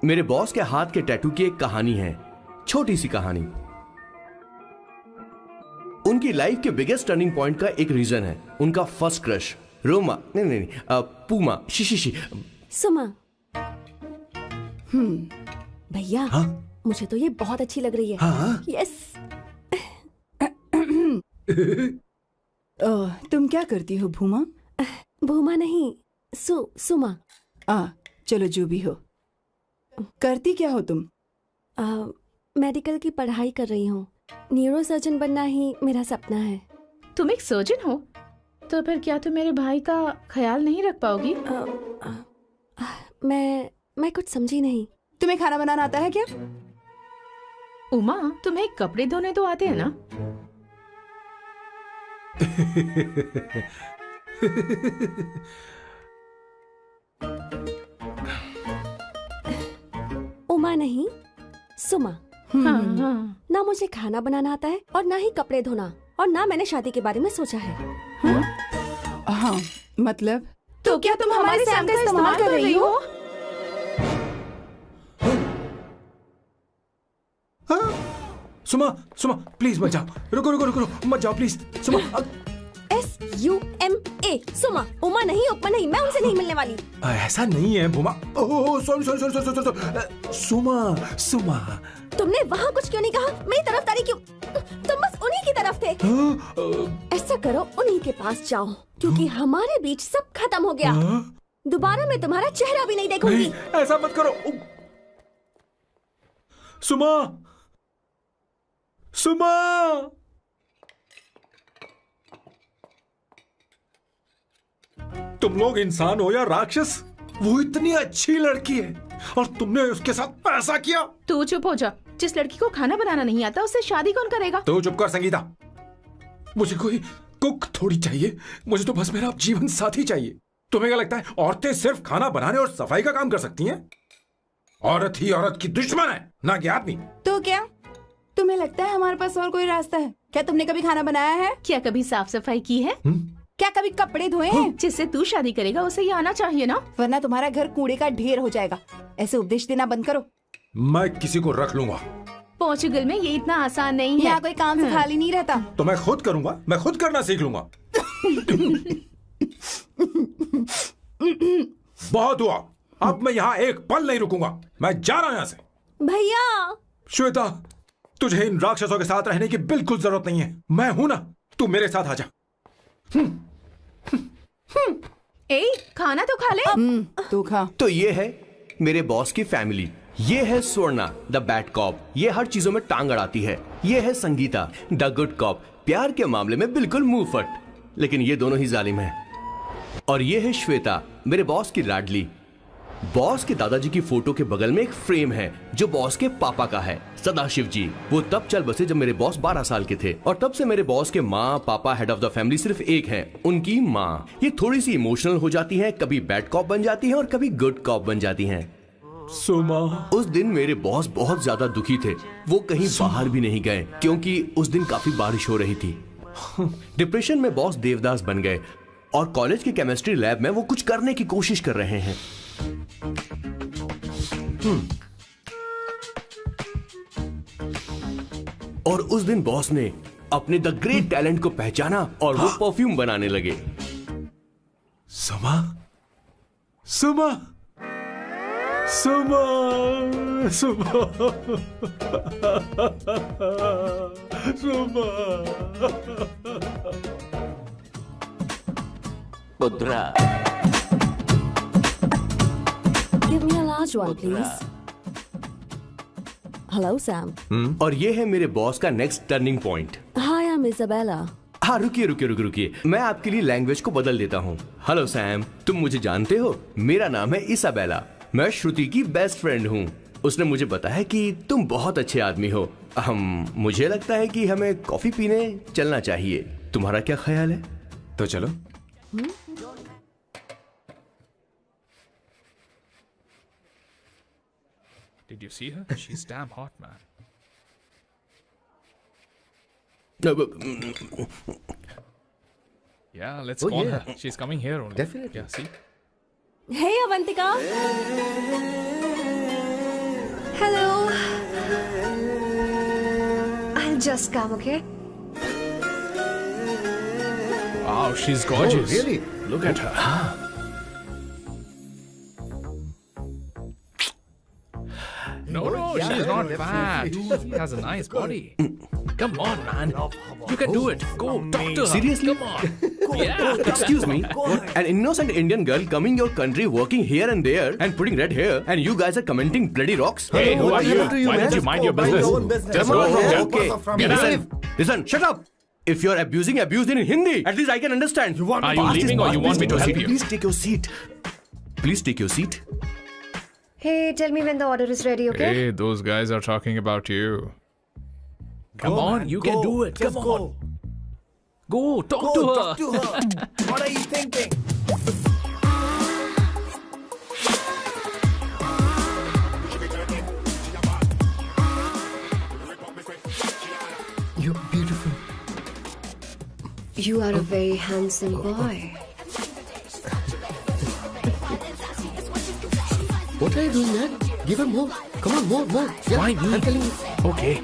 मेरे बॉस के हाथ के टैटू की एक कहानी है, छोटी सी कहानी। उनकी लाइफ के बिगेस्ट टर्निंग पॉइंट का एक रीजन है उनका फर्स्ट क्रश रोमा, नहीं, पूमा, शी। सुमा। भैया, मुझे तो ये बहुत अच्छी लग रही है। हाँ? यस। तुम क्या करती हो भूमा? भूमा नहीं, सुमा। चलो जो भी हो। करती क्या हो तुम? मेडिकल की पढ़ाई कर रही हूँ। न्यूरो सर्जन बनना ही मेरा सपना है। तुम एक सर्जन हो तो फिर क्या तुम मेरे भाई का ख्याल नहीं रख पाओगी? मैं कुछ समझी नहीं। तुम्हें खाना बनाना आता है क्या? उमा, तुम्हें कपड़े धोने तो आते हैं ना? उमा नहीं, सुमा। हाँ। ना मुझे खाना बनाना आता है और ना ही कपड़े धोना, और ना मैंने शादी के बारे में सोचा है। हाँ, मतलब तो क्या तुम हमारे सैम का इस्तेमाल कर रही हो? सुमा प्लीज मत जाओ। रुको मत जाओ प्लीज। सुमा। SUMA, सुमा। उमा नहीं, उपमा नहीं, मैं उनसे नहीं मिलने वाली। ऐसा नहीं है भूमा। सॉरी। सुमा। तुमने वहाँ कुछ क्यों नहीं कहा? मेरी तरफदारी क्यों? तुम बस उन्हीं की तरफ थे। ऐसा करो, उन्हीं के पास जाओ, क्योंकि हमारे बीच सब खत्म हो गया। दोबारा मैं तुम्हारा चेहरा भी नहीं देखूंगी। नहीं, ऐसा मत करो। सुमा। तुम लोग इंसान हो या राक्षस? वो इतनी अच्छी लड़की है और तुमने उसके साथ ऐसा किया। तू चुप हो जा। जिस लड़की को खाना बनाना नहीं आता उससे शादी कौन करेगा? तो चुप कर संगीता। मुझे कोई कुक थोड़ी चाहिए, मुझे तो बस मेरा जीवन साथी चाहिए। तुम्हें क्या लगता है औरतें सिर्फ खाना बनाने और सफाई का काम कर सकती हैं? औरत ही औरत की दुश्मन है, ना कि आदमी। तो क्या तुम्हें लगता है हमारे पास और कोई रास्ता है? क्या तुमने कभी खाना बनाया है? क्या कभी साफ सफाई की है? क्या कभी कपड़े धोए हैं? जिससे तू शादी करेगा उसे ये आना चाहिए ना, वरना तुम्हारा घर कूड़े का ढेर हो जाएगा। ऐसे उपदेश देना बंद करो। मैं किसी को रख लूंगा। पोर्चुगल में ये इतना आसान नहीं है। यहाँ कोई काम से खाली नहीं रहता। तो मैं खुद करूंगा, मैं खुद करना सीख लूंगा। बहुत हुआ, अब मैं यहाँ एक पल नहीं रुकूंगा। मैं जा रहा हूँ यहाँ से। भैया। श्वेता, तुझे इन राक्षसों के साथ रहने की बिल्कुल जरूरत नहीं है। मैं हूं ना, तू मेरे साथ आ जा। खाना तो खा ले। तू खा। तो ये है मेरे बॉस की फैमिली। ये है स्वर्णा द बैड कॉप, ये हर चीजों में टांग अड़ाती है। ये है संगीता द गुड कॉप, प्यार के मामले में बिल्कुल मुंह फट, लेकिन ये दोनों ही जालिम है। और ये है श्वेता, मेरे बॉस की लाडली। बॉस के दादाजी की फोटो के बगल में एक फ्रेम है जो बॉस के पापा का है, सदाशिव जी। वो तब चल बसे जब मेरे बॉस 12 साल के थे, और तब से मेरे बॉस के माँ पापा हेड ऑफ द फैमिली सिर्फ एक है, उनकी माँ। ये थोड़ी सी इमोशनल हो जाती हैं, कभी बैड कॉप बन जाती हैं और कभी गुड कॉप बन जाती हैं। सुमा। उस दिन मेरे बॉस बहुत ज्यादा दुखी थे। वो कहीं बाहर भी नहीं गए क्योंकि उस दिन काफी बारिश हो रही थी। डिप्रेशन में बॉस देवदास बन गए और कॉलेज की केमिस्ट्री लैब में वो कुछ करने की कोशिश कर रहे हैं। और उस दिन बॉस ने अपने द ग्रेट टैलेंट को पहचाना और वो परफ्यूम बनाने लगे। सुमा। पुत्रा। Give me a large one, please. Hello, Sam. और ये है मेरे बॉस का next turning point. Hi, I'm Isabella. हाँ, रुकिए, मैं आपके लिए लैंग्वेज को बदल देता हूँ। हेलो सैम, तुम मुझे जानते हो? मेरा नाम है इसाबेला। मैं श्रुति की बेस्ट फ्रेंड हूँ। उसने मुझे बताया कि तुम बहुत अच्छे आदमी हो। मुझे लगता है कि हमें कॉफी पीने चलना चाहिए। तुम्हारा क्या ख्याल है? तो चलो। Did you see her? She's damn hot, man. Yeah, let's call her. She's coming here only. Definitely. Yeah, see? Hey, Avantika. Hello. I'll just come, okay? Wow, she's gorgeous. Oh, really? Look at her. No, she's not fat. She has a nice body. Come on, man. You can do it. Go, talk to her. Seriously? Come on. Yeah. Excuse me, an innocent Indian girl coming your country, working here and there, and putting red hair, and you guys are commenting bloody rocks? Hey, who are you? happened to you, Why don't man? you mind your Mind your own business? business. Just Come go on, from man. here. Okay, Get out. listen, shut up. If you're abusing in Hindi, at least I can understand. Are you leaving or you want me to help you? Please take your seat. Please take your seat. Hey, tell me when the order is ready, okay? Hey, those guys are talking about you. Come on, you can do it. Come on. Go, talk to her. What are you thinking? You're beautiful. You are a very handsome boy. What are you doing, man? Give her more. Come on, more. Yeah, Why me? I'm telling you. Okay.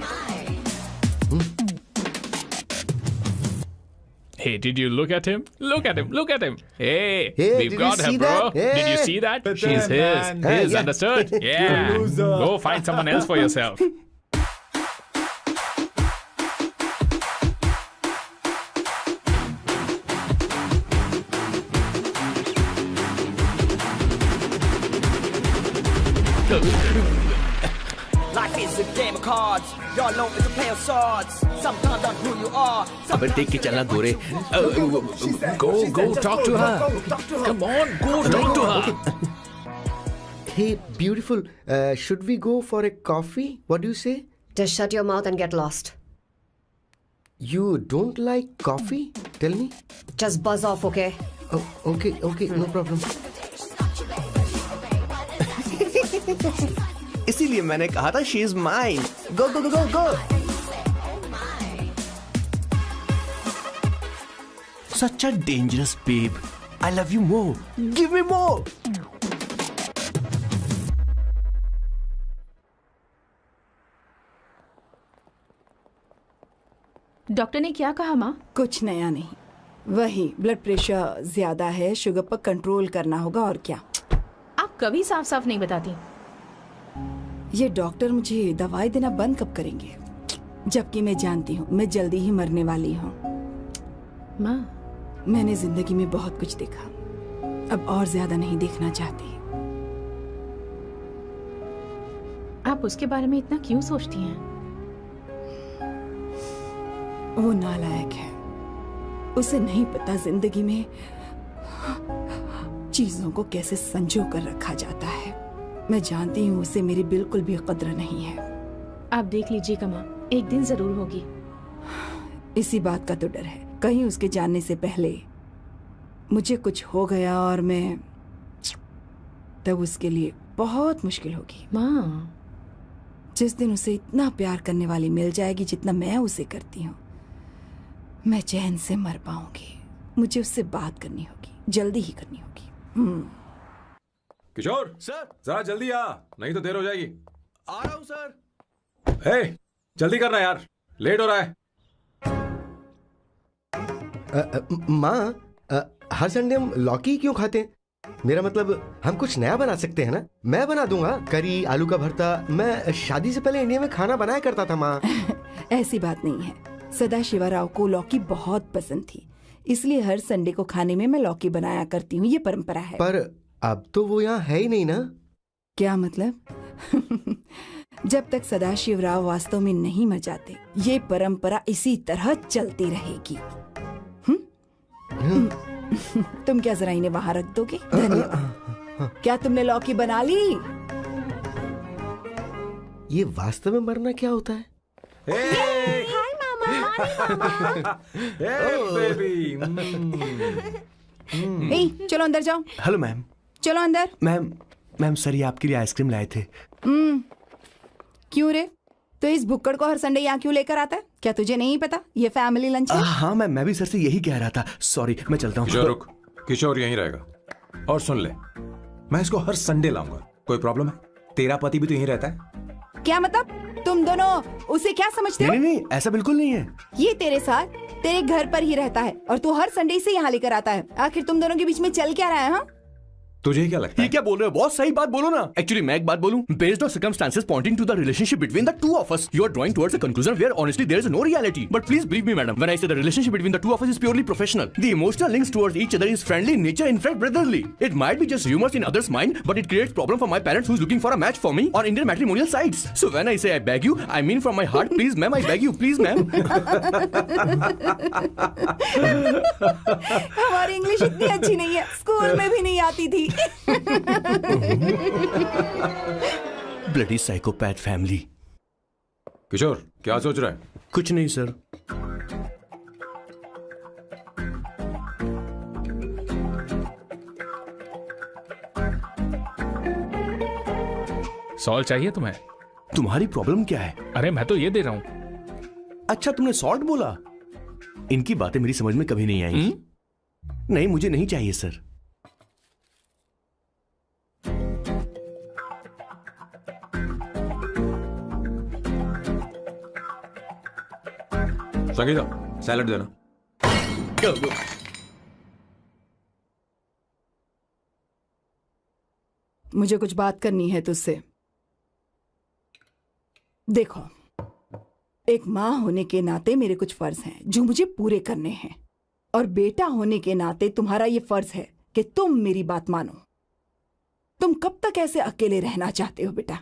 Hey, did you look at him? Look at him. Hey, Hey, we've did got you her, see bro. that? Hey. Did you see that? But She's then, his. man. His, Yeah. understood? Yeah. Go find someone else for yourself. Life is a game of cards. Y'all know it's a play of swords. Sometimes on who you are. अबे take के चलना गोरे. Go, talk to her. Come on, go, talk to her. Hey, beautiful. Should we go for a coffee? What do you say? Just shut your mouth and get lost. You don't like coffee? Tell me. Just buzz off, okay? Oh, okay, no problem. इसीलिए मैंने कहा था she is mine. Go. Such a dangerous babe. I love you more. Give me more. Doctor ने क्या कहा माँ? कुछ नया नहीं, वही ब्लड प्रेशर ज्यादा है, शुगर पर कंट्रोल करना होगा और क्या। आप कभी साफ साफ नहीं बताती। ये डॉक्टर मुझे दवाई देना बंद कब करेंगे, जबकि मैं जानती हूँ मैं जल्दी ही मरने वाली हूँ। माँ, मैंने जिंदगी में बहुत कुछ देखा, अब और ज्यादा नहीं देखना चाहती। आप उसके बारे में इतना क्यों सोचती हैं? वो नालायक है, उसे नहीं पता जिंदगी में चीजों को कैसे संजो कर रखा जाता है। मैं जानती हूँ उसे मेरी बिल्कुल भी कद्र नहीं है। आप देख लीजिएगा माँ, एक दिन जरूर होगी। इसी बात का तो डर है, कहीं उसके जानने से पहले मुझे कुछ हो गया और मैं, तब उसके लिए बहुत मुश्किल होगी। माँ, जिस दिन उसे इतना प्यार करने वाली मिल जाएगी जितना मैं उसे करती हूँ, मैं चैन से मर पाऊंगी। मुझे उससे बात करनी होगी, जल्दी ही करनी होगी। किशोर सर, जरा जल्दी आ, नहीं तो देर हो जाएगी। आ रहा हूँ सर. हे, जल्दी करना यार, लेट हो रहा है। माँ, हर संडे हम लौकी क्यों खाते हैं? मेरा मतलब हम कुछ नया बना सकते हैं ना? मैं बना दूंगा करी, आलू का भरता। मैं शादी से पहले इंडिया में खाना बनाया करता था माँ। ऐसी बात नहीं है, सदाशिवराव को लौकी बहुत पसंद थी, इसलिए हर संडे को खाने में मैं लौकी बनाया करती हूँ। ये परंपरा है। पर अब तो वो यहाँ है ही नहीं ना। क्या मतलब? जब तक सदाशिवराव वास्तव में नहीं मर जाते, ये परंपरा इसी तरह चलती रहेगी। तुम क्या जरा इन्हें वहां रख दोगे? धन्यवाद। क्या तुमने लौकी बना ली? ये वास्तव में मरना क्या होता है? हाय मामा। बेबी। ए, चलो अंदर जाओ। Hello ma'am. चलो अंदर। मैम सर ये आपके लिए आइसक्रीम लाए थे. क्यों रे? तो इस भुक्कड़ को हर संडे यहाँ क्यों लेकर आता है? क्या तुझे नहीं पता ये फैमिली लंच है? हाँ मैम, मैं भी सर से यही कह रहा था. सॉरी, मैं चलता हूँ. किशोर रुक, किशोर यहीं रहेगा। और सुन ले, मैं इसको हर संडे लाऊंगा। कोई प्रॉब्लम है? तेरा पति भी तो यहीं रहता है। क्या मतलब? तुम दोनों उसे क्या समझते हो? नहीं नहीं, ऐसा बिल्कुल नहीं है। ये तेरे साथ तेरे घर पर ही रहता है और तू हर संडे से यहाँ लेकर आता है। आखिर तुम दोनों के बीच में चल क्या रहा है? हाँ, तुझे क्या लगता ये है? क्या बोल रहे हो बॉस? सही बात बोलो ना। एक्चुअली मैं एक बात बोलूं, based on circumstances pointing to the relationship between the two of us, you are drawing towards a conclusion where honestly there is no reality. But please believe me madam, when I say the relationship between the two of us is purely professional. The emotional links towards each other is friendly in nature, in fact brotherly. It might be just humours in others mind, but it creates problem for my parents who is looking for a match for me on Indian matrimonial sites. So when I say I beg you, I mean from my heart, please ma'am, I beg you, please ma'am. हमारी English इतनी अच्छी नहीं है, school में भी नहीं आती थी। Bloody psychopath family. किशोर, क्या सोच रहा है? कुछ नहीं सर। सॉल्ट चाहिए तुम्हें? तुम्हारी प्रॉब्लम क्या है? अरे मैं तो ये दे रहा हूं। अच्छा तुमने सॉल्ट बोला? इनकी बातें मेरी समझ में कभी नहीं आई। नहीं, मुझे नहीं चाहिए सर। संगीता, सैलड देना। मुझे कुछ बात करनी है तुझसे। देखो, एक माँ होने के नाते मेरे कुछ फर्ज हैं जो मुझे पूरे करने हैं, और बेटा होने के नाते तुम्हारा ये फर्ज है कि तुम मेरी बात मानो। तुम कब तक ऐसे अकेले रहना चाहते हो बेटा?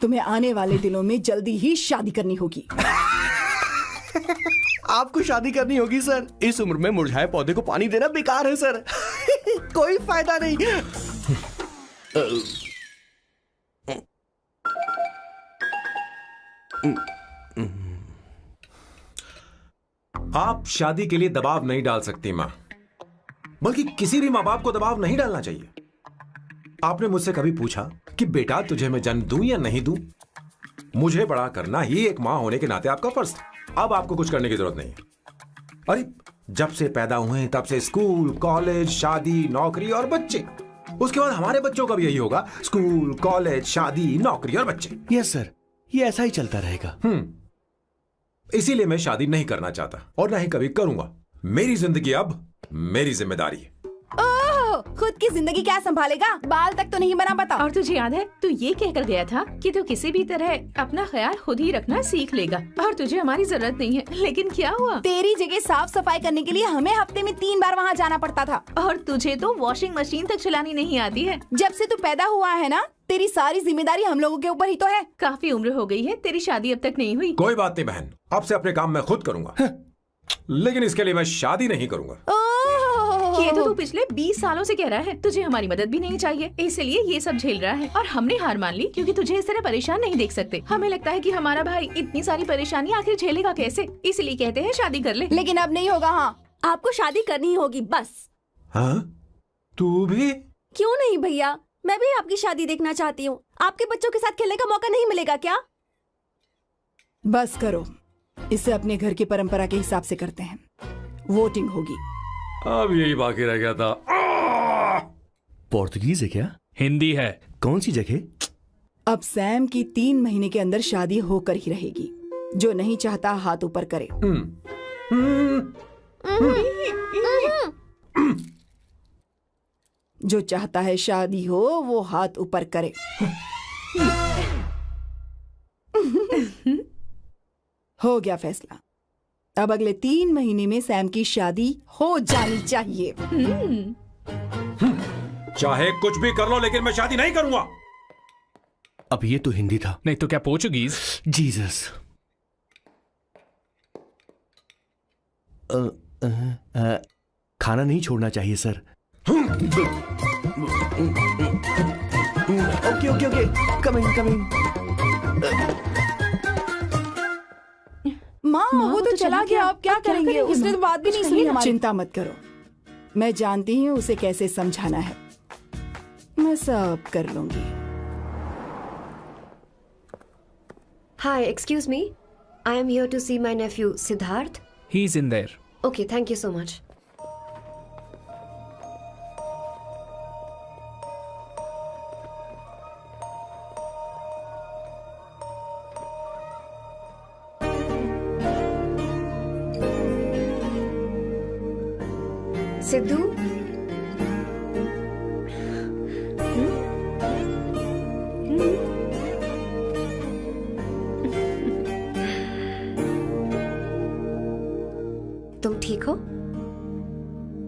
तुम्हें आने वाले दिनों में जल्दी ही शादी करनी होगी। आपको शादी करनी होगी सर? इस उम्र में मुरझाए पौधे को पानी देना बेकार है सर। कोई फायदा नहीं। आप शादी के लिए दबाव नहीं डाल सकती मां, बल्कि किसी भी मां बाप को दबाव नहीं डालना चाहिए। आपने मुझसे कभी पूछा कि बेटा तुझे मैं जन्म दूं या नहीं दूं? मुझे बड़ा करना ही एक मां होने के नाते आपका फर्ज था। अब आपको कुछ करने की जरूरत नहीं है। अरे जब से पैदा हुए तब से स्कूल, कॉलेज, शादी, नौकरी और बच्चे। उसके बाद हमारे बच्चों का भी यही होगा, स्कूल, कॉलेज, शादी, नौकरी और बच्चे। यस सर, ये ऐसा ही चलता रहेगा। इसीलिए मैं शादी नहीं करना चाहता और ना ही कभी करूंगा। मेरी जिंदगी अब मेरी जिम्मेदारी है। खुद की जिंदगी क्या संभालेगा? बाल तक तो नहीं बना, बता। और तुझे याद है तू ये कहकर गया था कि तू किसी भी तरह अपना ख्याल खुद ही रखना सीख लेगा और तुझे हमारी जरूरत नहीं है। लेकिन क्या हुआ? तेरी जगह साफ सफाई करने के लिए हमें हफ्ते में 3 बार वहाँ जाना पड़ता था। और तुझे तो वॉशिंग मशीन तक चलानी नहीं आती है। जब से तू पैदा हुआ है ना, तेरी सारी जिम्मेदारी हम लोगों के ऊपर ही तो है। काफी उम्र हो गई है, तेरी शादी अब तक नहीं हुई। कोई बात नहीं बहन, अब से अपने काम मैं खुद करूंगा। लेकिन इसके लिए मैं शादी नहीं करूंगा। ये तो तू पिछले 20 सालों से कह रहा है। तुझे हमारी मदद भी नहीं चाहिए, इसलिए ये सब झेल रहा है। और हमने हार मान ली क्योंकि तुझे इस तरह परेशान नहीं देख सकते। हमें लगता है कि हमारा भाई इतनी सारी परेशानी आखिर झेलेगा कैसे, इसलिए कहते हैं शादी कर ले। लेकिन अब नहीं होगा। हाँ, आपको शादी करनी ही होगी बस। हाँ? तू भी? क्यों नहीं भैया, मैं भी आपकी शादी देखना चाहती हूँ। आपके बच्चों के साथ खेलने का मौका नहीं मिलेगा क्या? बस करो, इसे अपने घर की परंपरा के हिसाब से करते हैं। वोटिंग होगी। अब यही बाकी रह गया था। पोर्तुगीज है क्या? हिंदी है। कौन सी जगह? अब सैम की 3 महीने के अंदर शादी होकर ही रहेगी। जो नहीं चाहता हाथ ऊपर करे। जो चाहता है शादी हो वो हाथ ऊपर करे। हो गया फैसला। अब अगले 3 महीने में सैम की शादी हो जानी चाहिए। चाहे कुछ भी कर लो, लेकिन मैं शादी नहीं करूंगा। अब ये तो हिंदी था। नहीं तो क्या पोर्चुगीज? जीसस। खाना नहीं छोड़ना चाहिए sir. Okay okay okay, coming coming. माँ वो तो चला गया, अब क्या करेंगे? उसने तो बात भी नहीं सुनी हमारी। चिंता मत करो, मैं जानती हूँ उसे कैसे समझाना है। मैं सब कर लूंगी। Hi, excuse me. I am here to see my nephew Siddharth. He's in there. Okay, thank you so much. Sidhu, तुम ठीक हो?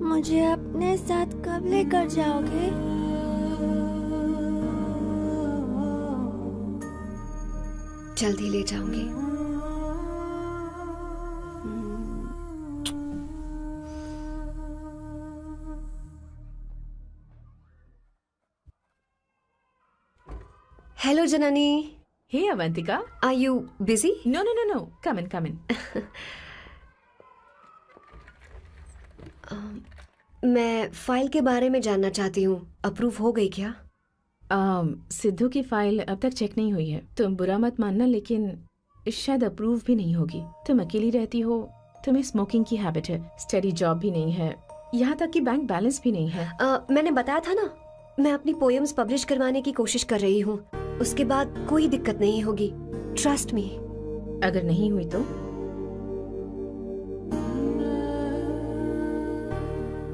मुझे अपने साथ कब लेकर जाओगे? जल्दी ले जाऊंगी। Hello Janani. Hey Avantika, are you busy? No no no no, come in come in. मैं फाइल के बारे में जानना चाहती हूँ, अप्रूव हो गई क्या? सिद्धू की फाइल अब तक चेक नहीं हुई है। तुम बुरा मत मानना, लेकिन शायद अप्रूव भी नहीं होगी। तुम अकेली रहती हो, तुम्हें स्मोकिंग की हैबिट है, स्टडी जॉब भी नहीं है, यहाँ तक कि बैंक बैलेंस भी नहीं है। मैंने बताया था ना, मैं अपनी पोएम्स पब्लिश करवाने की कोशिश कर रही हूँ। उसके बाद कोई दिक्कत नहीं होगी, ट्रस्ट मी। अगर नहीं हुई तो?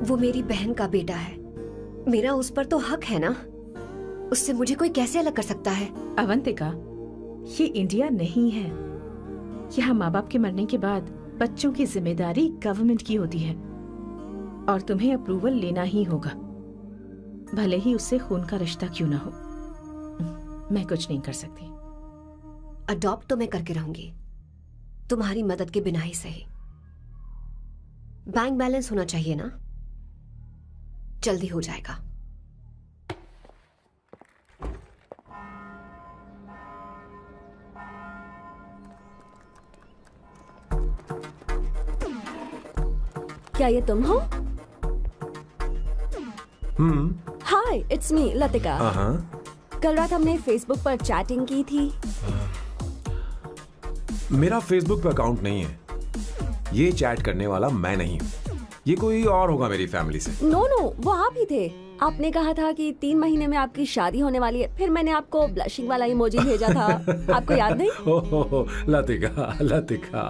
वो मेरी बहन का बेटा है, मेरा उस पर तो हक है ना। उससे मुझे कोई कैसे अलग कर सकता है? अवंतिका, ये इंडिया नहीं है। यहाँ माँ बाप के मरने के बाद बच्चों की जिम्मेदारी गवर्नमेंट की होती है और तुम्हें अप्रूवल लेना ही होगा, भले ही उससे खून का रिश्ता क्यों ना हो। मैं कुछ नहीं कर सकती। अडॉप्ट तो मैं करके रहूंगी, तुम्हारी मदद के बिना ही सही। बैंक बैलेंस होना चाहिए ना, जल्दी हो जाएगा। क्या ये तुम हो? हाय, इट्स मी लतिका। कल रात हमने फेसबुक पर चैटिंग की थी। मेरा फेसबुक पे अकाउंट नहीं है। ये चैट करने वाला मैं नहीं हूँ, ये कोई और होगा मेरी फैमिली से। नो नो, वो आप ही थे। आपने कहा था कि 3 महीने में आपकी शादी होने वाली है। फिर मैंने आपको ब्लशिंग वाला इमोजी भेजा था, आपको याद नहीं? हो, लतिका,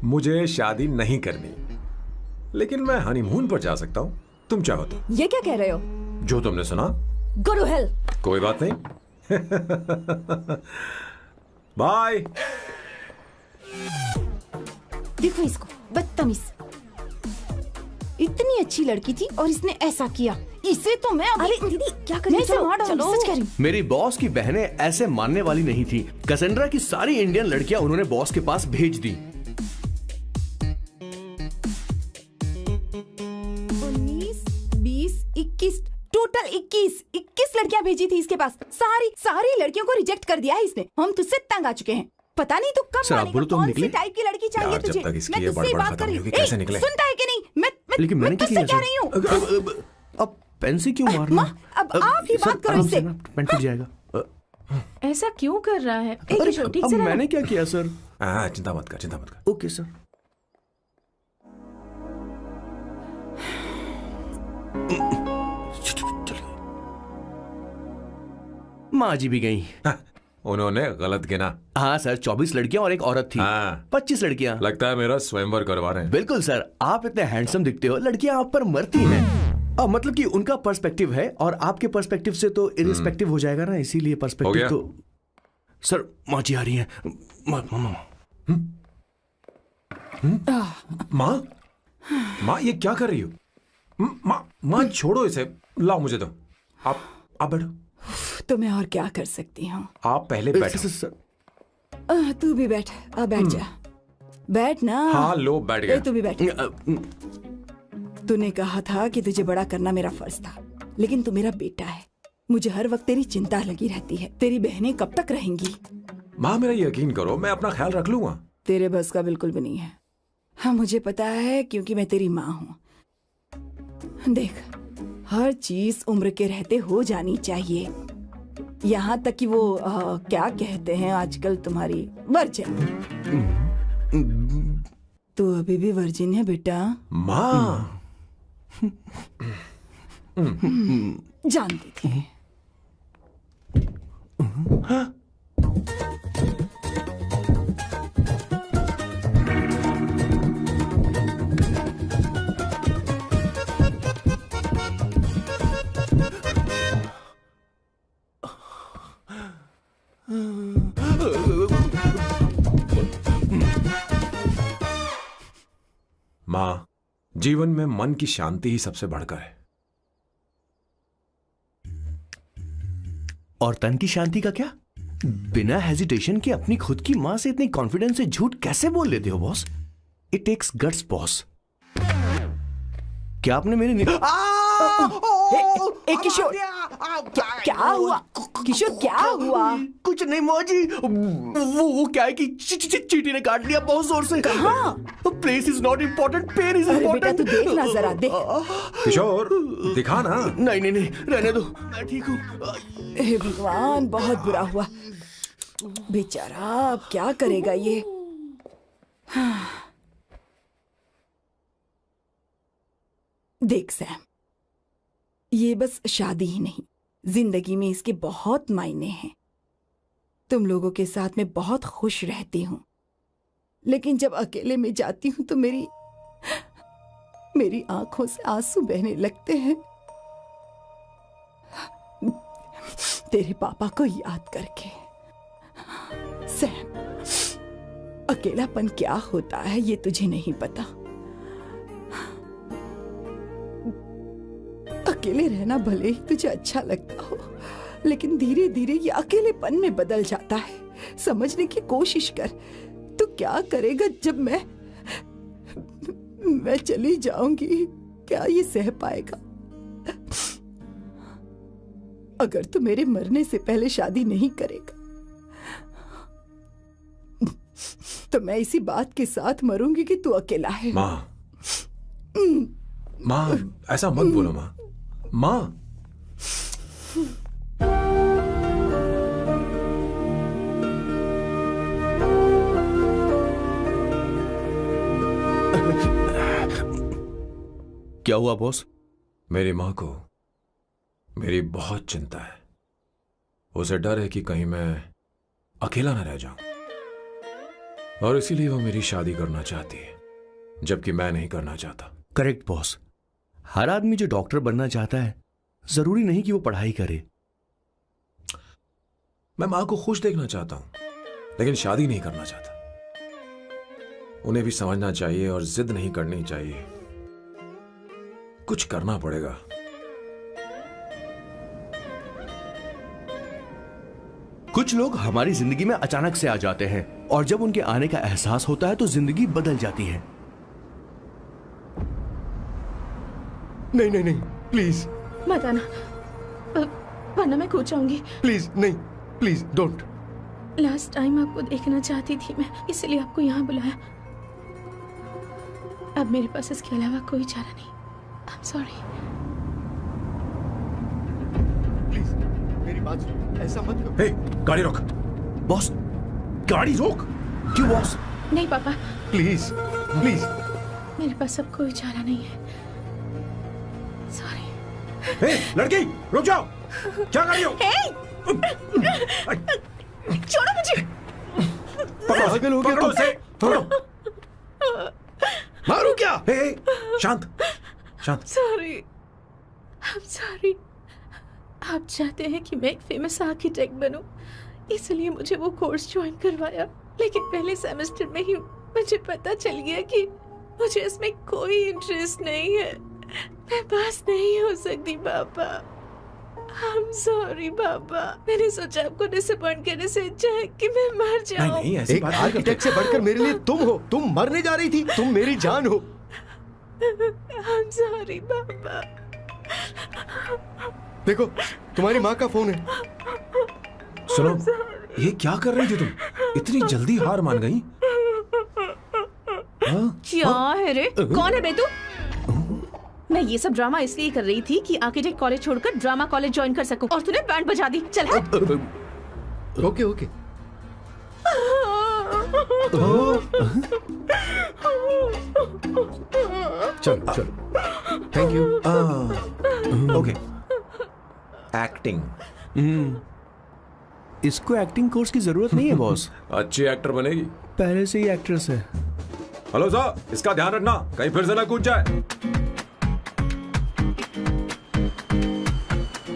मुझे शादी नहीं करनी, लेकिन मैं हनीमून पर जा सकता हूँ, तुम चाहो तो। ये क्या कह रहे हो? जो तुमने सुना। Go to hell. कोई बात नहीं। बाय। देखो इसको, बदतमीज। इतनी अच्छी लड़की थी और इसने ऐसा किया। इसे तो मैं अभी... अरे दीदी, क्या कर रही हो? चलो, सच कह रही हूँ। मेरी बॉस की बहनें ऐसे मानने वाली नहीं थी। कैसेंड्रा की सारी इंडियन लड़कियां उन्होंने बॉस के पास भेज दी। 19, 20, 21, टोटल 21 लड़कियां भेजी थी इसके पास। सारी लड़कियों को रिजेक्ट कर दिया है इसने। हम तुझसे तंग आ चुके हैं। पता नहीं तू कब सर, आप बोलो तो हम कौन सी निकले? टाइप की लड़की चाहिए यार, तुझे? जब तक इसकी मैं ये तुझसे बड़बड़ बात खत्म कर रही नहीं होगी, हूँ। कैसे निकले? सुनता है कि नहीं? लेकिन मैंने क्या तुझसे किया कह रही हूँ। अब पेन से क्यों मारना? अब आप ही बात करो इससे। पेन टूट जाएगा। ऐसा क्यों कर रहा है? एक अरे, छोटी अब सी मैंने क्या किया सर? चिंता मत कर। Okay sir. माँ जी भी गई। उन्होंने गलत गिना। हाँ सर, 24 लड़कियां और एक औरत थी। 25 लड़कियां। लगता है मेरा स्वयंवर करवा रहे हैं। बिल्कुल सर, आप इतने हैंडसम दिखते हो, लड़कियां आप पर मरती हैं। मतलब कि उनका पर्सपेक्टिव है और आपके पर्सपेक्टिव से तो इरिस्पेक्टिव हो जाएगा ना, इसीलिए पर्सपेक्टिव तो। सर, माँ जी आ रही हैं। माँ ये क्या कर रही हो? माँ छोड़ो इसे, लाओ मुझे दो। आप बैठो। तो मैं और क्या कर सकती हूँ? आप पहले बैठो। तू भी बैठ। बैठ जा। बैठ ना। हाँ लो, बैठ गया। तू भी बैठ। तूने कहा था कि तुझे बड़ा करना मेरा फर्ज था, लेकिन तू मेरा बेटा है। मुझे हर वक्त तेरी चिंता लगी रहती है। तेरी बहनें कब तक रहेंगी? माँ मेरा यकीन करो, मैं अपना ख्याल रख लूंगा। तेरे बस का बिल्कुल भी नहीं है। हाँ, मुझे पता है, क्योंकि मैं तेरी माँ हूँ। देख, हर चीज उम्र के रहते हो जानी चाहिए, यहाँ तक कि वो क्या कहते हैं आजकल तुम्हारी वर्जिन। तू अभी भी वर्जिन है बेटा? माँ जानती थी। जीवन में मन की शांति ही सबसे बढ़कर है। और तन की शांति का क्या? बिना हेजिटेशन के अपनी खुद की मां से इतनी कॉन्फिडेंस से झूठ कैसे बोल लेते हो boss? It takes guts boss. क्या आपने मेरे किशोर, क्या हुआ? किशोर क्या हुआ? कुछ नहीं मौजी, वो क्या है कि चींटी ने काट लिया बहुत जोर से। कहाँ? Place is not important, pen is अरे बेटा इम्पोर्टेंट। तू देख ना जरा, देख। किशोर दिखा ना। नहीं नहीं नहीं, रहने दो, मैं ठीक हूँ। हे भगवान, बहुत बुरा हुआ बेचारा। अब क्या करेगा ये? देख सैम, ये बस शादी ही नहीं, जिंदगी में इसके बहुत मायने हैं। तुम लोगों के साथ मैं बहुत खुश रहती हूँ, लेकिन जब अकेले में जाती हूँ तो मेरी आंखों से आंसू बहने लगते हैं, तेरे पापा को याद करके। सैम, अकेलापन क्या होता है ये तुझे नहीं पता। अकेले रहना भले ही तुझे अच्छा लगता हो, लेकिन धीरे धीरे ये अकेलेपन में बदल जाता है। समझने की कोशिश कर। तू क्या करेगा जब मैं चली जाऊंगी? क्या ये सह पाएगा? अगर तू मेरे मरने से पहले शादी नहीं करेगा तो मैं इसी बात के साथ मरूंगी कि तू अकेला है। माँ ऐसा मत बोलो माँ। माँ क्या हुआ बॉस? मेरी माँ को मेरी बहुत चिंता है। उसे डर है कि कहीं मैं अकेला न रह जाऊं, और इसीलिए वो मेरी शादी करना चाहती है, जबकि मैं नहीं करना चाहता। Correct boss. हर आदमी जो डॉक्टर बनना चाहता है, जरूरी नहीं कि वो पढ़ाई करे। मैं मां को खुश देखना चाहता हूं, लेकिन शादी नहीं करना चाहता। उन्हें भी समझना चाहिए और जिद नहीं करनी चाहिए। कुछ करना पड़ेगा। कुछ लोग हमारी जिंदगी में अचानक से आ जाते हैं, और जब उनके आने का एहसास होता है तो जिंदगी बदल जाती है। नहीं नहीं नहीं, प्लीज मत आना, वरना मैं खो जाऊंगी। प्लीज नहीं, प्लीज डोंट। लास्ट टाइम आपको देखना चाहती थी मैं, इसलिए आपको यहाँ बुलाया। अब मेरे पास इसके अलावा कोई चारा नहीं। I'm sorry। प्लीज मेरी बात सुनो, ऐसा मत करो। हे, गाड़ी रोक। बॉस, गाड़ी रोक। क्यों बॉस? नहीं पापा, प्लीज प्लीज। मेरे पास अब कोई चारा नहीं है। सॉरी। हे, लड़की रुक जाओ। क्या कर रही हो? छोड़ो मुझे। पागल हो गया? पकड़ो उसे, पकड़ो। मारू क्या? हे, शांत शांत। Sorry, I'm sorry। आप चाहते हैं कि मैं एक फेमस आर्किटेक्ट बनूं, इसलिए मुझे वो कोर्स ज्वाइन करवाया, लेकिन पहले सेमेस्टर में ही मुझे पता चल गया कि मुझे इसमें कोई इंटरेस्ट नहीं है। मैं पास नहीं हो सकती पापा। I'm sorry पापा। मैंने सोचा आपको डिसअपॉइंट करने से अच्छा है कि मैं मर जाऊं। नहीं, ऐसी एक बात नहीं आर्किटेक्ट से बढ़कर मेरे लिए तुम हो। तुम मरने जा रही थी, तुम मेरी जान हो। I'm sorry पापा। देखो, तुम्हारी माँ का फोन है। सुनो, ये क्या कर रही थी तुम? इतनी जल्दी हार मान गई? क्या है रे? कौन है बे तू? मैं ये सब ड्रामा इसलिए कर रही थी कि आर्किटेक्ट कॉलेज छोड़कर ड्रामा कॉलेज ज्वाइन कर सकूं, और तूने बैंड बजा दी। चल हट। Okay okay. चलो चलो, थैंक यू। ओके। एक्टिंग। इसको एक्टिंग कोर्स की जरूरत नहीं है बॉस। अच्छी एक्टर बनेगी। पहले से ही एक्ट्रेस है। हेलो सर, इसका ध्यान रखना कहीं फिर से ना कूद जाए।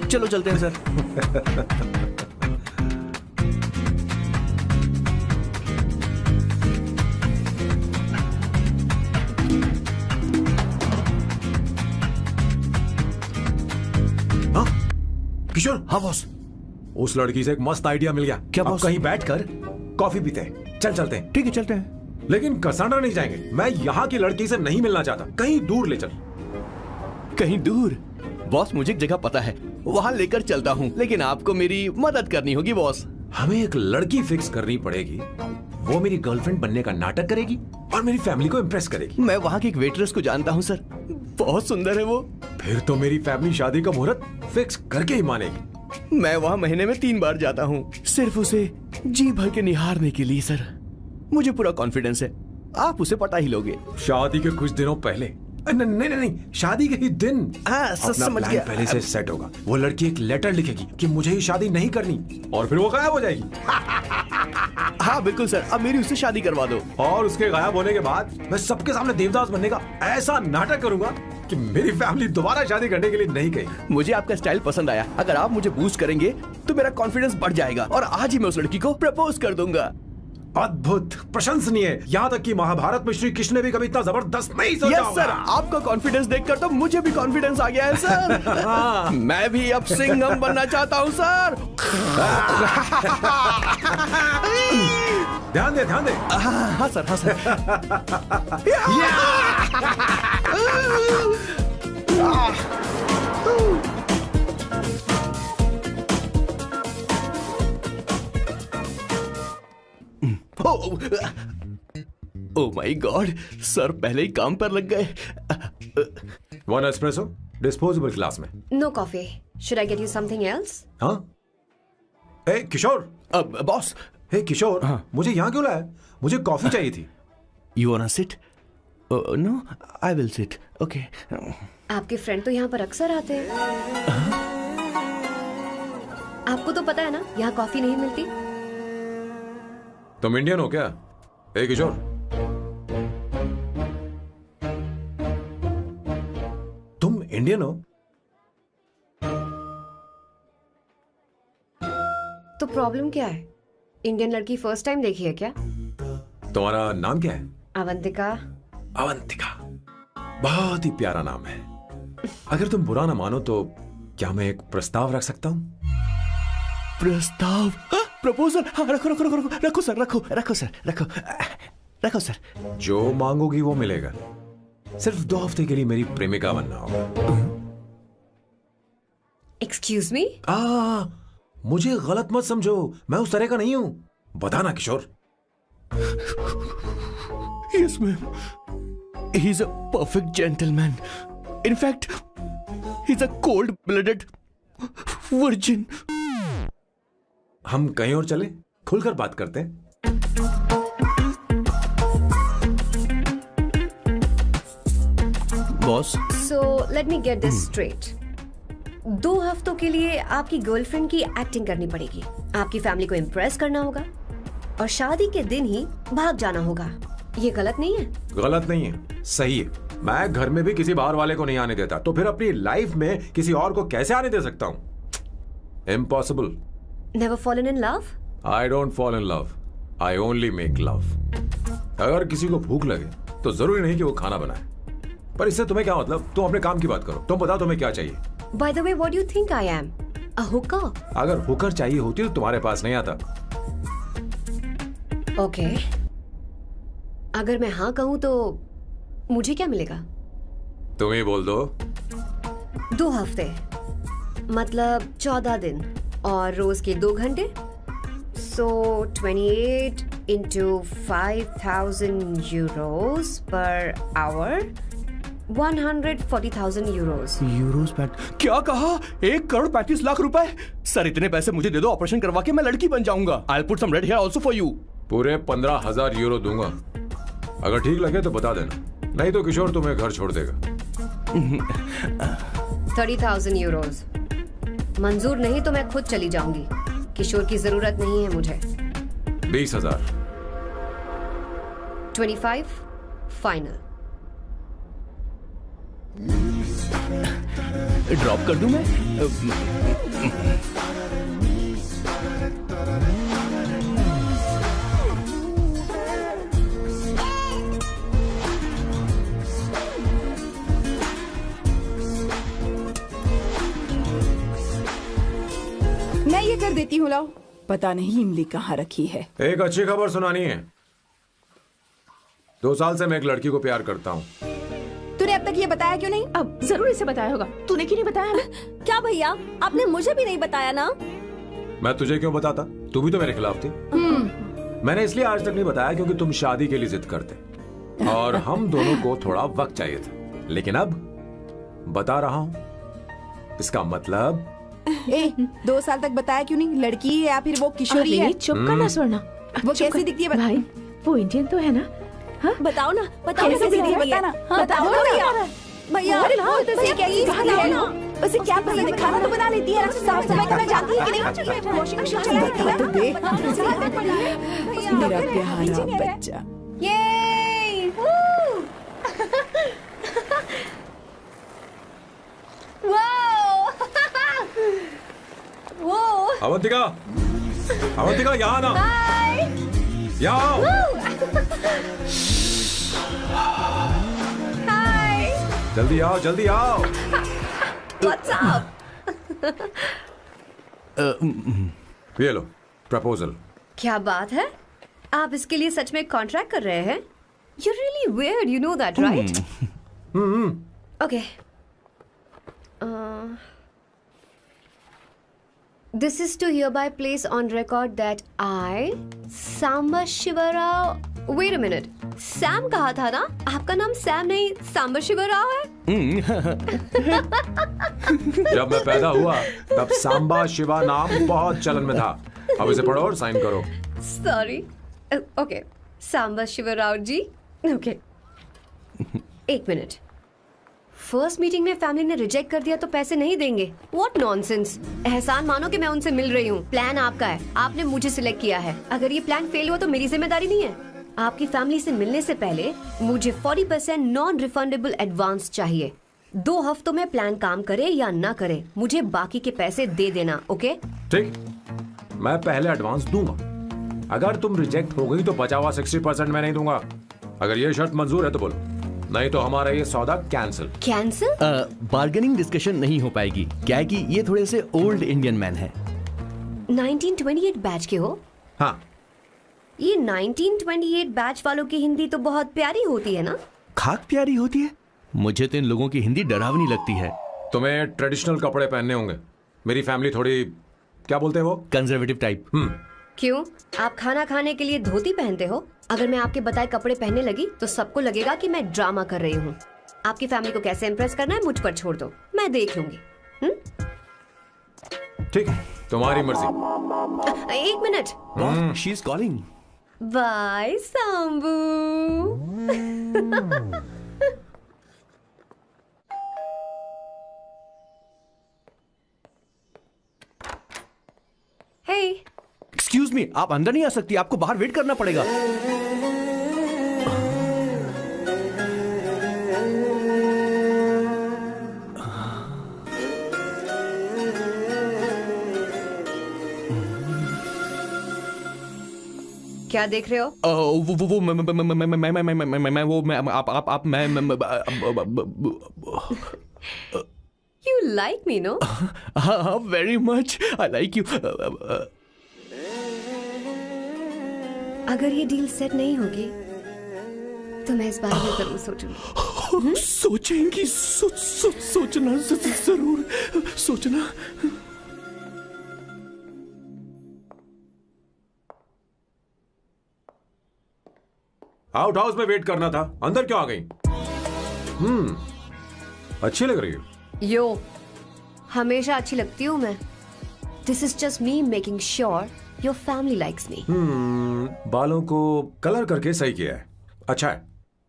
चलो चलते हैं सर। किशोर। हाँ बॉस। उस लड़की से एक मस्त आइडिया मिल गया। क्या अब बॉस? कहीं बैठकर कॉफी पीते हैं। चलते हैं। ठीक है चलते हैं। लेकिन कसांड्रा नहीं जाएंगे। मैं यहाँ की लड़की से नहीं मिलना चाहता। कहीं दूर ले चल। कहीं दूर? बॉस मुझे एक जगह पता है, वहाँ लेकर चलता हूँ, लेकिन आपको मेरी मदद करनी होगी बॉस। हमें एक लड़की फिक्स करनी पड़ेगी। वो मेरी गर्लफ्रेंड बनने का नाटक करेगी और मेरी फैमिली को इम्प्रेस करेगी। मैं वहाँ की एक वेट्रेस को जानता हूँ सर, बहुत सुंदर है वो। फिर तो मेरी फैमिली शादी का मुहूर्त फिक्स करके ही मानेगी। मैं वहाँ महीने में 3 बार जाता हूँ, सिर्फ उसे जी भर के निहारने के लिए सर। मुझे पूरा कॉन्फिडेंस है आप उसे पटा ही लोगे। शादी के कुछ दिनों पहले। नहीं, शादी के ही दिन अपना समझ प्लान गया। पहले से सेट होगा। वो लड़की एक लेटर लिखेगी कि मुझे ही शादी नहीं करनी, और फिर वो गायब हो जाएगी। हाँ बिल्कुल सर, अब मेरी उससे शादी करवा दो। और उसके गायब होने के बाद मैं सबके सामने देवदास बनने का ऐसा नाटक करूंगा कि मेरी फैमिली दोबारा शादी करने के लिए नहीं कहेगी। मुझे आपका स्टाइल पसंद आया। अगर आप मुझे बूस्ट करेंगे तो मेरा कॉन्फिडेंस बढ़ जाएगा और आज ही मैं उस लड़की को प्रपोज कर दूंगा। अद्भुत, प्रशंसनीय। यहाँ तक कि महाभारत में श्री कृष्ण ने भी कभी इतना जबरदस्त नहीं सोचा यस सर, आपका कॉन्फिडेंस देखकर तो मुझे भी कॉन्फिडेंस आ गया है सर। मैं भी अब सिंघम बनना चाहता हूँ सर। ध्यान दे। हाँ सर, हाँ sir. Oh my god, sir पहले ही काम पर लग गए। 1 एस्प्रेसो डिस्पोजेबल ग्लास में। No coffee. Should I get you something else? हाँ। ए किशोर। बॉस। हे किशोर, मुझे यहाँ क्यों लाया? मुझे कॉफी चाहिए थी। You want to sit? No, I will sit. Okay. आपके फ्रेंड तो यहाँ पर अक्सर आते हैं। आपको तो पता है ना यहाँ कॉफी नहीं मिलती। तुम इंडियन हो क्या? ए किशोर, तुम इंडियन हो? तो प्रॉब्लम क्या है? इंडियन लड़की फर्स्ट टाइम देखी है क्या? तुम्हारा नाम क्या है? अवंतिका। अवंतिका, बहुत ही प्यारा नाम है। अगर तुम बुरा ना मानो तो क्या मैं एक प्रस्ताव रख सकता हूँ? प्रस्ताव? प्रपोजल? हाँ, रखो सर। जो मांगोगी वो मिलेगा। सिर्फ 2 हफ्ते के लिए मेरी प्रेमिका बनना होगा। Excuse me? मुझे गलत मत समझो, मैं उस तरह का नहीं हूं। बताना किशोर। Yes, ma'am. He's a perfect gentleman. In fact, he's a cold-blooded virgin. हम कहीं और चले, खुलकर बात करते हैं। Boss. So let me get this straight. 2 हफ्तों के लिए आपकी गर्लफ्रेंड की एक्टिंग करनी पड़ेगी, आपकी फैमिली को इम्प्रेस करना होगा और शादी के दिन ही भाग जाना होगा। ये गलत नहीं है? गलत नहीं है, सही है। मैं घर में भी किसी बाहर वाले को नहीं आने देता, तो फिर अपनी लाइफ में किसी और को कैसे आने दे सकता हूँ? Impossible. Never fallen in love? I don't fall in love. I only make love. अगर किसी को भूख लगे तो जरूरी नहीं कि वो खाना बनाए। पर इससे तुम्हें क्या मतलब? तुम अपने काम की बात करो। तुम बताओ तुम्हें क्या चाहिए? By the way, what do you think I am? A hooker? अगर हुकर चाहिए होती तो तुम्हारे पास नहीं आता। Okay. अगर मैं हाँ कहूँ तो मुझे क्या मिलेगा? तुम ही बोल दो। 2 हफ्ते मतलब 14 दिन और रोज के 2 घंटे। So 28 into 5,000 euros per hour, 140,000 euros. Euros PAT? क्या कहा? 1,35,00,000 रुपए? सर इतने पैसे मुझे दे दो, ऑपरेशन करवा के मैं लड़की बन जाऊंगा। I'll put some red hair also for you. पूरे 15,000 यूरो दूंगा। अगर ठीक लगे तो बता देना, नहीं तो किशोर तुम्हें घर छोड़ देगा। 30,000 euros। मंजूर नहीं तो मैं खुद चली जाऊंगी। किशोर की जरूरत नहीं है मुझे। 20,000। 25 फाइनल। ड्रॉप कर दूं मैं? मैं ये कर देती हूँ, लाओ। पता नहीं इमली कहाँ रखी है। एक अच्छी खबर सुनानी है। 2 साल से मैं एक लड़की को प्यार करता हूँ। तूने अब तक ये बताया क्यों नहीं? अब जरूर इसे बताया होगा। तूने क्यों नहीं बताया हमें? क्या भैया, आपने मुझे भी नहीं बताया ना? मैं तुझे क्यों बताता? तू भी तो मेरे खिलाफ थी। मैंने इसलिए आज तक नहीं बताया क्योंकि तुम शादी के लिए जिद करते और हम दोनों को थोड़ा वक्त चाहिए था। लेकिन अब बता रहा हूँ। इसका मतलब 2 साल तक बताया क्यों नहीं? लड़की है या फिर वो किशोरी है? चुप करना स्वर्णा। वो कैसी दिखती है? भाई वो इंडियन तो है ना? हाँ? बताओ ना, बताओ कैसे कैसी दिखती है? दिखती है? बताना। हाँ, बताओ ना भैया। भैया उसे कैसी दिखती है ना? उसे क्या पसंद है? खाना तो बना लेती है, साफ सफाई करना जानती है कि नहीं? वॉशिंग मशीन चलाती है तो देख। मेरा प्यारा बच्चा। अवंतिका, अवंतिका यहाँ ना। यहाँ जल्दी आओ, जल्दी आओ। What's up? ये लो प्रपोजल। क्या बात है? आप इसके लिए सच में कॉन्ट्रैक्ट कर रहे हैं? You're really weird, you know that, right? Okay. This is to hereby place on record that I, Samba Shivarao. Wait a minute. Sam कहा था ना? आपका नाम सैम नहीं सांबा शिवराव है? जब मैं पैदा हुआ तब सांबा शिवा नाम बहुत चलन में था। अब इसे पढ़ो और साइन करो। Sorry. Okay, Samba Shivarao ji. Okay, 1 minute. First meeting में फैमिली ने रिजेक्ट कर दिया तो पैसे नहीं देंगे? What nonsense. एहसान मानो कि मैं उनसे मिल रही हूँ। प्लान आपका है, आपने मुझे सिलेक्ट किया है। अगर ये प्लान फेल हुआ तो मेरी जिम्मेदारी नहीं है। आपकी फैमिली से मिलने से पहले मुझे 40% नॉन रिफंडेबल एडवांस चाहिए। 2 हफ्तों में प्लान काम करे या ना करे, मुझे बाकी के पैसे दे देना। ओके? ठीक, मैं पहले एडवांस दूंगा। अगर तुम रिजेक्ट हो गई तो बचा हुआ 60% मैं नहीं दूंगा। अगर ये शर्त मंजूर है तो बोलो, नहीं तो हमारा ये सौदा कैंसिल। कैंसिल? बार्गेनिंग डिस्कशन नहीं हो पाएगी। क्या है कि ये थोड़े से ओल्ड इंडियन मैन है। 1928 बैच के हो? हाँ। ये 1928 बैच वालों की हिंदी तो बहुत प्यारी होती है ना? खाक प्यारी होती है? मुझे तो इन लोगों की हिंदी डरावनी लगती है। तुम्हें ट्रेडिशनल कपड़े पहनने होंगे। मेरी फैमिली थोड़ी, क्या बोलते हैं वो, कंजर्वेटिव टाइप। क्यों? आप खाना खाने के लिए धोती पहनते हो? अगर मैं आपके बताए कपड़े पहनने लगी तो सबको लगेगा कि मैं ड्रामा कर रही हूँ। आपकी फैमिली को कैसे इम्प्रेस करना है मुझ पर छोड़ दो, मैं देख लूंगी। ठीक, तुम्हारी मर्जी। 1 minute. She is calling. Bye Sambu. Hey, excuse me, आप अंदर नहीं आ सकती, आपको बाहर वेट करना पड़ेगा। क्या देख रहे हो? वो मैं वो मैं आप मैं You like me, no? हाँ, very much. I like you. अगर ये डील सेट नहीं होगी तो मैं इस बारे में जरूर सोचूंगी। सोचेंगी, सोचना जरूर सोचना। आउट हाउस में वेट करना था, अंदर क्यों आ गई? अच्छी लग रही है। यो, हमेशा अच्छी लगती हूँ मैं। This is just me making sure your family likes me. बालों को कलर करके सही किया है, अच्छा है।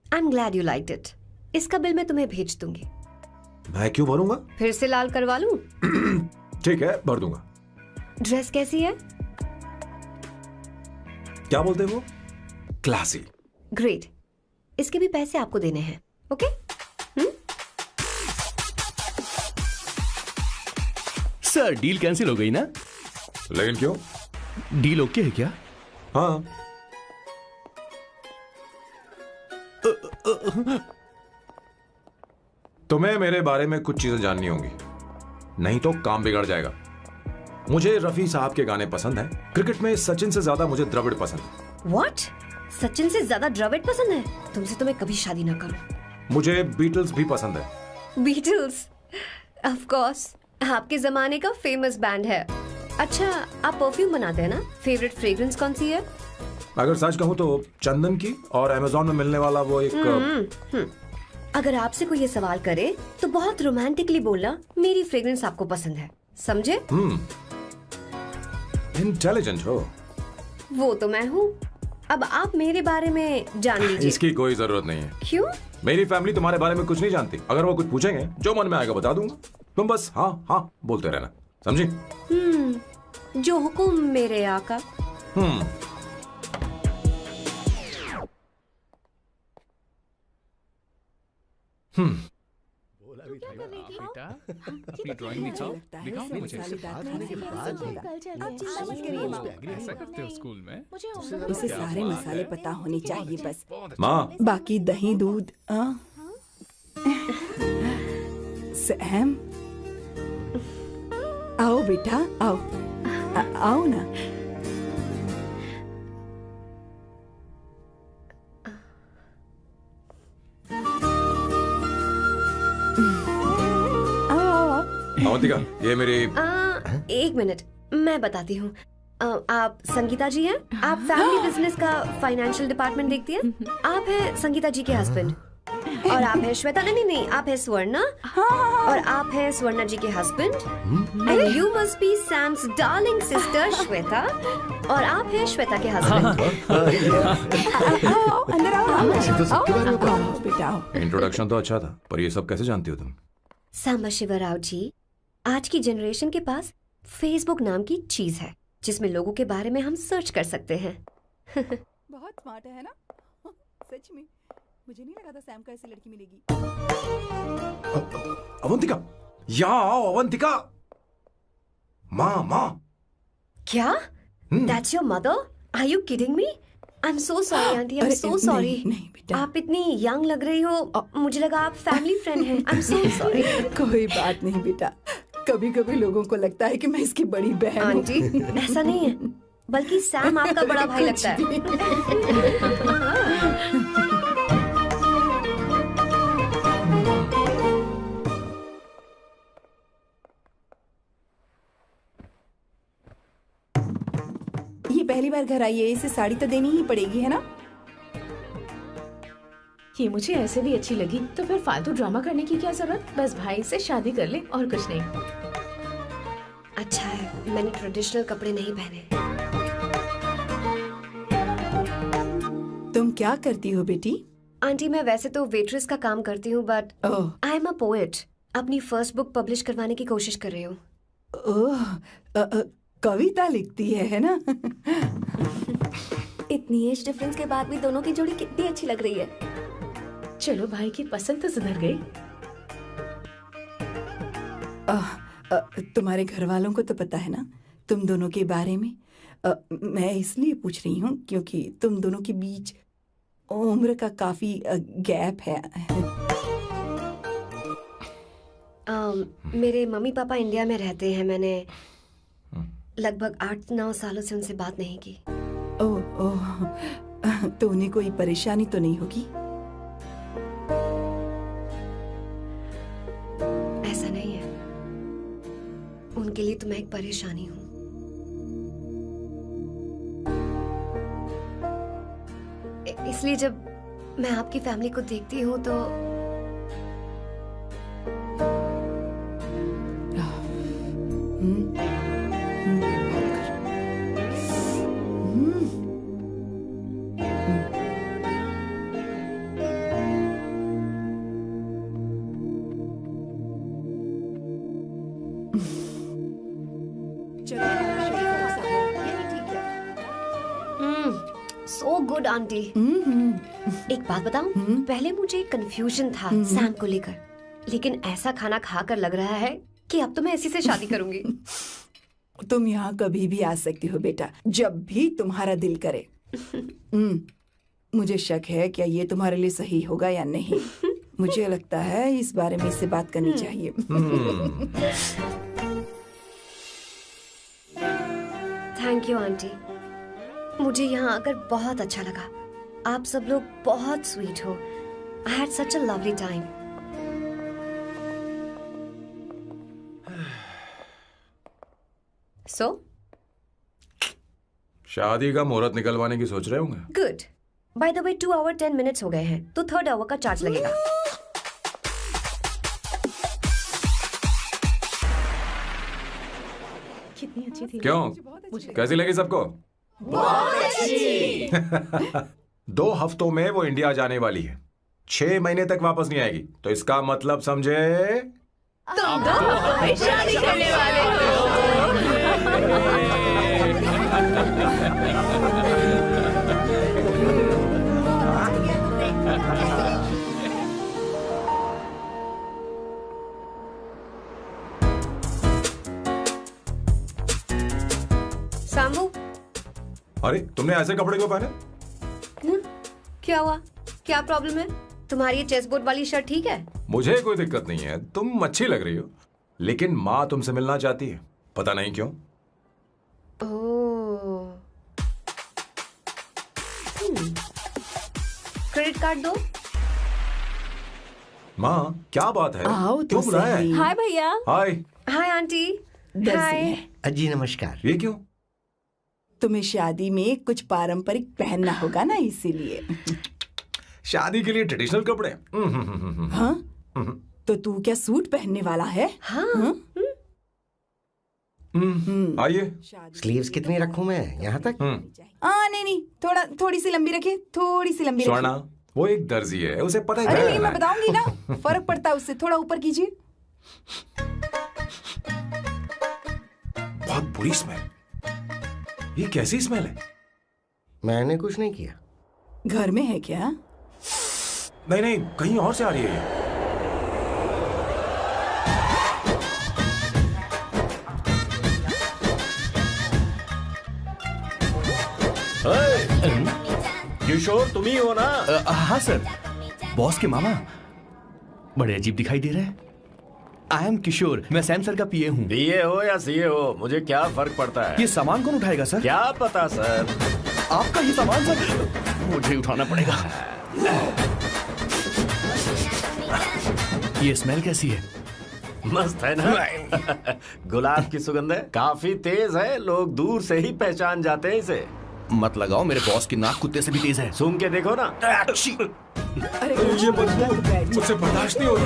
I am glad you liked it. इसका बिल मैं तुम्हें भेज दूंगी। मैं क्यों भरूंगा? फिर से लाल करवा लूं? ठीक है, भर दूंगा। ड्रेस कैसी है? क्या बोलते हैं वो? क्लासी। ग्रेट, इसके भी पैसे आपको देने हैं। ओके? सर, डील कैंसिल हो गई ना? लेकिन क्यों? डील ओके है क्या? हाँ। तुम्हें मेरे बारे में कुछ चीजें जाननी होंगी, नहीं तो काम बिगड़ जाएगा। मुझे रफी साहब के गाने पसंद हैं। क्रिकेट में सचिन से ज्यादा मुझे द्रविड़ पसंद है। व्हाट? सचिन से ज्यादा द्रविड़ पसंद है? तुमसे तो मैं कभी शादी ना करूं। मुझे बीटल्स भी पसंद है। बीटल्स? ऑफ कोर्स, आपके जमाने का फेमस बैंड है। अच्छा, आप परफ्यूम बनाते हैं ना? फेवरेट फ्रेग्रेंस कौन सी है? अगर सच कहूँ तो चंदन की, और अमेज़न में मिलने वाला वो एक अगर आपसे कोई ये सवाल करे तो बहुत रोमांटिकली बोलना मेरी फ्रेग्रेंस आपको पसंद है, समझे? इंटेलिजेंट हो। वो तो मैं हूँ। अब आप मेरे बारे में जान लीजिए। इसकी कोई जरूरत नहीं है। क्यों? मेरी फैमिली तुम्हारे बारे में कुछ नहीं जानती। अगर वो कुछ पूछेंगे, जो मन में आएगा बता दूंगा। तुम बस हाँ हाँ बोलते रहना, समझी? जो हुकुम मेरे आका। बेटा, अपनी ड्राइंग दिखाओ, दिखाओ ना मुझे। ऐसा करते हो स्कूल में? उसे सारे मसाले पता होने चाहिए बस। माँ, बाकी दही दूध। सैम, आओ बेटा, आओ। आओ ना। अवंतिका, ये मेरी। एक मिनट, मैं बताती हूँ। आप संगीता जी हैं? आप फैमिली बिजनेस का फाइनेंशियल डिपार्टमेंट देखती हैं? आप हैं संगीता जी के हस्बैंड। और आप हैं श्वेता। नहीं, आप हैं स्वर्णा। और आप हैं स्वर्णा जी के husband. And you must be Sam's darling sister Shweta. और आप हैं श्वेता के हस्बैंड। अंदर आओ बेटा। इंट्रोडक्शन तो अच्छा था, पर ये सब कैसे जानती हो तुम? सांबा शिवराव जी, आज की जनरेशन के पास फेसबुक नाम की चीज है जिसमें लोगों के बारे में हम सर्च कर सकते हैं। बहुत स्मार्ट है ना? सच में मुझे नहीं लगा था सैम को ऐसी लड़की मिलेगी। अवंतिका, यहाँ आओ अवंतिका। माँ। क्या? That's your mother? Are you kidding me? I'm so sorry, auntie. I'm so sorry. नहीं बेटा। आप इतनी यंग लग रही हो, मुझे लगा आप फैमिली फ्रेंड हैं। I'm so sorry. कोई बात नहीं बेटा, कभी कभी लोगों को लगता है कि मैं इसकी बड़ी बहन हूँ। आंटी, ऐसा नहीं है, बल्कि सैम आपका बड़ा भाई लगता है। ये पहली बार घर आई है, इसे साड़ी तो देनी ही पड़ेगी, है ना? ये मुझे ऐसे भी अच्छी लगी, तो फिर फालतू ड्रामा करने की क्या जरूरत? बस भाई से शादी कर ले और कुछ नहीं। अच्छा है, मैंने ट्रेडिशनल कपड़े नहीं पहने। तुम क्या करती हो बेटी? आंटी, मैं वैसे तो वेट्रेस का काम करती हूँ, but I am a poet. अपनी फर्स्ट बुक पब्लिश करवाने की कोशिश कर रही हूँ। कविता लिखती है ना? इतनी एज डिफरेंस के बाद भी दोनों की जोड़ी कितनी अच्छी लग रही है। चलो, भाई की पसंद तो सुधर गई। तुम्हारे घर वालों को तो पता है ना तुम दोनों के बारे में? मैं इसलिए पूछ रही हूँ क्योंकि तुम दोनों के बीच उम्र का काफी गैप है। मेरे मम्मी पापा इंडिया में रहते हैं। मैंने लगभग 8-9 सालों से उनसे बात नहीं की। ओह, तो उन्हें कोई परेशानी तो नहीं होगी? ऐसा नहीं है, उनके लिए तो मैं एक परेशानी हूँ। इसलिए जब मैं आपकी फैमिली को देखती हूँ तो सो गुड आंटी। एक बात बताऊं, पहले मुझे कंफ्यूजन था सैम को लेकर, लेकिन ऐसा खाना खाकर लग रहा है कि अब तो मैं इसी से शादी करूंगी। तुम यहाँ कभी भी आ सकती हो बेटा, जब भी तुम्हारा दिल करे। मुझे शक है क्या ये तुम्हारे लिए सही होगा या नहीं। मुझे लगता है इस बारे में इससे बात करनी चाहिए। थैंक यू आंटी, मुझे यहाँ आकर बहुत अच्छा लगा। आप सब लोग बहुत स्वीट हो। I had such a lovely time. So शादी का मुहूर्त निकलवाने की सोच रहे होंगे। Good. By the way 2 hour 10 minutes हो गए हैं, तो 3rd आवर का चार्ज लगेगा। कितनी अच्छी थी। क्यों, कैसी लगी सबको? बहुत अच्छी। 2 हफ्तों में वो इंडिया जाने वाली है, 6 महीने तक वापस नहीं आएगी। तो इसका मतलब समझे, तुम 2 हफ्तों में शादी करने वाले हो। सांबू, अरे तुमने ऐसे कपड़े क्यों पहने? क्या हुआ? क्या प्रॉब्लम है? तुम्हारी ये चेस्ट बोर्ड वाली शर्ट ठीक है? मुझे कोई दिक्कत नहीं है, तुम अच्छी लग रही हो, लेकिन माँ तुमसे मिलना चाहती है, पता नहीं क्यों। ओह। क्रेडिट कार्ड दो। माँ क्या बात है, आओ तो क्यों बुलाया है? सही। हाय भैया। हाय। Hi aunty. दर्जी हाय। है। जी नमस्कार। ये क्यों? तुम्हें शादी में कुछ पारंपरिक पहनना होगा ना, इसीलिए। शादी के लिए ट्रेडिशनल कपड़े? हाँ? तो तू क्या सूट पहनने वाला है? हाँ। आइए। स्लीव्स कितनी रखूं मैं, यहाँ तक? नहीं, थोड़ी सी लंबी रखिए, थोड़ी सी लंबी स्वर्णा, रखिए। वो एक दर्जी है, उसे पता ही अरे क्या नहीं, करना मैं है। बताऊंगी ना, फर्क पड़ता है उससे। थोड़ा ऊपर कीजिए। बहुत बुरी स्मेल। ये कैसी स्मेल है? मैंने कुछ नहीं किया। घर में है क्या? नहीं नहीं, कहीं और से आ रही है ये। किशोर तुम ही हो ना? हाँ सर, बॉस के मामा बड़े अजीब दिखाई दे रहे हैं। आई एम किशोर, मैं सैम सर का पीए हूँ। बीए हो या सीए हो, मुझे क्या फर्क पड़ता है? ये सामान कौन उठाएगा सर? क्या पता सर। आपका ही सामान सर, मुझे उठाना पड़ेगा। ये स्मेल कैसी है? मस्त है ना? गुलाब की सुगंध है, काफी तेज है, लोग दूर से ही पहचान जाते हैं इसे। मत लगाओ, मेरे बॉस की नाक कुत्ते से भी तेज है। सूंघ के देखो ना। अरे ये बदबू मुझसे बर्दाश्त नहीं हो रही।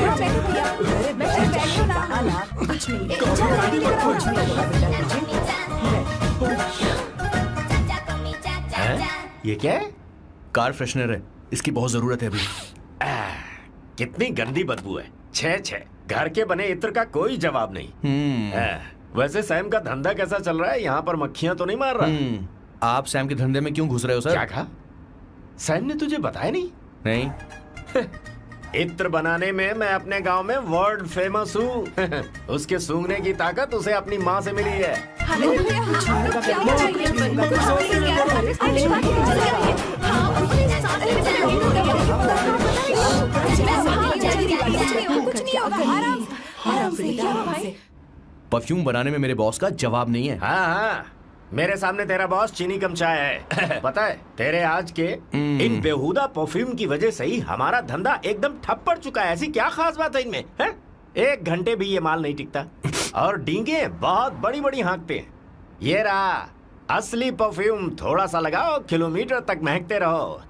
कुछ नहीं। ये क्या है? कार फ्रेशनर है, इसकी बहुत जरूरत है अभी। कितनी गंदी बदबू है। छे छे, घर के बने इत्र का कोई जवाब नहीं। वैसे सैम का धंधा कैसा चल रहा है? यहाँ पर मक्खियां तो नहीं मार रहा? आप सैम के धंधे में क्यों घुस रहे हो सर? क्या कहा? सैम ने तुझे बताया नहीं? नहीं। इत्र बनाने में मैं अपने गांव में वर्ल्ड फेमस हूँ। उसके सूंघने की ताकत उसे अपनी माँ से मिली है। परफ्यूम बनाने में मेरे बॉस का जवाब नहीं है। हाँ हाँ, मेरे सामने तेरा बॉस चीनी कम चाय है। पता है, तेरे आज के इन बेहुदा परफ्यूम की वजह से ही हमारा धंधा एकदम ठप पड़ चुका है। ऐसी क्या खास बात है इनमें? 1 घंटे भी ये माल नहीं टिकता और डींगे बहुत बड़ी बड़ी हाँकते हैं। ये रहा असली परफ्यूम, थोड़ा सा लगाओ, किलोमीटर तक महकते रहो।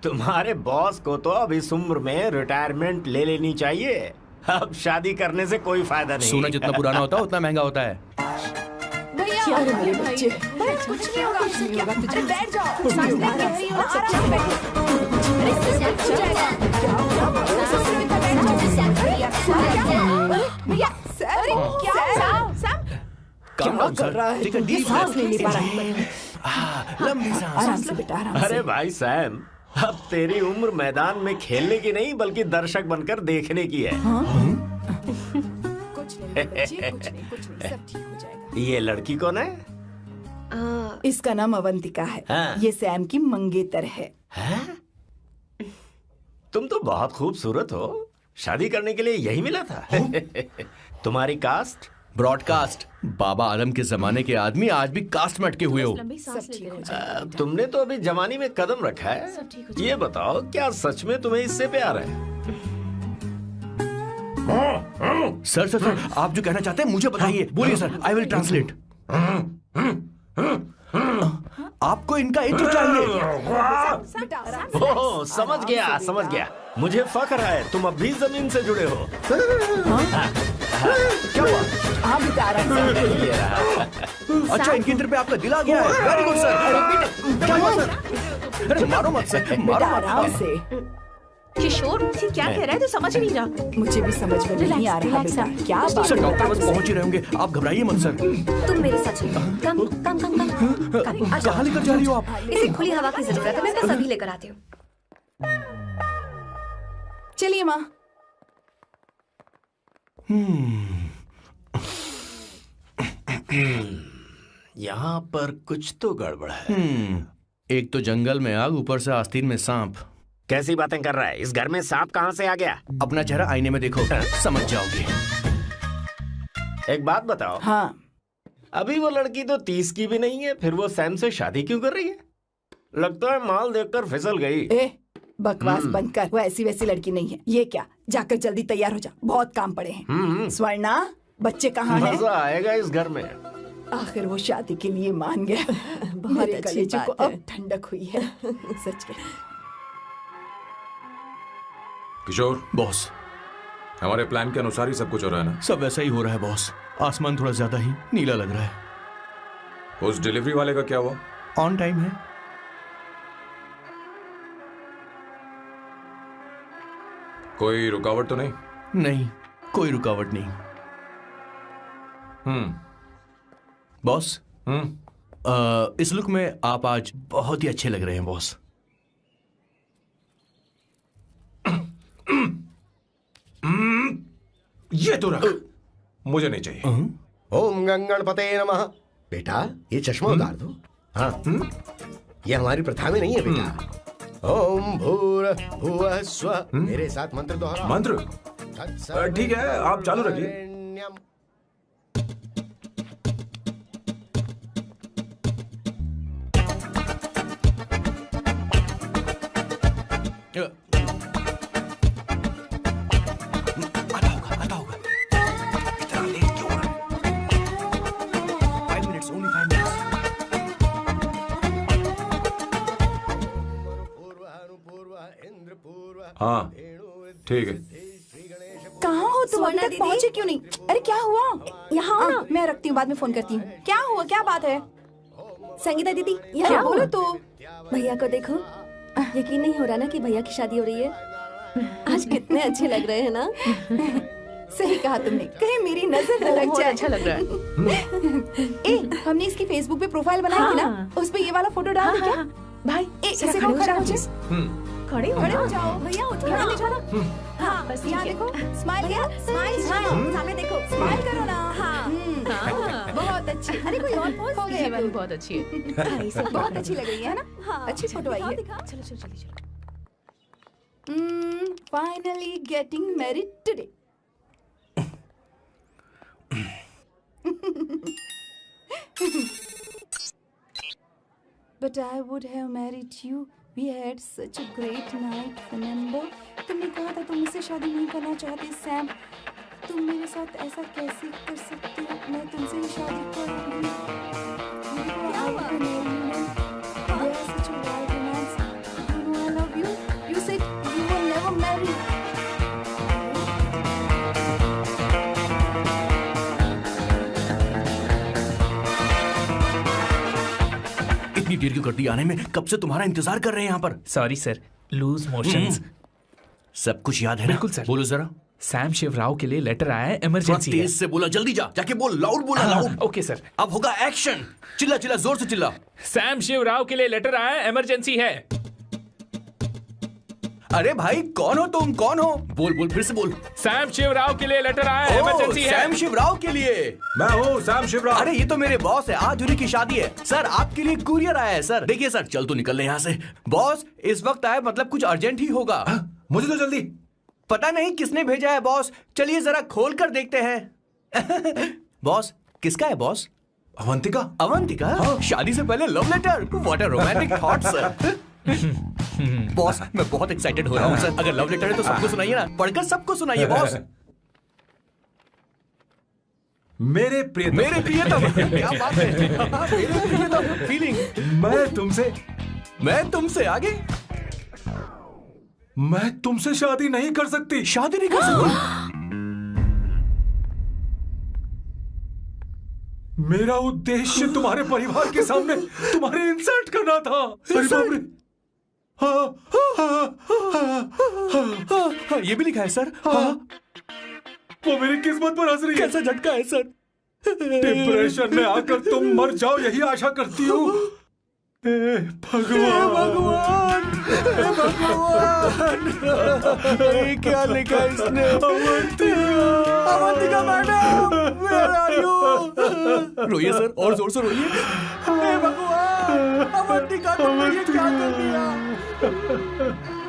तुम्हारे बॉस को तो अब इस उम्र में रिटायरमेंट ले लेनी चाहिए। अब शादी करने से कोई फायदा नहीं। सोना जितना पुराना होता है उतना महंगा होता है। क्या रे मेरे बच्चे? कुछ नहीं होगा, कुछ नहीं होगा। तुझे बैठ जाओ। सांस लेके रही हो, आराम से बैठो। क्या कर रहा है? ये सांस नहीं ले पा रहा है। लंबी सांस। आराम से बेटा, आराम से। अरे भाई सैम, अब तेरी उम्र मैदान में खेलने की नहीं बल्कि दर्शक बनकर देखने की है। कुछ नहीं बच्चे, कुछ नहीं, सब ठीक हो जाएगा। ये लड़की कौन है? इसका नाम अवंतिका है। हाँ। ये सैम की मंगेतर है। तुम तो बहुत खूबसूरत हो, शादी करने के लिए यही मिला था। तुम्हारी कास्ट? ब्रॉडकास्ट। बाबा आदम के जमाने के आदमी आज भी कास्ट में अटके हुए हो। लंबी सांस लेते रहो। तुमने तो अभी जवानी में कदम रखा है। सब ठीक हो ये बताओ, क्या सच में तुम्हें इससे प्यार है? सर सर सर, आप जो कहना चाहते हैं मुझे बताइए। बोलिए सर, आई विल ट्रांसलेट। आपको इनका इंट्रो चाहिए। ओह, समझ गया। मुझे फख्र है तुम अब भी जमीन से जुड़े हो। क्या हुआ? हाँ बेटा, आराम से। अच्छा, इनके इंटर पे आपका दिल आ गया है। Very good sir. क्या हुआ सर? अरे मारो मत सर, मारो बेटा, मत। आराम से। किशोर ये क्या कह रहा है? तो समझ नहीं रहा। मुझे भी समझ में नहीं आ रहा बेटा, क्या बात सर है? डॉक्टर बस पहुंच ही रहे होंगे, आप घबराइए मत सर। तुम मेरे साथ चलो। कम कम कम कम। कहाँ लेकर जा रही हो आप? इसे खुली हवा की जरूरत है, मैं बस अभी लेकर आती हूँ। चलिए माँ। यहाँ पर कुछ तो गड़बड़ है। एक तो जंगल में आग, ऊपर से आस्तीन में सांप। कैसी बातें कर रहा है? इस घर में सांप कहाँ से आ गया? अपना चेहरा आईने में देखो, समझ जाओगे। एक बात बताओ। हाँ, अभी वो लड़की तो 30 की भी नहीं है, फिर वो सैम से शादी क्यों कर रही है? लगता है माल देखकर फिसल गई। ए बकवास बंद कर, वो ऐसी वैसी लड़की नहीं है। ये क्या, जाकर जल्दी तैयार हो जा, बहुत काम पड़े हैं। स्वर्णा, बच्चे कहाँ हैं? मजा आएगा इस घर में। आखिर वो शादी के लिए मान गया। मेरे कलेजे को अब ठंडक हुई है। सच में। किशोर, बॉस, हमारे प्लान के अनुसार ही सब कुछ हो रहा है ना? सब वैसा ही हो रहा है बॉस। आसमान थोड़ा ज्यादा ही नीला लग रहा है। उस डिलीवरी वाले का क्या हुआ? ऑन टाइम है। कोई रुकावट तो नहीं? नहीं, कोई रुकावट नहीं। बॉस, इस लुक में आप आज बहुत ही अच्छे लग रहे हैं बॉस। ये तो रख, मुझे नहीं चाहिए। ओम गंगणपते नमः। बेटा, ये चश्मा उतार दो। हाँ, ये हमारी प्रथा में नहीं है बेटा। ओम भूर्भुवः स्वः। मेरे साथ मंत्र दोहराओ। मंत्र? ठीक है, आप चालू रखिए। आता होगा। इतना लेट क्यों हो रहा है? 5 minutes, only 5 minutes। हाँ, ठीक है। कहाँ हो तुम? अभी तक पहुँचे क्यों नहीं? अरे क्या हुआ? यहाँ आओ ना, मैं रखती हूँ, बाद में फोन करती हूँ। क्या हुआ, क्या बात है? संगीता दीदी, यहाँ बोलो तो। भैया को देखो, यकीन नहीं हो रहा ना कि भैया की शादी हो रही है। आज कितने अच्छे लग रहे हैं ना। सही कहा तुमने, कहीं मेरी नजर न लग जाए। अच्छा लग रहा है। ए, हमने इसकी फेसबुक पे प्रोफाइल बनाई थी ना, उस पे ये वाला फोटो डाल दी क्या? भाई इसे को खड़ा हो जाओ। खड़े हो जाओ। भैया उठो ना। ले जाना। हाँ, बस यहाँ ठीक है। देखो, स्माइल किया, स्माइल सामने देखो, स्माइल करो ना। हाँ, बहुत अच्छी। अरे कोई और पोज हो ये गया। वाली बहुत अच्छी है। बहुत अच्छी लग रही है ना? अच्छी फोटो आई है। चलो चलो जल्दी चलो। Finally getting married today. But I would have married you. We had such a great night, remember? तुमने कहा था तुम मुझसे शादी नहीं करना चाहते सैम। तुम मेरे साथ ऐसा कैसे कर सकते हो? मैं तुमसे ही शादी करूंगी। क्या हुआ? We are such a wild romance. You know I love you. You said you will never marry. इतनी देर क्यों कर दी आने में? कब से तुम्हारा इंतजार कर रहे हैं यहाँ पर। Sorry sir, loose motions. सब कुछ याद है ना? बिल्कुल सर। बोलो जरा। सैम शिवराव के लिए लेटर आया है, इमरजेंसी है। तेज से बोला, जल्दी जा, जाके बोल, लाउड बोला, लाउड। Okay sir. अब होगा एक्शन। चिल्ला चिल्ला, जोर से चिल्ला। सैम शिवराव के लिए लेटर आया है, इमरजेंसी है। अरे भाई, कौन हो तुम? कौन हो? बोल बोल, फिर से बोल। सैम शिवराव के लिए लेटर आया है, इमरजेंसी है। सैम शिवराव के लिए? मैं हूँ सैम शिवराव। अरे ये तो मेरे बॉस है, आज उन्हीं की शादी है। सर आपके लिए कुरियर आया है सर। देखिए सर, चल तो निकल ले यहाँ से। बॉस इस वक्त आए, मतलब कुछ अर्जेंट ही होगा। मुझे तो जल्दी। पता नहीं किसने भेजा है बॉस, चलिए जरा खोल कर देखते हैं। बॉस किसका है बॉस? अवंतिका। अवंतिका? शादी से पहले love letter? What a romantic thought sir. Boss मैं बहुत एक्साइटेड हो रहा हूँ सर। अगर लव लेटर है तो सबको सुनाइए ना, पढ़कर सबको सुनाइए बॉस। मेरे प्रियतम। मेरे प्रियतम क्या बात है। मेरे प्रियतम फीलिंग। मैं तुमसे आगे। मैं तुमसे शादी नहीं कर सकती। शादी नहीं कर सकती? मेरा उद्देश्य तुम्हारे परिवार के सामने तुम्हारे इंसल्ट करना था। अरे बाप रे। हाँ, ये भी लिखा है सर। वो मेरी किस्मत पर हंस रही है। कैसा झटका है सर। डिप्रेशन में आकर तुम मर जाओ यही आशा करती हूँ। भगवान ये क्या लिखा इसने? Avantika madam where are you? रोइए सर और जोर से रोइए। हे भगवान अवंतिका तुमने ये क्या कर दिया?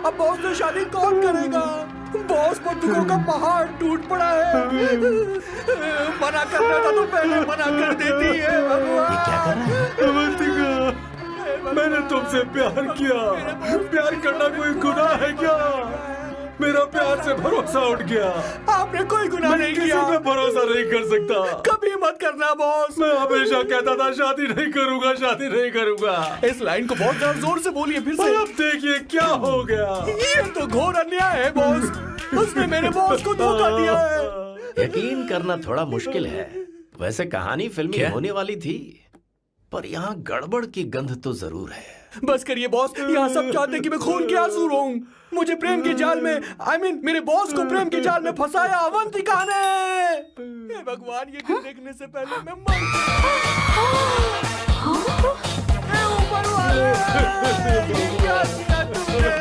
अब बॉस से शादी कौन करेगा? बॉस पर दुखों का पहाड़ टूट पड़ा है। मना करना था तो पहले मना कर देती है। भगवान ये क्या कर रहा है? अवंतिका मैंने तुमसे प्यार किया। प्यार करना कोई गुनाह है क्या? मेरा प्यार से भरोसा उठ गया। आपने कोई गुनाह नहीं किया। किसी पे भरोसा नहीं कर सकता। कभी मत करना बॉस। मैं हमेशा कहता था शादी नहीं करूंगा, शादी नहीं करूंगा। इस लाइन को बहुत ज्यादा जोर से बोलिए फिर से। अब देखिए क्या हो गया। ये तो घोर अन्याय है बॉस। उसने मेरे बॉस को धोखा दिया है। यकीन करना थोड़ा मुश्किल है। वैसे कहानी फिल्मी होने वाली थी, पर यहाँ गड़बड़ की गंध तो जरूर है। बस करिए बॉस, यहाँ सब चाहते हैं कि मैं खून के आंसू रोऊं। मुझे प्रेम के जाल में, मेरे बॉस को प्रेम के जाल में फंसाया अवंतिका ने। हे भगवान ये दिन देखने से पहले मैं मर ऊपर वाले क्या किया तुमने?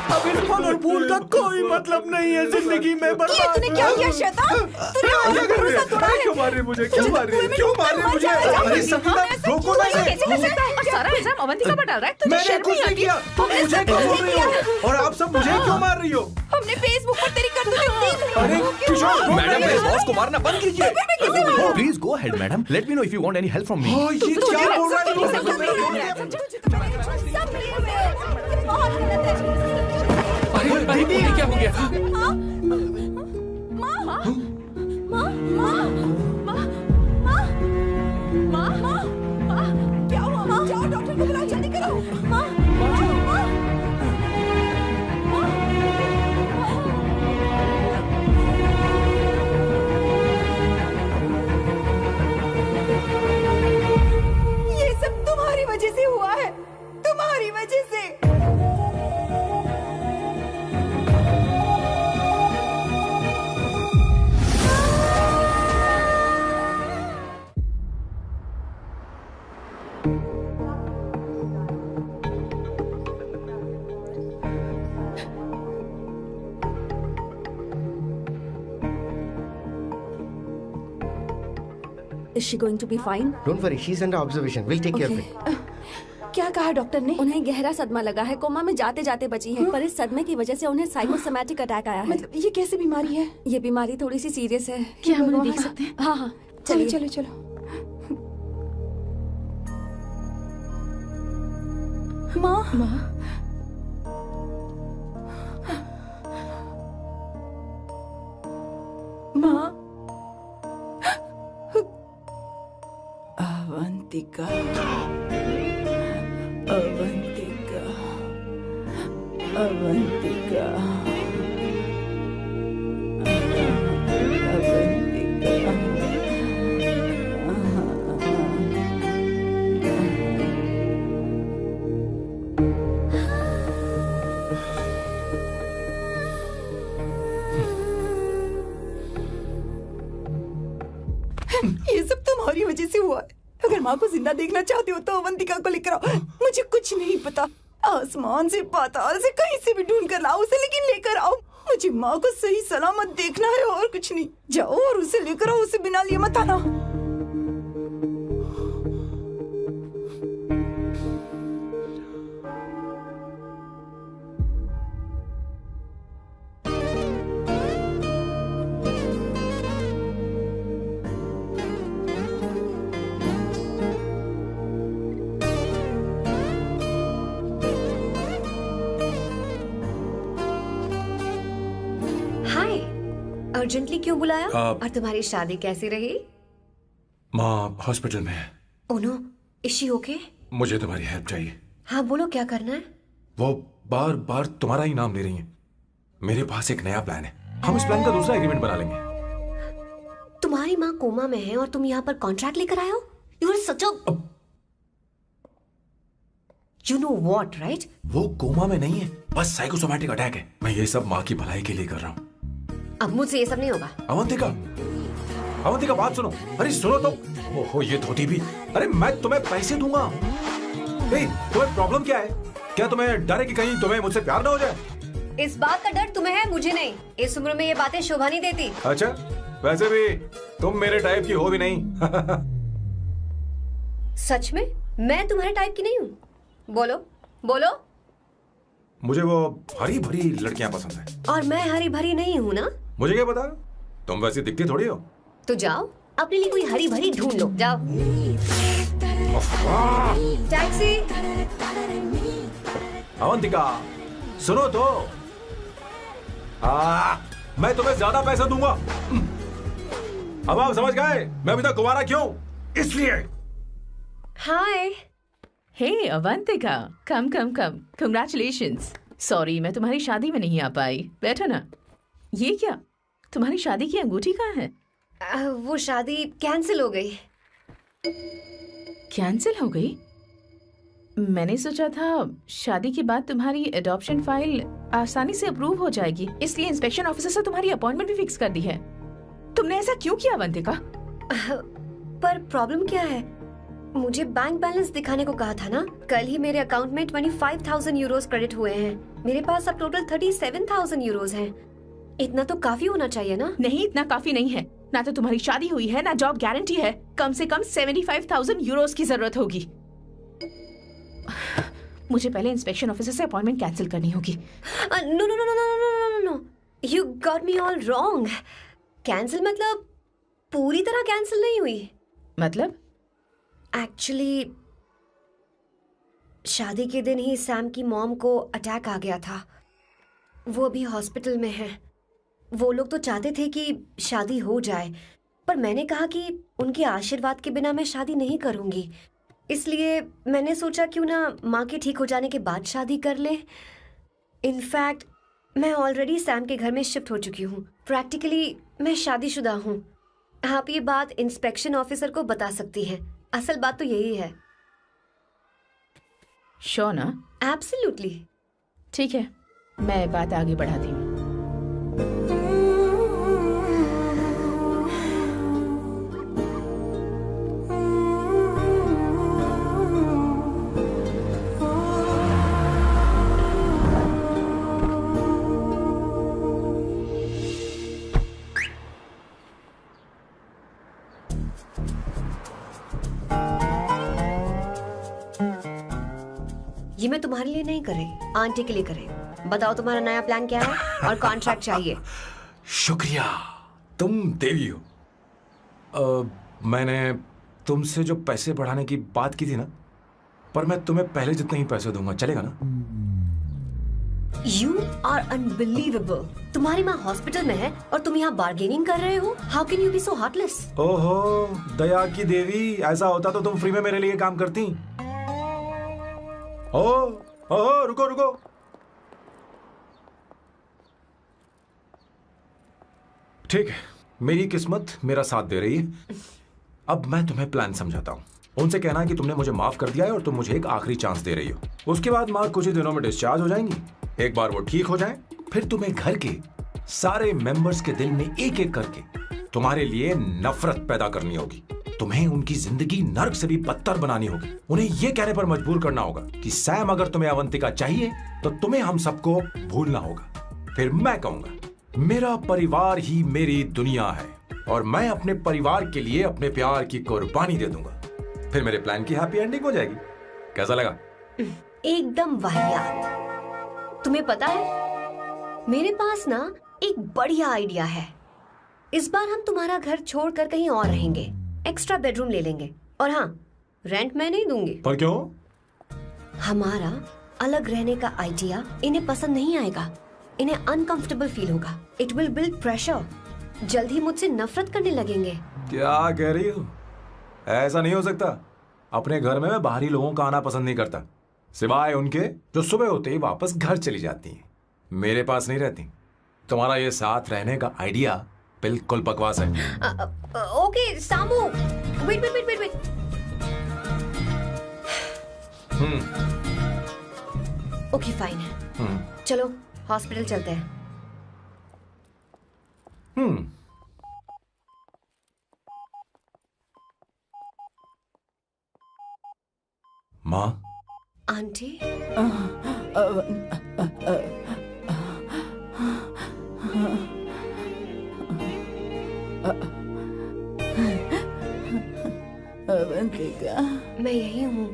अब इस फल और फूल का कोई मतलब नहीं है जिंदगी में। ये तूने क्या किया शैतान? तूने हमारा भरोसा तोड़ा है। क्यों मार रही मुझे? क्यों मार रही? क्यों मार रही मुझे? अरे संगीता रोको ना इसे। कैसे कर सकता है? और सारा इल्जाम अवंतिका पर डाल रहा है। तुझे मैंने शर्म कुछ नहीं नहीं आती? किया। तुम मुझे क्यों बोल रही हो? और आप सब मुझे क्यों मार रही हो? हमने फेसबुक पर तेरी करतूतें देख ली। अरे किशोर मैडम मेरे बॉस को मारना बंद कीजिए। Please go ahead madam. Let me know if you want any help from me. ये क्या बोल रहा है? अरे ये क्या हो गया? क्या हुआ माँ? जाओ डॉक्टर को बुलाओ, जल्दी करो। माँ ये सब तुम्हारी वजह से हुआ है, तुम्हारी वजह से। Is she going to be fine? Don't worry, she's under observation. We'll take care of it. क्या कहा डॉक्टर ने? उन्हें गहरा सदमा लगा है, कोमा में जाते जाते बची है। पर इस सदमे की वजह से उन्हें साइकोसोमैटिक अटैक आया है। मतलब ये कैसी बीमारी है? ये बीमारी थोड़ी सी सीरियस है। क्या हम उन्हें देख सकते हैं? हाँ हाँ चलो चलिए। चलो चलो। माँ माँ अवंतिका अवंतिका अवंतिका ये सब तुम्हारी वजह से हुआ है। अगर माँ को जिंदा देखना चाहते हो तो अवंतिका को लेकर आओ। मुझे कुछ नहीं पता, आसमान से पाताल से कहीं से भी ढूंढ कर लाओ उसे, लेकिन लेकर आओ। मुझे माँ को सही सलामत देखना है और कुछ नहीं। जाओ और उसे लेकर आओ, उसे बिना लिए मत आना। अर्जेंटली क्यों बुलाया? अब- और तुम्हारी शादी कैसी रही? माँ हॉस्पिटल में है। Oh no, is she okay? मुझे तुम्हारी हेल्प चाहिए। हाँ बोलो, क्या करना है? वो बार बार तुम्हारा ही नाम ले रही है। मेरे पास एक नया प्लान है, हम इस प्लान का दूसरा एग्रीमेंट बना लेंगे। तुम्हारी माँ कोमा में है और तुम यहाँ पर कॉन्ट्रैक्ट लेकर आए हो? You are such a you know what, right? वो कोमा में नहीं है, बस साइकोसोमैटिक अटैक है। मैं ये सब माँ की भलाई के लिए कर रहा हूँ। अब मुझसे ये सब नहीं होगा। अवंतिका, अवंतिका बात सुनो। अरे सुनो तो। ओहो ये धोती भी। अरे मैं तुम्हें पैसे दूंगा। तुम्हें प्रॉब्लम क्या है? क्या तुम्हें डर है कि कहीं तुम्हें मुझसे प्यार ना हो जाए? इस बात का डर तुम्हें है, मुझे नहीं। इस उम्र में ये बातें शोभा नहीं देती। अच्छा, वैसे भी तुम मेरे टाइप की हो भी नहीं। सच में मैं तुम्हारे टाइप की नहीं हूँ? बोलो बोलो। मुझे वो हरी भरी लड़कियां पसंद है। और मैं हरी भरी नहीं हूँ ना? मुझे क्या पता, तुम वैसी दिखती थोड़ी हो। तो जाओ अपने लिए कोई हरी भरी ढूंढ लो, जाओ। टैक्सी। अवंतिका सुनो तो। मैं तुम्हें ज्यादा पैसा दूंगा। अब आप समझ गए मैं अभी तक कुंवारा क्यों? इसलिए। हाय। हे अवंतिका, कम कम कम, कंग्रेचुलेशंस। सॉरी मैं तुम्हारी शादी में नहीं आ पाई। बैठो ना। ये क्या, तुम्हारी शादी की अंगूठी कहाँ है? वो शादी कैंसिल हो गई। कैंसिल हो गई? मैंने सोचा था शादी के बाद तुम्हारी एडॉप्शन फाइल आसानी से अप्रूव हो जाएगी, इसलिए इंस्पेक्शन ऑफिसर से तुम्हारी अपॉइंटमेंट भी फिक्स कर दी है। तुमने ऐसा क्यों किया अवंतिका? पर प्रॉब्लम क्या है? मुझे बैंक बैलेंस दिखाने को कहा था ना। कल ही मेरे अकाउंट में 25,000 यूरोस क्रेडिट हुए हैं। मेरे पास अब टोटल 37,000 यूरोस हैं। इतना तो काफी होना चाहिए ना? नहीं, इतना काफी नहीं है। ना तो तुम्हारी शादी हुई है, ना जॉब गारंटी है। कम से कम 75,000 यूरोस की जरूरत होगी। मुझे पहले इंस्पेक्शन ऑफिसर से अपॉइंटमेंट कैंसिल करनी होगी। No no no no no no no, you got me all wrong. Cancel मतलब पूरी तरह कैंसिल नहीं हुई। मतलब? एक्चुअली शादी के दिन ही सैम की मॉम को अटैक आ गया था। वो अभी हॉस्पिटल में है। वो लोग तो चाहते थे कि शादी हो जाए, पर मैंने कहा कि उनके आशीर्वाद के बिना मैं शादी नहीं करूंगी। इसलिए मैंने सोचा क्यों ना माँ के ठीक हो जाने के बाद शादी कर ले। इनफैक्ट मैं ऑलरेडी सैम के घर में शिफ्ट हो चुकी हूँ। प्रैक्टिकली मैं शादीशुदा हूँ। आप ये बात इंस्पेक्शन ऑफिसर को बता सकती हैं। असल बात तो यही है। श्योर ना? एब्सोल्युटली। ठीक है, मैं बात आगे बढ़ाती हूँ। ये मैं तुम्हारे लिए नहीं करे, आंटी के लिए करे। बताओ तुम्हारा नया प्लान क्या है और कॉन्ट्रैक्ट चाहिए। शुक्रिया, तुम देवी हो। मैंने तुमसे जो पैसे बढ़ाने की बात की थी ना, पर मैं तुम्हें पहले जितने ही पैसे दूंगा, चलेगा ना? You are unbelievable। तुम्हारी माँ हॉस्पिटल में है और तुम यहाँ बार्गेनिंग कर रहे हो? How can you be so heartless? ओहो दया की देवी, ऐसा होता तो तुम फ्री में मेरे लिए काम करती। ओहो रुको रुको। ठीक है, मेरी किस्मत मेरा साथ दे रही है। अब मैं तुम्हें प्लान समझाता हूँ। उनसे कहना है कि तुमने मुझे माफ कर दिया है और तुम मुझे एक आखिरी चांस दे रही हो। उसके बाद माँ कुछ ही दिनों में डिस्चार्ज हो जाएंगी। एक बार वो ठीक हो जाए, फिर तुम्हें घर के सारे मेंबर्स के दिल में एक एक करके तुम्हारे लिए नफरत पैदा करनी होगी। तुम्हें उनकी जिंदगी नर्क से भी बदतर बनानी होगी। उन्हें यह कहने पर मजबूर करना होगा कि सैम अगर तुम्हें अवंतिका चाहिए तो तुम्हें हम सबको भूलना होगा। फिर मैं कहूंगा मेरा परिवार ही मेरी दुनिया है और मैं अपने परिवार के लिए अपने प्यार की कुर्बानी दे दूंगा। फिर मेरे प्लान की हैप्पी एंडिंग हो जाएगी। कैसा लगा? एकदम वाहियात। तुम्हें पता है मेरे पास ना एक बढ़िया आइडिया है। इस बार हम तुम्हारा घर छोड़कर कहीं और रहेंगे, एक्स्ट्रा बेडरूम ले लेंगे। और हाँ, रेंट मैं नहीं दूंगी। पर क्यों? हमारा अलग रहने का आइडिया इन्हें पसंद नहीं आएगा। इन्हें अनकंफर्टेबल फील होगा। It will build pressure. जल्द ही मुझसे नफरत करने लगेंगे। क्या कह रही हो? ऐसा नहीं हो सकता। अपने घर में मैं बाहरी लोगों का आना पसंद नहीं करता, सिवाय उनके जो सुबह होते ही वापस घर चली जाती हैं, मेरे पास नहीं रहती। तुम्हारा ये साथ रहने का आइडिया बिल्कुल बकवास है। Okay Samu, wait wait wait wait wait. Okay fine है, चलो हॉस्पिटल चलते हैं। माँ, आंटी, अवंतिका, मैं यही हूँ।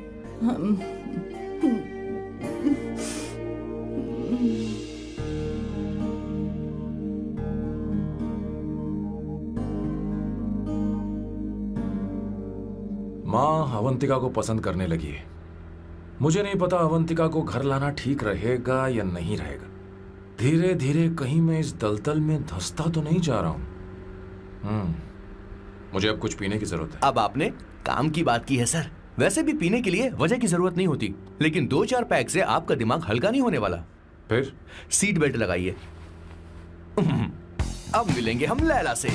माँ अवंतिका को पसंद करने लगी है। मुझे नहीं पता अवंतिका को घर लाना ठीक रहेगा या नहीं रहेगा। धीरे धीरे कहीं मैं इस दलदल में धंसता तो नहीं जा रहा हूं। मुझे अब कुछ पीने की जरूरत है। अब आपने काम की बात की है सर। वैसे भी पीने के लिए वजह की जरूरत नहीं होती, लेकिन 2-4 पैक से आपका दिमाग हल्का नहीं होने वाला। फिर सीट बेल्ट लगाइए। अब मिलेंगे हम लैला से।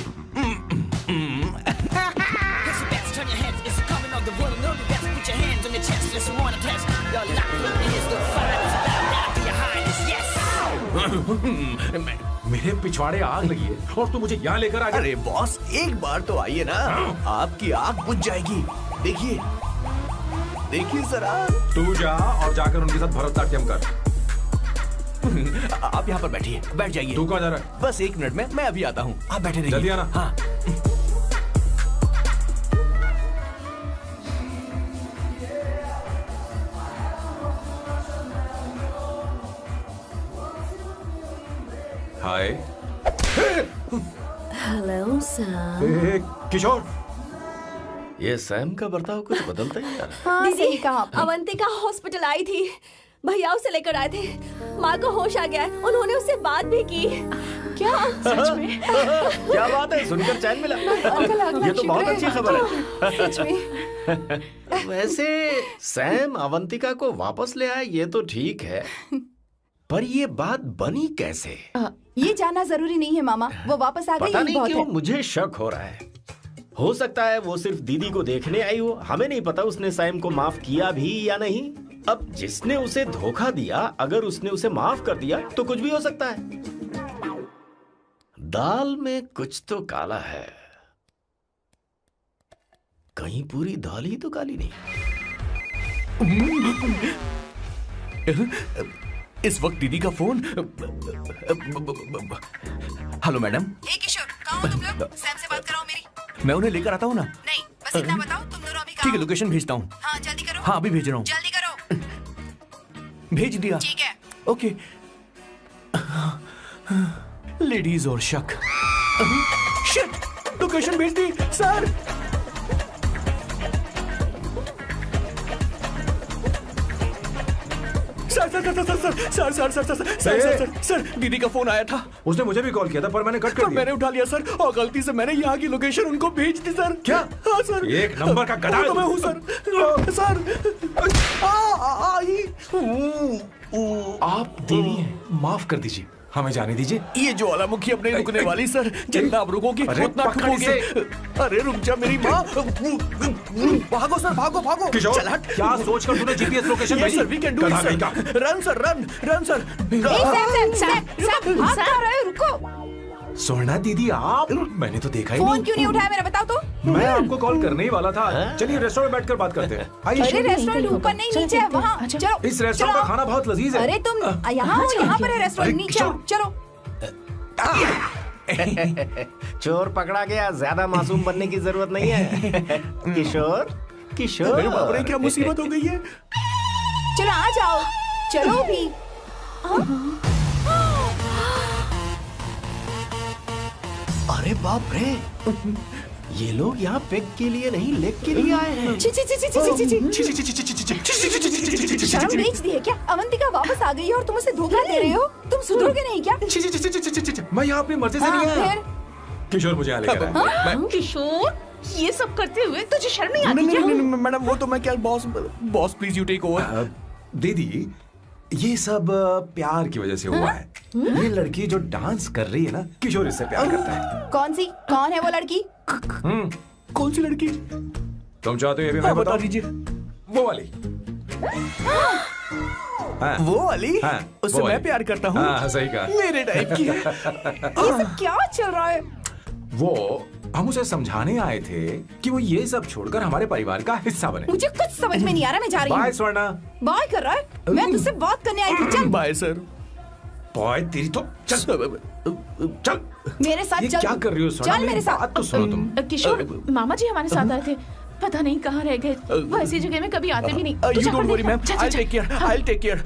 मेरे पिछवाड़े आग लगी है और तू मुझे यहाँ लेकर आ गया। अरे बॉस, एक बार तो आइए ना, आपकी आग बुझ जाएगी। देखिए देखिए जरा। तू जा और जाकर उनके साथ भरतनाट्यम कर। आप यहाँ पर बैठिए, बैठ जाइए। तू कहाँ जा रहा है? बस 1 मिनट में मैं अभी आता हूँ, आप बैठे रहिए। जल्दी आना। हाँ। हाय। Hello sir. किशोर, ये सैम का बर्ताव कुछ बदलता ही जा रहा है। हाँ, सही कहा। अवंतिका हॉस्पिटल आई थी, भैया उसे लेकर आए थे। माँ को होश आ गया है, उन्होंने उससे बात भी की। क्या सच में? क्या बात है, सुनकर चैन मिला। ये तो बहुत अच्छी खबर है। सच में। वैसे सैम अवंतिका को वापस ले आए ये तो ठीक है, पर ये बात बनी कैसे? ये जानना जरूरी नहीं है मामा, वो वापस आ गई। पता नहीं बहुत क्यों है। मुझे शक हो रहा है। हो सकता है वो सिर्फ दीदी को देखने आई हो, हमें नहीं पता उसने सैम को माफ किया भी या नहीं। अब जिसने उसे धोखा दिया, अगर उसने उसे माफ कर दिया तो कुछ भी हो सकता है। दाल में कुछ तो काला है, कहीं पूरी दाल ही तो काली नहीं। इस वक्त दीदी का phone. Hello madam. Hey Kishore, कहाँ हो तुम लोग? सैम से बात कराओ मेरी। मैं उन्हें लेकर आता हूँ ना। नहीं, बस इतना बताओ तुम दोनों अभी ठीक है, कहाँ हो? लोकेशन भेजता हूँ। हाँ जल्दी करो। हाँ अभी भेज रहा हूँ। जल्दी करो। भेज दिया। ठीक है। ओके। लेडीज और शक। शिट, लोकेशन भेज दी सर। सर दीदी का फोन आया था। उसने मुझे भी कॉल किया था पर मैंने कट कर दिया। मैंने उठा लिया सर, और गलती से मैंने यहाँ की लोकेशन उनको भेज दी सर। क्या? हाँ सर। एक नंबर का गधा है तो मैं हूँ सर। सर आप देवी हैं, माफ कर दीजिए, हमें जाने दीजिए। ये ज्वालामुखी अपने रुकने वाली सर, जितना आप रुकोगे उतना ठुकोगे। अरे रुक जा मेरी माँ। भागो सर, भागो भागो। किशोर, चल हट। क्या सोचकर तूने जीपीएस लोकेशन भेजी? Sir we can do it sir. Run sir, run sir. भाग कहाँ रहे हो? रुको। सोना दीदी आप, मैंने तो देखा ही फोन नहीं। क्यों नहीं उठाया मेरा, बताओ तो। मैं आपको कॉल करने ही वाला था। चलिए रेस्टोरेंट में बैठकर बात करते हैं। अरे आइए। रेस्टोरेंट ऊपर नहीं, नीचे है वहाँ। चलो। इस रेस्टोरेंट का खाना बहुत लजीज है। अरे तुम यहाँ हो, यहाँ पर है रेस्टोरेंट, नीचे आओ, चलो। चोर पकड़ा गया, ज्यादा मासूम बनने की जरूरत नहीं है। किशोर, किशोर। मेरे बाप रे, क्या मुसीबत हो गई है। चलो आ जाओ, चलो भी। अरे बाप रे, ये लोग यहाँ पेग के लिए नहीं लेग के लिए आए हैं। शर्म बेच दी है क्या? अवंतिका वापस आ गई है और तुम उसे धोखा दे रहे हो? तुम सुधरोगे नहीं क्या? मैं यहाँ अपनी मर्जी से नहीं आया। किशोर मुझे यहाँ लेकर आया। किशोर, ये सब करते हुए तुझे शर्म नहीं आती नहीं क्या? नहीं नहीं मैडम, वो तो मैं क्या, boss please you take over. दीदी, ये सब प्यार की वजह से हुआ है। ये लड़की जो डांस कर रही है ना, किशोर इससे प्यार करता है। कौन है वो लड़की? कौन सी लड़की? तुम चाहते हो ये भी मैं बता बताऊं? दीजिए। वो वाली। हाँ, वो वाली? हाँ, उससे वो मैं वाली। प्यार करता हूँ। हाँ, सही कहा। मेरे टाइप की है। ये सब क्या चल रहा है? वो हम उसे समझाने आए थे कि वो ये सब छोड़कर हमारे परिवार का हिस्सा बने। मुझे कुछ समझ में नहीं आ रहा, मैं जा रही बाय हूँ। स्वर्णा। बाय कर रहा है? मैं तुझसे बात करने आई थी। चल बाय सर। बॉय तेरी तो चल चल। मेरे साथ ये चल। क्या कर रही हो स्वर्णा? चल मेरे साथ। बात तो सुनो तुम। किशोर, मामा जी हमारे साथ आए थे, पता नहीं कहाँ रह गए। वो ऐसी जगह में कभी आते भी नहीं। तू यू जा डोंट कर वरी देख। मैम, जा, जा, आई जा। Take care, I take care.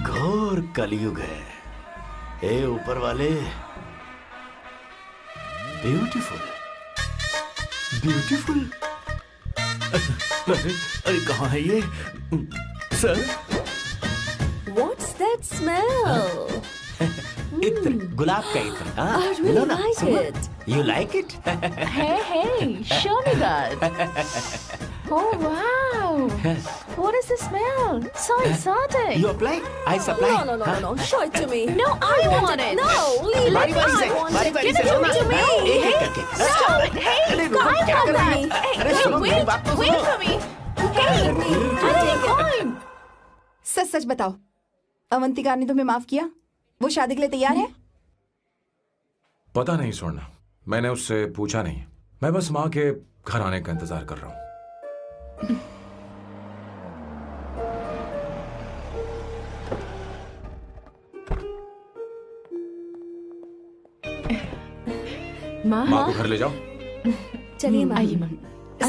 घोर कलयुग है। ए ऊपर वाले, ब्यूटीफुल ब्यूटीफुल। अरे कहाँ है ये सर? What's that smell? इत्र, गुलाब का इत्र। हाँ, I really लो ना, like सुनो। it. You like it? Hey, show me that. Oh wow! What is the smell? So exotic. You apply? I supply. No. Show it to me. No, I want it. No, leave बारी it. बारी से, I want बारी it. बारी Give से it low to ना। me. एक एक करके। Stop it. Hey, अरे रुको, I क्या want कर रही that. है? Hey, अरे hey, सुनो, मेरी बात तो wait सुनो। for me. Hey, I take time. सच सच बताओ, अवंतिका ने तुम्हें माफ किया? वो शादी के लिए तैयार है? पता नहीं स्वर्णा, मैंने उससे पूछा नहीं। मैं बस माँ के घर आने का इंतजार कर रहा हूँ। माँ, माँ को घर ले जाओ। चलिए माँ। आइए माँ।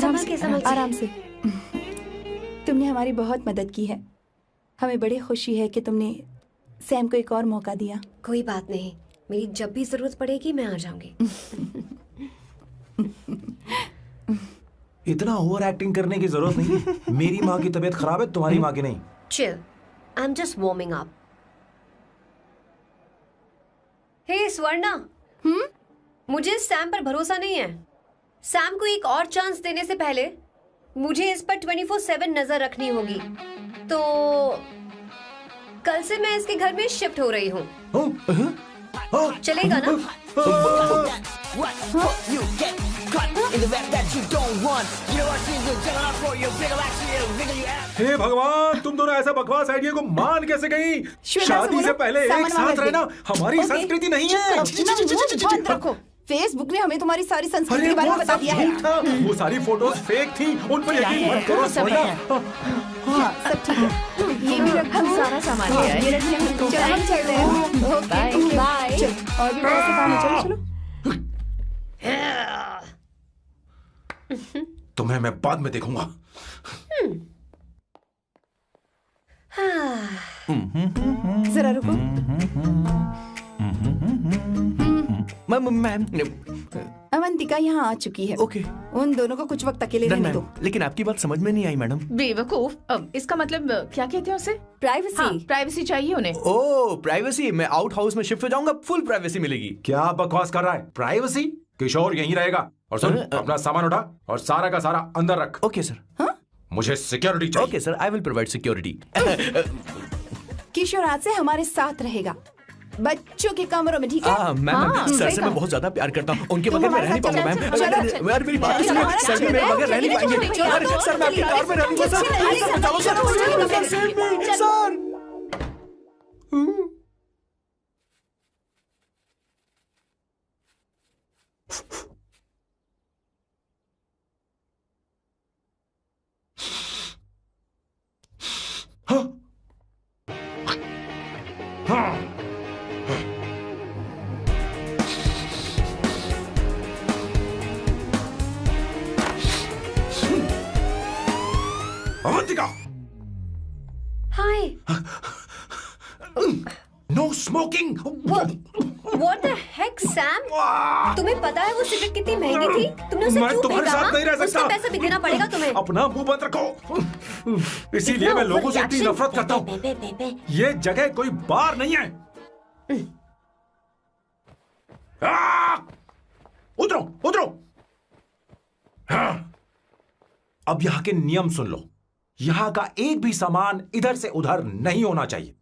संभल के, संभल के। आराम से। तुमने हमारी बहुत मदद की है। हमें बड़ी खुशी है कि तुमने सैम को एक और मौका दिया। कोई बात नहीं, मेरी जब भी जरूरत पड़ेगी मैं आ जाऊंगी। इतना ओवर एक्टिंग करने की जरूरत नहीं है। मेरी माँ की तबीयत खराब है, तुम्हारी माँ की नहीं। Chill, I am just warming up. Hey Swarna, मुझे सैम पर भरोसा नहीं है। सैम को एक और चांस देने से पहले मुझे इस पर 24/7 नजर रखनी होगी। तो कल से मैं इसके घर में शिफ्ट हो रही हूँ। चलेगा ना? What you get cut in the rap that you don't want. You know what she's doing, checking out for you, bigger action, bigger you have. हे भगवान, तुम दोनों ऐसा बकवास आइडिया को मान कैसे गई? शादी से पहले एक साथ रहना हमारी संस्कृति नहीं है। बंद रखो। फेसबुक ने हमें तुम्हारी सारी संस्कृति अरे के बारे में वो बता सब दिया है। झूठ था। वो सारी फोटोज फेक थी, उन पर यकीन मत करो स्वर्णा। हाँ, सब ठीक है। ये भी रख, हम सारा सामान ले आए। ये रख लिया। चलो हम चलते हैं। Okay, bye. चलो, और भी बहुत से काम है। चलो तुम्हें मैं बाद में देखूंगा। जरा रुको। मैम अवंतिका यहाँ आ चुकी है। ओके। उन दोनों को कुछ वक्त अकेले रहने दो। लेकिन आपकी बात समझ में नहीं आई मैडम। बेवकूफ। अब इसका मतलब क्या कहते हैं उसे? प्राइवेसी। हाँ, प्राइवेसी चाहिए उन्हें। ओह प्राइवेसी, मैं आउट हाउस में शिफ्ट हो जाऊंगा, फुल प्राइवेसी मिलेगी। क्या बकवास कर रहा है? प्राइवेसी? किशोर यहीं रहेगा। और सुन, अपना सामान उठा और सारा का सारा अंदर रख। Okay sir. मुझे सिक्योरिटी चाहिए। Okay sir, I will provide security. Kishore आज से हमारे साथ रहेगा, बच्चों के कमरों में, ठीक है? मैम सर से मैं बहुत ज्यादा प्यार करता हूँ, उनके बगैर मैं रह नहीं पाऊंगा मैम। अरे मेरी बात सुनिए, सर भी मेरे बगैर रह नहीं पाएंगे। अरे सर मैं आपकी कार में रहूंगा sir. Sir Avantika, hi. No smoking. What the heck, Sam? तुम्हें पता है वो सिगरेट कितनी महंगी थी? तुमने उसे मैं क्यों तुम्हारे फेंका? साथ नहीं रह सकता। उसका पैसा भी देना पड़ेगा तुम्हें। अपना मुंह बंद रखो। इसीलिए मैं लोगों से इतनी नफरत करता हूँ। ये जगह कोई बार नहीं है। उतरो, उतरो। अब यहाँ के नियम सुन लो। यहाँ का एक भी सामान इधर से उधर नहीं होना चाहिए।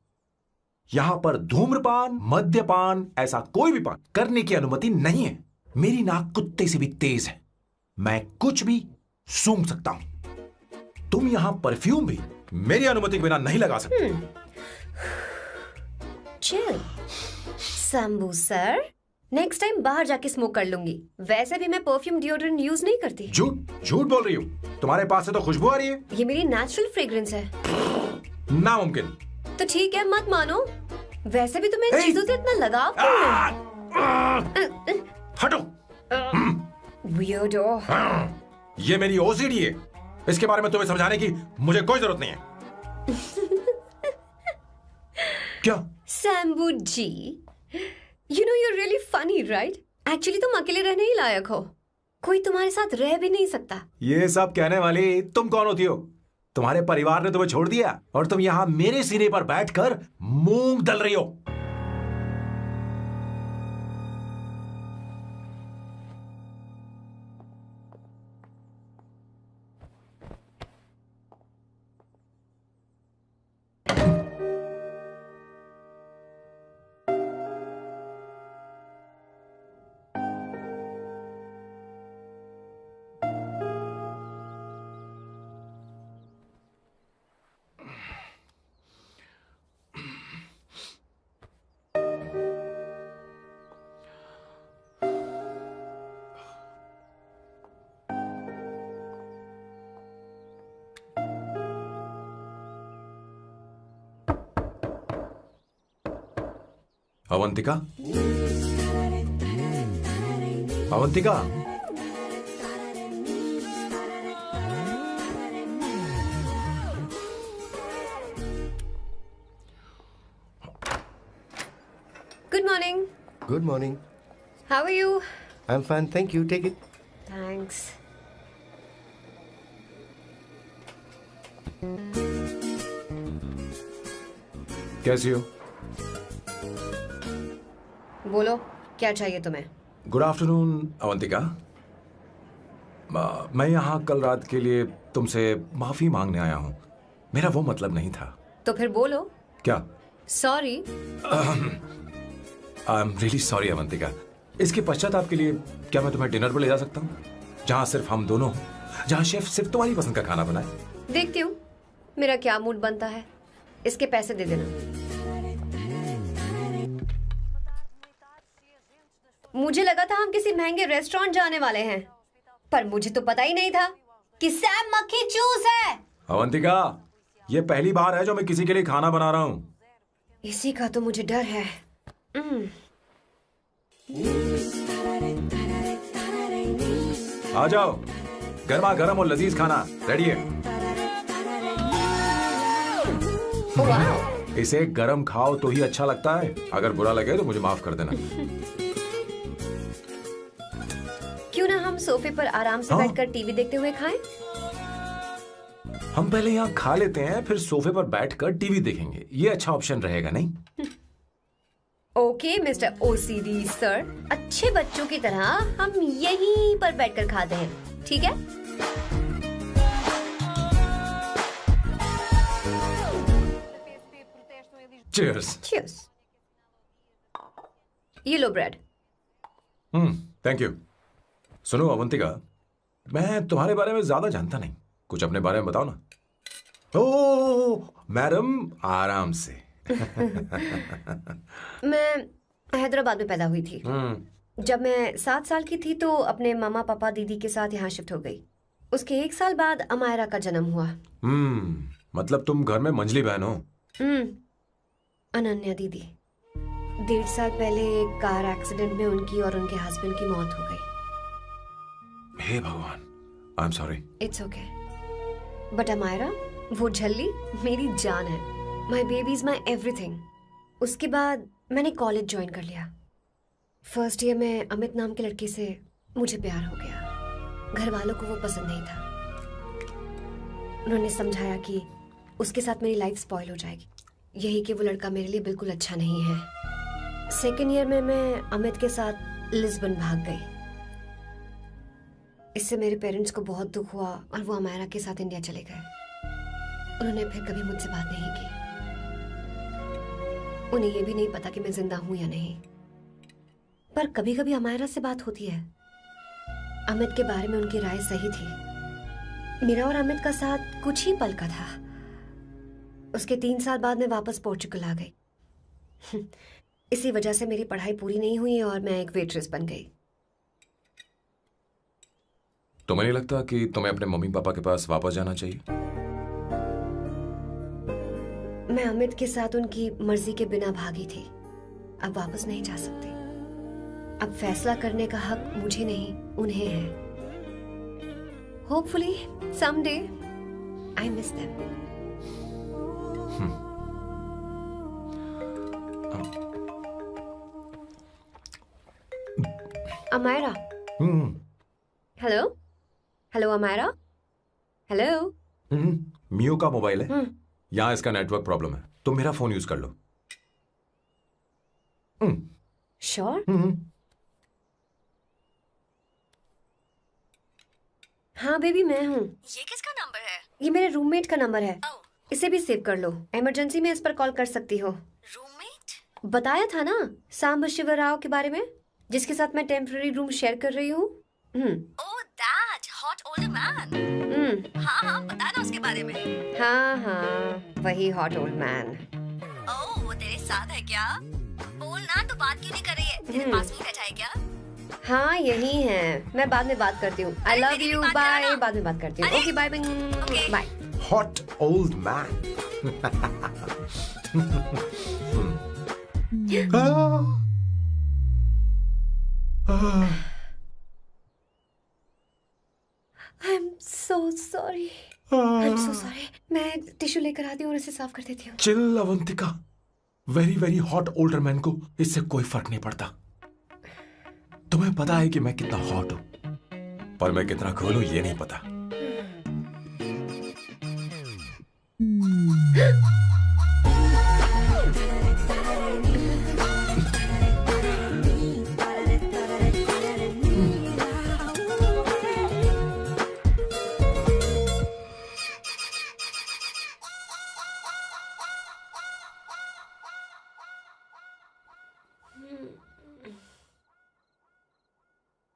यहां पर धूम्रपान, मद्यपान, ऐसा कोई भी पान करने की अनुमति नहीं है। मेरी नाक कुत्ते से भी तेज है, मैं कुछ भी सूंघ सकता हूं। तुम यहां परफ्यूम भी मेरी अनुमति के बिना नहीं लगा सकते। Chill Shambhu sir, next time बाहर जाके स्मोक कर लूंगी। वैसे भी मैं परफ्यूम डिओड्रेंट यूज नहीं करती। झूठ झूठ बोल रही हो। तुम्हारे पास से तो खुशबू आ रही है। ये मेरी नेचुरल फ्रेग्रेंस है। नामुमकिन। तो ठीक है, मत मानो। वैसे भी तुम्हें इन चीजों से इतना लगाव क्यों है? हटो। Weirdo। ये मेरी ओसीडी है। इसके बारे में तुम्हें समझाने की मुझे कोई जरूरत नहीं है। क्या? शंभू जी, you know you're really funny, right? Actually तुम अकेले रहने ही लायक हो। कोई तुम्हारे साथ रह भी नहीं सकता। ये सब कहने वाली तुम कौन होती हो? तुम्हारे परिवार ने तुम्हें छोड़ दिया और तुम यहां मेरे सीने पर बैठकर मूंग दल रही हो। Avantika, Avantika, Good morning. Good morning. How are you? I'm fine, thank you. Take it. Thanks. कैसी हो? बोलो, क्या चाहिए तुम्हें? Good afternoon Avantika. मैं यहाँ कल रात के लिए तुमसे माफी मांगने आया हूँ। मेरा वो मतलब नहीं था। तो फिर बोलो। क्या? Sorry. I am really sorry Avantika. इसके पश्चाताप के लिए क्या मैं तुम्हें डिनर पर ले जा सकता हूँ, जहाँ सिर्फ हम दोनों हों, जहाँ शेफ सिर्फ तुम्हारी पसंद का खाना बनाए? देखती हूँ मेरा क्या मूड बनता है। इसके पैसे दे देना। मुझे लगा था हम किसी महंगे रेस्टोरेंट जाने वाले हैं, पर मुझे तो पता ही नहीं था कि सैम मक्खी चूस है। अवंतिका, ये पहली बार है जो मैं किसी के लिए खाना बना रहा हूँ। इसी का तो मुझे डर है। आ जाओ, गर्मा गर्म और लजीज खाना रेडी है। इसे गरम खाओ तो ही अच्छा लगता है। अगर बुरा लगे तो मुझे माफ कर देना। क्यों ना हम सोफे पर आराम से बैठकर टीवी देखते हुए खाएं? हम पहले यहाँ खा लेते हैं, फिर सोफे पर बैठकर टीवी देखेंगे। ये अच्छा ऑप्शन रहेगा, नहीं? ओके मिस्टर ओसीडी सर, अच्छे बच्चों की तरह हम यहीं पर बैठकर खाते हैं, ठीक है? Cheers. Cheers. ये लो ब्रेड। Thank you. सुनो अवंतिका, मैं तुम्हारे बारे में ज्यादा जानता नहीं, कुछ अपने बारे में बताओ ना। ओ मैडम, आराम से। मैं हैदराबाद में पैदा हुई थी। जब मैं 7 साल की थी तो अपने मामा पापा दीदी के साथ यहाँ शिफ्ट हो गई। उसके 1 साल बाद अमायरा का जन्म हुआ। मतलब तुम घर में मंझली बहन हो? अनन्या दीदी। 1.5 साल पहले एक कार एक्सीडेंट में उनकी और उनके हस्बैंड की मौत हो गई। हे भगवान, I am sorry. It's okay. But Amaira, वो झल्ली मेरी जान है। My baby is my everything. उसके बाद मैंने कॉलेज ज्वाइन कर लिया। फर्स्ट ईयर में अमित नाम के लड़के से मुझे प्यार हो गया। घर वालों को वो पसंद नहीं था। उन्होंने समझाया कि उसके साथ मेरी लाइफ स्पॉइल हो जाएगी, यही कि वो लड़का मेरे लिए बिल्कुल अच्छा नहीं है। सेकेंड ईयर में मैं अमित के साथ लिस्बन भाग गई। इससे मेरे पेरेंट्स को बहुत दुख हुआ और वो अमायरा के साथ इंडिया चले गए। उन्होंने फिर कभी मुझसे बात नहीं की। उन्हें ये भी नहीं पता कि मैं जिंदा हूं या नहीं। पर कभी कभी अमायरा से बात होती है। अमित के बारे में उनकी राय सही थी। मेरा और अमित का साथ कुछ ही पल का था। उसके 3 साल बाद मैं वापस पोर्चुगल आ गई। इसी वजह से मेरी पढ़ाई पूरी नहीं हुई और मैं एक वेट्रेस बन गई। तुम्हें नहीं लगता कि तुम्हें अपने मम्मी पापा के पास वापस जाना चाहिए? मैं अमित के साथ उनकी मर्जी के बिना भागी थी। अब वापस नहीं जा सकती। अब फैसला करने का हक मुझे नहीं, उन्हें है। Hopefully someday I miss them. Amayra. Hello hello Amayra. Hello. मियो का मोबाइल है। यहाँ इसका नेटवर्क प्रॉब्लम है। तुम मेरा फोन यूज कर लो। श्योर? हाँ बेबी, मैं हूँ। ये किसका नंबर है? ये मेरे रूममेट का नंबर है। इसे भी सेव कर लो। इमरजेंसी में इस पर कॉल कर सकती हो। रूममेट? बताया था ना सांब शिवराव के बारे में, जिसके साथ मैं टेम्पररी रूम शेयर कर रही हूँ। Oh that hot old man. हाँ बता ना उसके बारे में। हाँ वही हॉट ओल्ड मैन। ओह वो तेरे साथ है क्या? बोल ना, तो बात क्यों नहीं कर रही है? तेरे पास में बैठा है क्या? हाँ यही है। मैं बाद में बात करती हूँ। I love you, bye. बाद में बात करती हूँ। Okay bye bye. Hot old man. I'm so sorry. I'm so sorry. मैं टिश्यू लेकर आती हूँ और इसे साफ कर देती हूँ। Chill Avantika. Very very hot older man को इससे कोई फर्क नहीं पड़ता। तुम्हें पता है कि मैं कितना हॉट हूं, पर मैं कितना कूल हूं ये नहीं पता।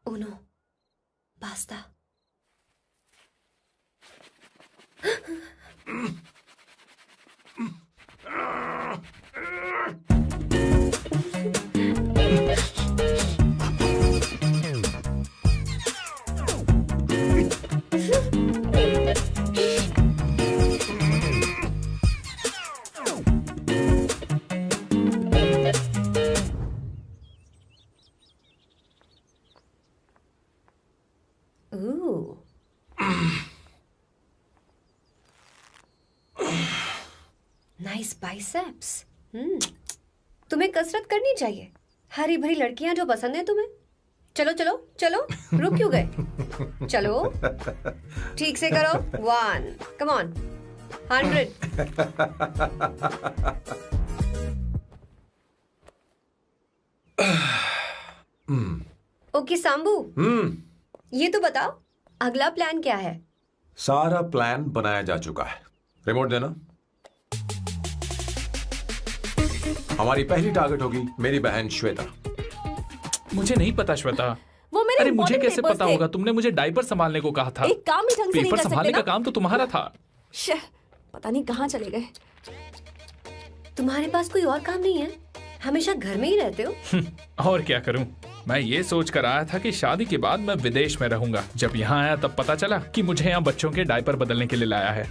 Uno, basta. Nice biceps. तुम्हें कसरत करनी चाहिए। हरी भरी लड़कियां जो पसंद है तुम्हें। चलो चलो चलो, रुक क्यों गए? चलो ठीक से करो। 1, कम ऑन, 100। ओके सांबू, ये तो बताओ अगला प्लान क्या है? सारा प्लान बनाया जा चुका है। रिमोट देना। हमारी पहली टारगेट होगी मेरी बहन श्वेता। मुझे नहीं पता श्वेता। वो मेरे अरे मुझे important कैसे papers पता थे। होगा? तुमने मुझे डायपर संभालने को कहा था। एक काम ही ढंग से नहीं पेपर कर सकते संभालने ना? का काम तो तुम्हारा था। पता नहीं कहाँ चले गए। तुम्हारे पास कोई और काम नहीं है? हमेशा घर में ही रहते हो। और क्या करूं? मैं ये सोच कर आया था कि शादी के बाद मैं विदेश में रहूंगा। जब यहाँ आया तब पता चला कि मुझे यहाँ बच्चों के डायपर बदलने के लिए लाया है।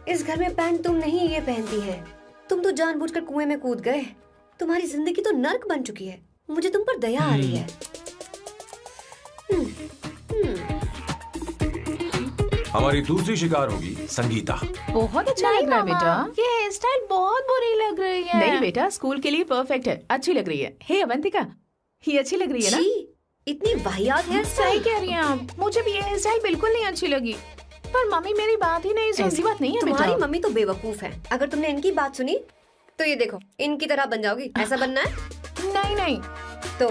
इस घर में पैंट तुम नहीं ये पहनती है। तुम तो जानबूझकर कुएं में कूद गए। तुम्हारी जिंदगी तो नर्क बन चुकी है। मुझे तुम पर दया आ रही है। हमारी दूसरी शिकार होगी संगीता। बहुत अच्छा लग रहा है बेटा। ये हेयर स्टाइल बहुत बुरी लग रही है। है। नहीं बेटा, स्कूल के लिए परफेक्ट है, अच्छी लग रही है। हे अवंतिका, ये अच्छी लग रही है ना? इतनी वाहियात हेयर सही स्टाइल। कह रही हैं आप, मुझे भी ये हेयर स्टाइल बिल्कुल नहीं अच्छी लगी। पर मम्मी मेरी बात ही नहीं सुनती। ऐसी बात नहीं है तुम्हारी बेटा। मम्मी तो बेवकूफ है। अगर तुमने इनकी बात सुनी तो ये देखो, इनकी तरह बन जाओगी। ऐसा बनना है? नहीं नहीं। तो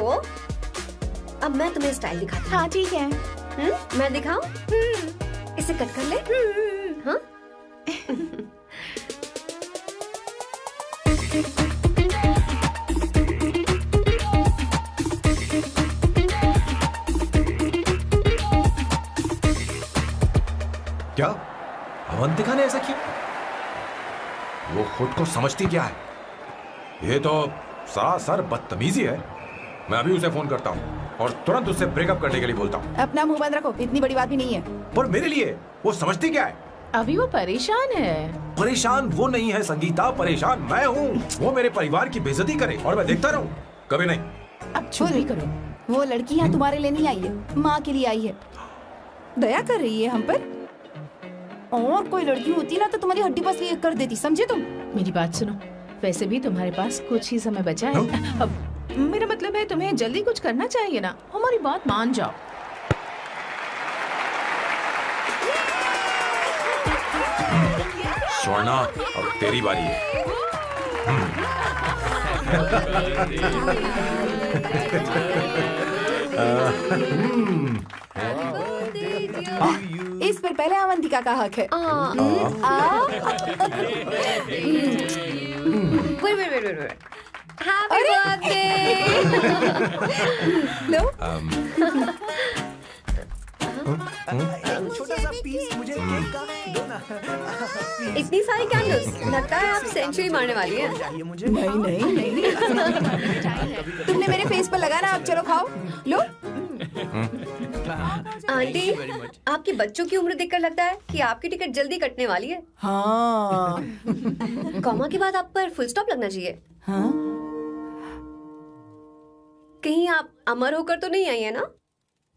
अब मैं तुम्हें स्टाइल दिखाती हूँ। हाँ ठीक है। मैं दिखाऊं? इसे कट कर ले। हाँ? क्या अवंतिका ने ऐसा किया? वो खुद को समझती क्या है? ये तो सरासर बदतमीजी है। मैं अभी उसे फोन करता हूँ और तुरंत उससे ब्रेकअप करने के लिए बोलता हूँ। अपना मुंह बंद रखो, इतनी बड़ी बात भी नहीं है। पर मेरे लिए वो समझती क्या है? अभी वो परेशान है। परेशान वो नहीं है संगीता, परेशान मैं हूँ। वो मेरे परिवार की बेइज्जती करे और मैं देखता रहूँ? कभी नहीं। अब चुप ही करो। वो लड़की यहाँ तुम्हारे लिए नहीं आई है, माँ के लिए आई है। दया कर रही है हम पर। और कोई लड़की होती ना तो तुम्हारी हड्डी बस ये कर देती, समझे तुम? मेरी बात सुनो, वैसे भी तुम्हारे पास कुछ ही समय बचा है। अब मेरा मतलब है तुम्हें जल्दी कुछ करना चाहिए ना। हमारी बात मान जाओ। स्वर्णा, अब तेरी बारी है। इस पर पहले अवंतिका का हक है। Wait. Happy birthday! लो। छोटा सा पीस मुझे केक का दो ना। इतनी सारी कैंडल्स, लगता है आप सेंचुरी मारने वाली हैं। नहीं। तुमने मेरे फेस पर लगाना, अब चलो खाओ। लो। आंटी, आपके बच्चों की उम्र देखकर लगता है कि आपकी टिकट जल्दी कटने वाली है। हाँ। कॉमा के बाद आप पर फुल स्टॉप लगना चाहिए। हाँ? कहीं आप अमर होकर तो नहीं आई है ना?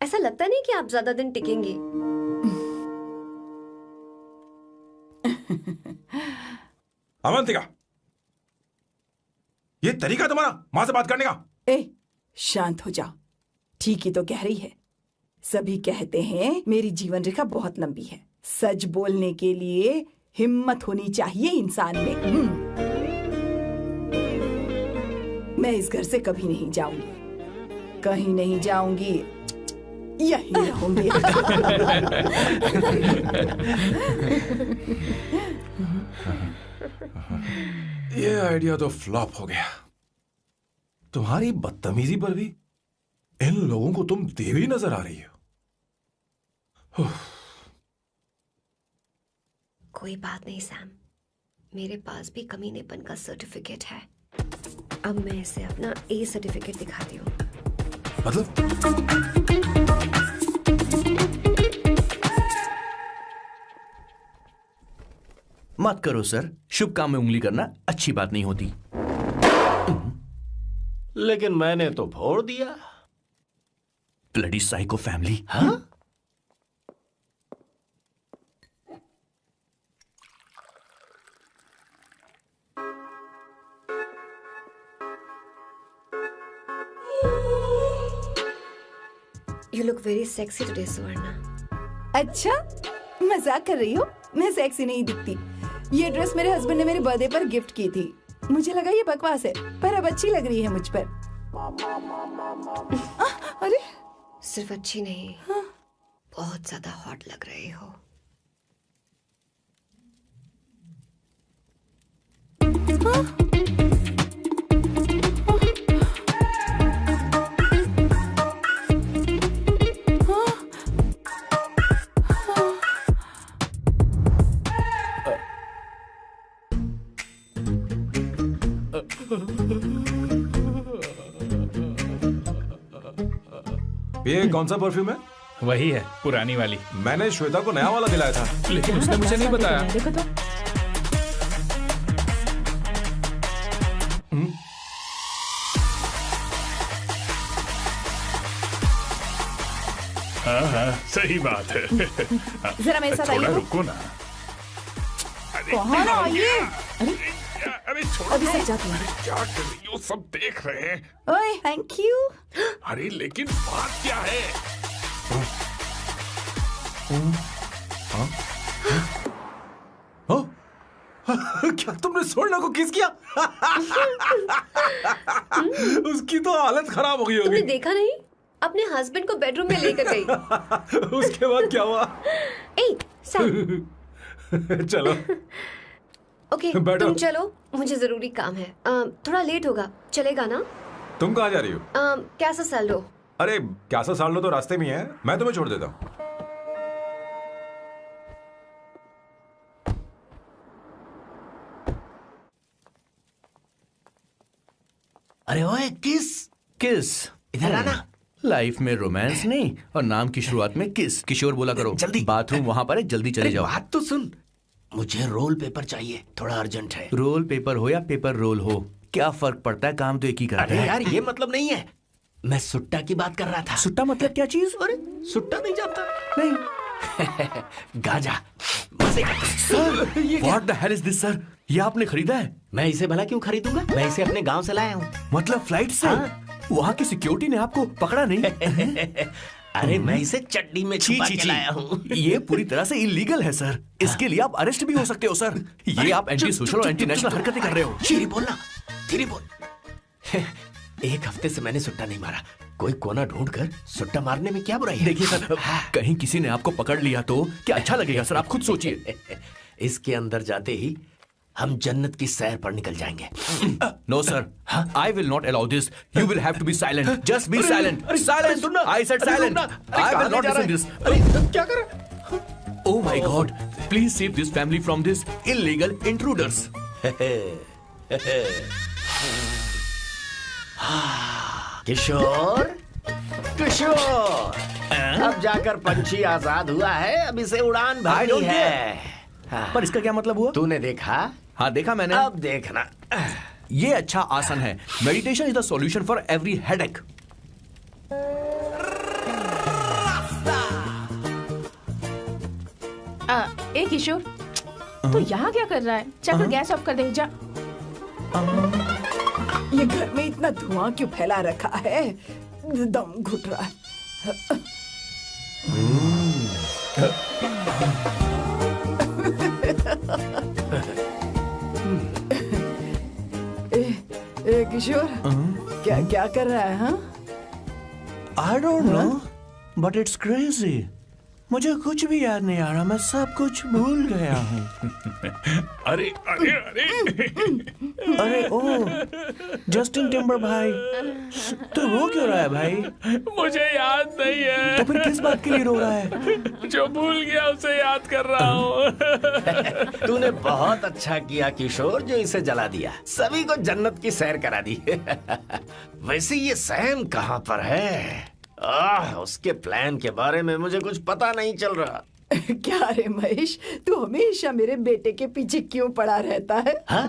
ऐसा लगता नहीं कि आप ज्यादा दिन टिकेंगी। अवंतिका, ये तरीका तुम्हारा माँ से बात करने का? शांत हो जाओ। ठीक ही तो कह रही है। सभी कहते हैं मेरी जीवन रेखा बहुत लंबी है। सच बोलने के लिए हिम्मत होनी चाहिए इंसान में। मैं इस घर से कभी नहीं जाऊंगी, कहीं नहीं जाऊंगी, यहीं रहूंगी। ये आइडिया तो फ्लॉप हो गया। तुम्हारी बदतमीजी पर भी इन लोगों को तुम देवी नजर आ रही हो। कोई बात नहीं सैम, मेरे पास भी कमीनेपन का सर्टिफिकेट है। अब मैं इसे अपना ए सर्टिफिकेट दिखाती हूँ। मतलब? मत करो सर, शुभ काम में उंगली करना अच्छी बात नहीं होती। लेकिन मैंने तो फोड़ दिया। Bloody psycho family. हाँ? You look very sexy today, सुवर्णा। अच्छा, मजाक कर रही हो? मैं सेक्सी नहीं दिखती। ये ड्रेस मेरे हस्बैंड ने मेरे बर्थडे पर गिफ्ट की थी। मुझे लगा ये बकवास है, पर अब अच्छी लग रही है मुझ पर। अरे, सिर्फ अच्छी नहीं, बहुत ज्यादा हॉट लग रही हो। ये कौन सा परफ्यूम है? वही है, पुरानी वाली। मैंने श्वेता को नया वाला दिलाया था, लेकिन उसने मुझे नहीं बताया। देखो तो। हाँ, सही बात है। जरा मेरे साथ थोड़ा आइए। रुको ना। कहाँ ना आइए? अरे अभी सब जाती हूँ। क्या कर रही हो? सब देख रहे हैं। ओए थैंक यू। अरे लेकिन बात क्या है? क्या तुमने सोना को किस किया? उसकी तो हालत खराब हो गई तुमने होगी। देखा नहीं? अपने हस्बैंड को बेडरूम में लेकर गई। उसके बाद क्या हुआ? ए, सैम। चलो ओके, बैठो। तुम चलो, मुझे जरूरी काम है। थोड़ा लेट होगा, चलेगा ना? तुम कहाँ जा रही हो? कैसा सैल्डो? अरे कैसा साल लो तो रास्ते में ही है, मैं तुम्हें छोड़ देता हूँ। अरे ओए किस किस इधर आना। लाइफ में रोमांस नहीं और नाम की शुरुआत में किस। किशोर बोला करो। जल्दी। बाथरूम वहां पर है, जल्दी चले अरे जाओ। बात तो सुन, मुझे रोल पेपर चाहिए, थोड़ा अर्जेंट है। रोल पेपर हो या पेपर रोल हो, क्या फर्क पड़ता है, काम तो एक ही करता अरे है। यार ये मतलब नहीं है, मैं सुट्टा की बात कर रहा था। सुट्टा मतलब क्या चीज? अरे सुट्टा नहीं जानता? नहीं। गांजा मजे का। What the hell is this, sir? ये आपने खरीदा है? मैं इसे भला क्यों खरीदूंगा? मैं इसे अपने गांव से लाया हूँ। मतलब फ्लाइट से? हाँ। वहाँ की सिक्योरिटी ने आपको पकड़ा नहीं? अरे मैं इसे चड्डी में छुपा के लाया हूँ। ये पूरी तरह से इलीगल है सर। इसके लिए आप अरेस्ट भी हो सकते हो सर। ये आप एंटी सोशल और एंटी नेशनल हरकतें कर रहे हो। धीरे बोलना, धीरे बोल। एक हफ्ते से मैंने सुट्टा नहीं मारा, कोई कोना ढूंढ कर सुट्टा मारने में क्या बुराई है? देखिए सर, कहीं किसी ने आपको पकड़ लिया तो क्या अच्छा लगेगा सर? आप खुद सोचिए। इसके अंदर जाते ही हम जन्नत की सैर पर निकल जाएंगे। No sir, I will not allow this. You will have to be silent. Just be silent. Silent. I said silent. I will not listen this. क्या कर रहा? Oh my God! Please save this family from this illegal intruders. किशोर, किशोर, अब जाकर पंछी आजाद हुआ है, अब इसे उड़ान भरनी है। पर इसका क्या मतलब हुआ? तूने देखा? हाँ देखा मैंने। अब देखना। ये अच्छा आसन है। Meditation is the solution for every headache. ए किशोर, तू यहाँ क्या कर रहा है? जाकर गैस ऑफ कर दे जा। ये घर में इतना धुआं क्यों फैला रखा है? दम घुट रहा है। ए किशोर, क्या क्या कर रहा है? हाँ, I don't know, but it's crazy. मुझे कुछ भी याद नहीं आ रहा, मैं सब कुछ भूल गया हूँ। अरे अरे अरे अरे ओ, जस्टिन टिम्बर भाई, तू रो क्यों रहा है भाई? मुझे याद नहीं है। तो फिर किस बात के लिए रो रहा है? जो भूल गया उसे याद कर रहा हूँ। तूने बहुत अच्छा किया किशोर, जो इसे जला दिया, सभी को जन्नत की सैर करा दी। वैसे ये सैम कहाँ पर है? उसके प्लान के बारे में मुझे कुछ पता नहीं चल रहा। क्या रे महेश, तू हमेशा मेरे बेटे के पीछे क्यों पड़ा रहता है? हाँ?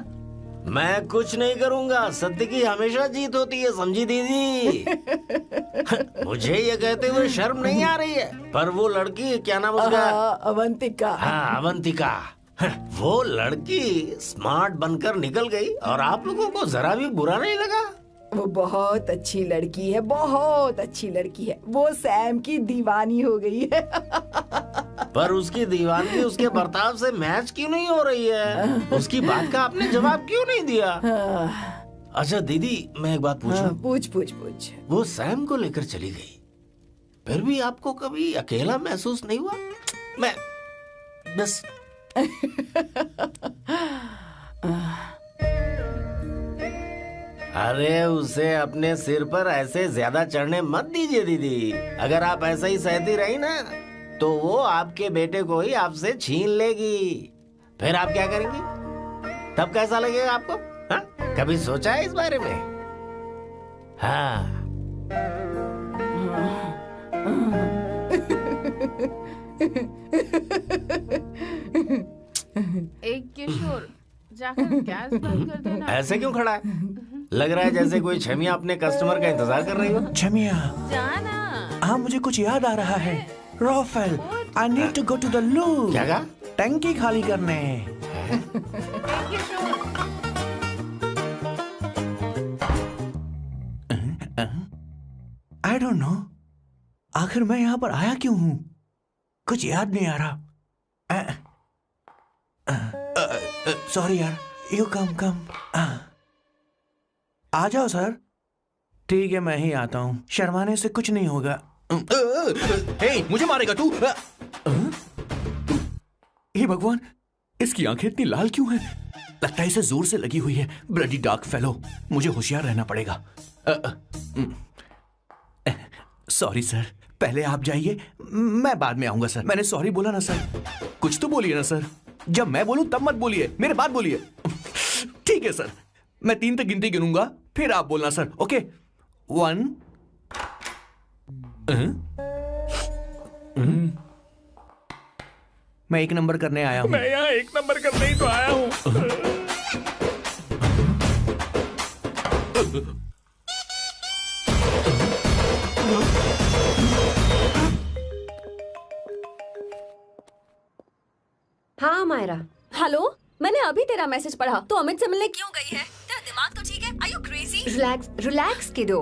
मैं कुछ नहीं करूंगा, सत्य की हमेशा जीत होती है, समझी दीदी? मुझे ये कहते हुए शर्म नहीं आ रही है, पर वो लड़की, क्या नाम उसका? अवंतिका। हाँ अवंतिका, वो लड़की स्मार्ट बनकर निकल गई और आप लोगों को जरा भी बुरा नहीं लगा? वो बहुत अच्छी लड़की है, बहुत अच्छी लड़की है। वो सैम की दीवानी हो गई है। पर उसकी दीवानगी उसके बर्ताव से मैच क्यों नहीं हो रही है? उसकी बात का आपने जवाब क्यों नहीं दिया? अच्छा दीदी, मैं एक बात पूछूं? पूछ पूछ पूछ। वो सैम को लेकर चली गई, फिर भी आपको कभी अकेला महसूस नहीं हुआ? मैं बस अरे उसे अपने सिर पर ऐसे ज्यादा चढ़ने मत दीजिए दीदी। अगर आप ऐसा ही सहती रही ना, तो वो आपके बेटे को ही आपसे छीन लेगी। फिर आप क्या करेंगी? तब कैसा लगेगा आपको? हा? कभी सोचा है इस बारे में? हाँ। एक किशोर, जाकर गैस बंद कर देना। ऐसे क्यों खड़ा है? लग रहा है जैसे कोई छमिया अपने कस्टमर का इंतजार कर रही हो। छमिया, जाना। हाँ मुझे कुछ याद आ रहा है। Rafael, I need to go to the loo. क्या कहा? टंकी खाली करने। आई डोंट नो, आखिर मैं यहां पर आया क्यों हूं, कुछ याद नहीं आ रहा। सॉरी यार, यू कम। आ जाओ सर। ठीक है, मैं ही आता हूं, शर्माने से कुछ नहीं होगा। हे, मुझे मारेगा तू? हे भगवान, इसकी आंखें इतनी लाल क्यों हैं? लगता है इसे जोर से लगी हुई है। ब्लडी डार्क फेलो, मुझे होशियार रहना पड़ेगा। सॉरी सर, पहले आप जाइए, मैं बाद में आऊंगा सर। मैंने सॉरी बोला ना सर, कुछ तो बोलिए ना सर। जब मैं बोलूं तब मत बोलिए, मेरे बाद बोलिए। ठीक है सर, मैं 3 तक गिनती गिनूंगा, फिर आप बोलना सर। ओके, 1। मैं 1 नंबर करने आया हूं। मैं यहाँ 1 नंबर करने ही तो आया हूँ। हाँ मायरा। हेलो, मैंने अभी तेरा मैसेज पढ़ा। तो अमित से मिलने क्यों गई है? तेरा दिमाग तो ठीक है? Are you crazy? Relax kiddo.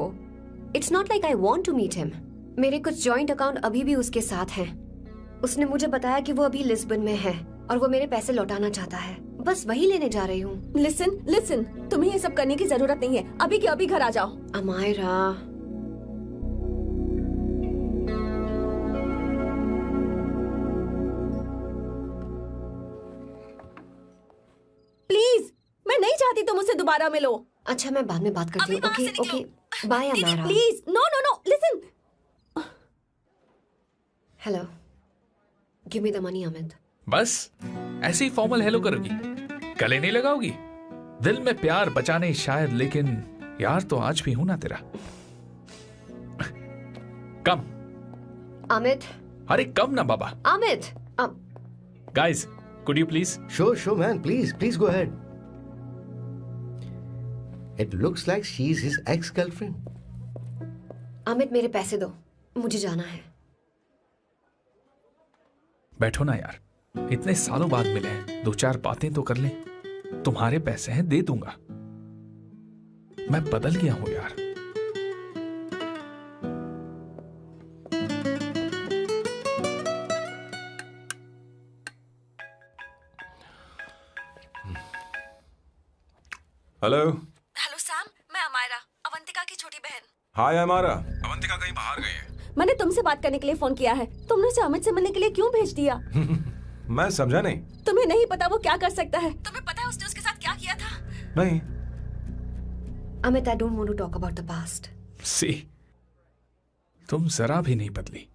It's not like I want to meet him. मेरे कुछ जॉइंट अकाउंट अभी भी उसके साथ हैं। उसने मुझे बताया कि वो अभी लिस्बन में है और वो मेरे पैसे लौटाना चाहता है। बस वही लेने जा रही हूँ। लिसन, तुम्हें ये सब करने की जरूरत नहीं है। अभी के अभी घर आ जाओ। अमायरा, प्लीज, मैं नहीं चाहती तुम मुझसे दोबारा मिलो। अच्छा, मैं बाद में बात करती हूँ। Okay, bye Amaira. Please, no, listen. Hello, give me the money Amit. बस ऐसे ही फॉर्मल हेलो करोगी, गले नहीं लगाओगी? दिल में प्यार बचा नहीं शायद, लेकिन यार तो आज भी हूं ना तेरा। कम अमित। अरे कम ना बाबा। Amit. Guys, could you please? Sure, man. Please go ahead. It looks like she's his ex-girlfriend. Amit, मेरे पैसे दो, मुझे जाना है। बैठो ना यार, इतने सालों बाद मिले हैं, 2-4 बातें तो कर लें। तुम्हारे पैसे हैं, दे दूंगा। मैं बदल गया हूं यार। हेलो सैम, मैं अमायरा, अवंतिका की छोटी बहन। हाय अमायरा। अवंतिका कहीं बाहर गई है। मैंने तुमसे बात करने के लिए फोन किया है। तुमने उसे अमित से मिलने के लिए क्यों भेज दिया? मैं समझा नहीं। तुम्हें नहीं पता वो क्या कर सकता है? तुम्हें पता है उसने उसके साथ क्या किया था? नहीं। Amit, I don't want to talk about the past. See, तुम जरा भी नहीं बदली।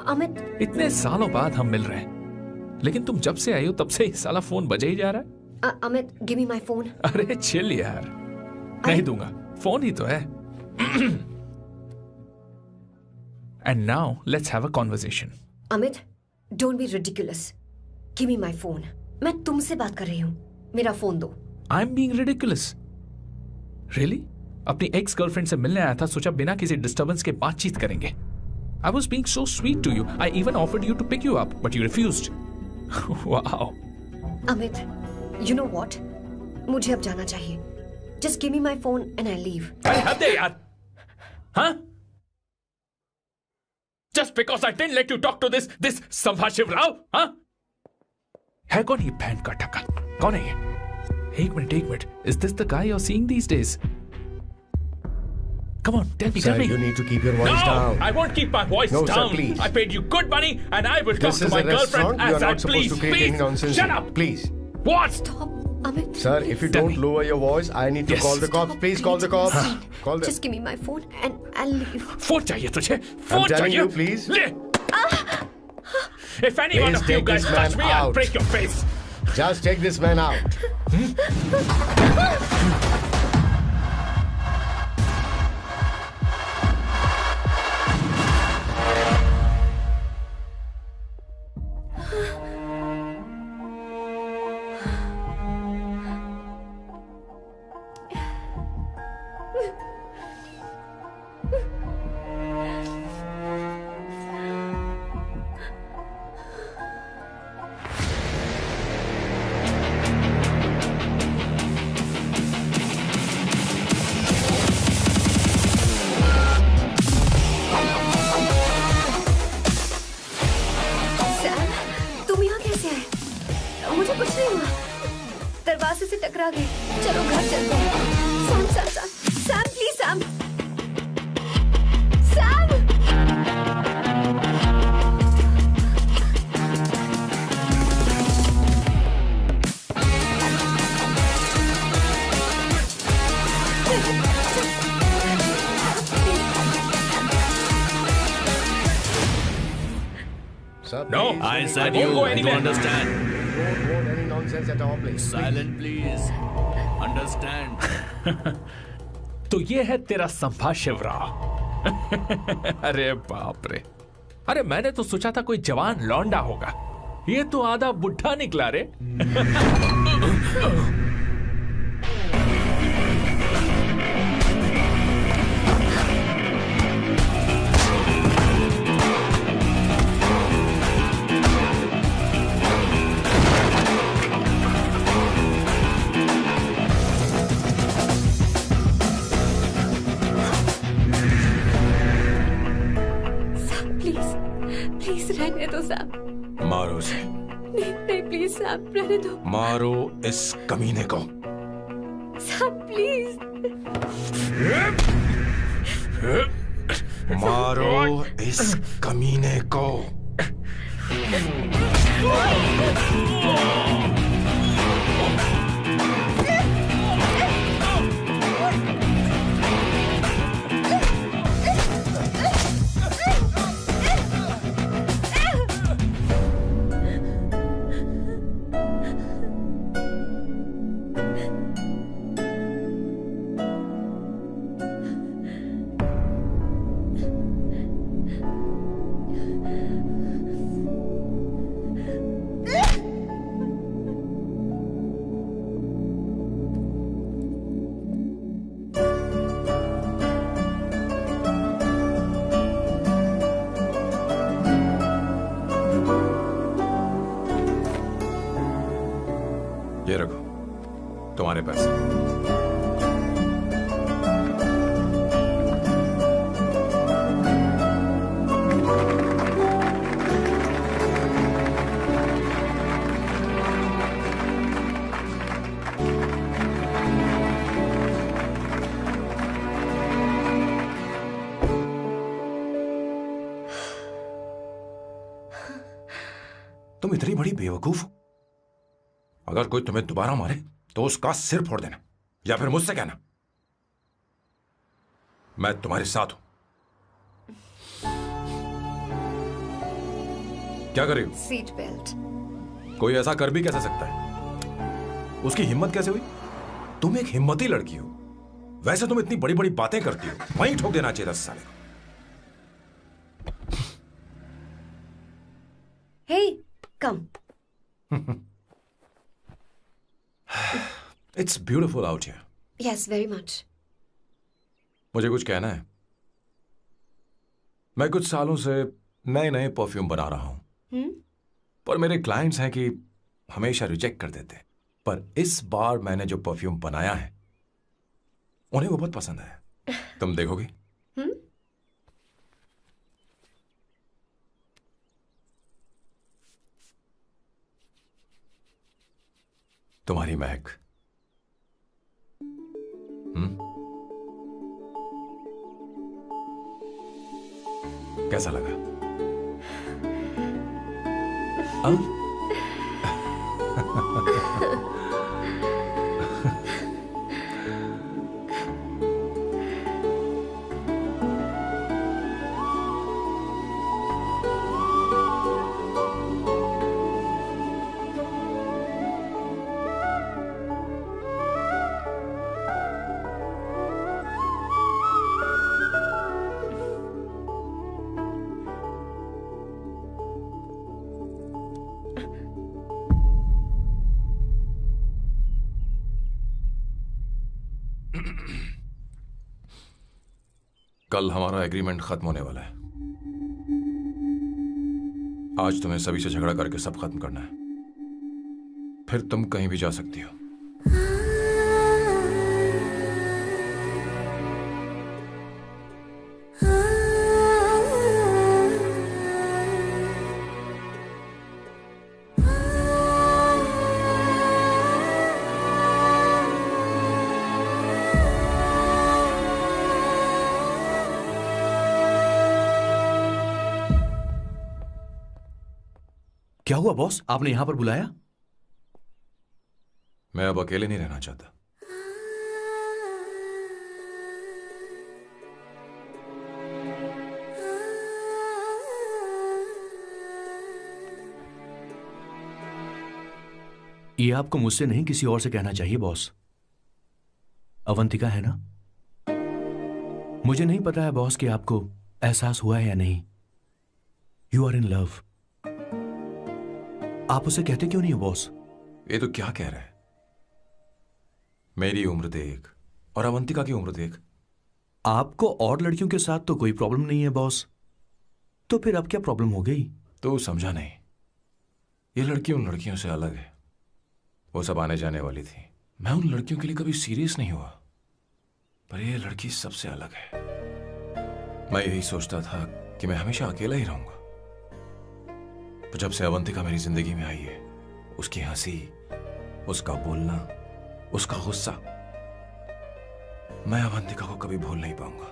अमित, इतने सालों बाद हम मिल रहे हैं, लेकिन तुम जब से आई हो तब से ही साला फोन बजे ही जा रहा है। Amit, give me my phone. अरे चिल यार, नहीं दूंगा, फोन ही तो है। And now let's have a conversation. Amit, don't be ridiculous. Give me my phone. मैं तुमसे बात कर रही हूँ, मेरा फोन दो। I am being ridiculous? Really? अपनी एक्स गर्लफ्रेंड से मिलने आया था, सोचा बिना किसी डिस्टर्बेंस के बातचीत करेंगे। I was being so sweet to you. I even offered you to pick you up, but you refused. Wow. Amit, you know what? मुझे अब जाना चाहिए. Just give me my phone and I'll leave. अरे हद है यार. हाँ? Just because I didn't let you talk to this संभाशिव Rao, हाँ? है कौन ये बैंड का टक्का? कौन है ये? एक minute. Is this the guy you're seeing these days? Come on, tell me. Sir, you need to keep your voice down. No, I won't keep my voice No, down. sir, please. I paid you good money, and I will talk This to is my a girlfriend restaurant. You as are I not supposed please. to create any nonsense. Shut up. Please. What? Stop, Amit. Sir, if you don't lower your voice, I need to Yes. call the cops. Please call the cops. Call them. Just give me my phone and I'll leave. Phone चाहिए तुझे? Phone I'm telling चाहिए? you, please. ले. If any one Please of you take guys this touch man me, I'll out. break your face. Just take this man out. आ गई। चलो घर चलते हैं। Sam Sam Sam Sam please Sam Sam. No, I I said won't you. go You anywhere. understand? Don't want any nonsense at all, please. Silent, please. Understand? तो ये है तेरा संभाषिवराव। अरे बाप रे, अरे मैंने तो सोचा था कोई जवान लौंडा होगा, ये तो आधा बुढ़ा निकला रे। प्लीज रहने दो सैम। मारो उसे, नहीं नहीं प्लीज सैम रहने दो। मारो इस कमीने को। Sam please. मारो इस कमीने को। ये रखो तुम्हारे पैसे। तुम इतनी बड़ी बेवकूफ हो। अगर कोई तुम्हें दोबारा मारे तो उसका सिर फोड़ देना, या फिर मुझसे कहना मैं तुम्हारे साथ हूं। क्या कर रही हो? Seat belt. कोई ऐसा कर भी कैसे सकता है? उसकी हिम्मत कैसे हुई? तुम एक हिम्मती लड़की हो, वैसे तुम इतनी बड़ी बड़ी बातें करती हो, वहीं ठोक देना चाहिए 10 साल को। Hey come. It's beautiful out here. Yes very much. मुझे कुछ कहना है। मैं कुछ सालों से नए नए परफ्यूम बना रहा हूं, पर मेरे क्लाइंट्स हैं कि हमेशा रिजेक्ट कर देते। पर इस बार मैंने जो परफ्यूम बनाया है उन्हें वो बहुत पसंद आया। तुम देखोगी? तुम्हारी महक। कैसा लगा? कल हमारा एग्रीमेंट खत्म होने वाला है। आज तुम्हें सभी से झगड़ा करके सब खत्म करना है, फिर तुम कहीं भी जा सकती हो। क्या हुआ बॉस, आपने यहां पर बुलाया? मैं अब अकेले नहीं रहना चाहता। ये आपको मुझसे नहीं किसी और से कहना चाहिए बॉस। अवंतिका है ना? मुझे नहीं पता है बॉस कि आपको एहसास हुआ है या नहीं। You are in love. आप उसे कहते क्यों नहीं हो बॉस? ये तो क्या कह रहा है? मेरी उम्र देख और अवंतिका की उम्र देख। आपको और लड़कियों के साथ तो कोई प्रॉब्लम नहीं है बॉस, तो फिर अब क्या प्रॉब्लम हो गई? तो समझा नहीं, ये लड़की उन लड़कियों से अलग है। वो सब आने जाने वाली थी। मैं उन लड़कियों के लिए कभी सीरियस नहीं हुआ, पर ये लड़की सबसे अलग है। मैं यही सोचता था कि मैं हमेशा अकेला ही रहूंगा, पर जब से अवंतिका मेरी जिंदगी में आई है, उसकी हंसी, उसका बोलना, उसका गुस्सा, मैं अवंतिका को कभी भूल नहीं पाऊंगा।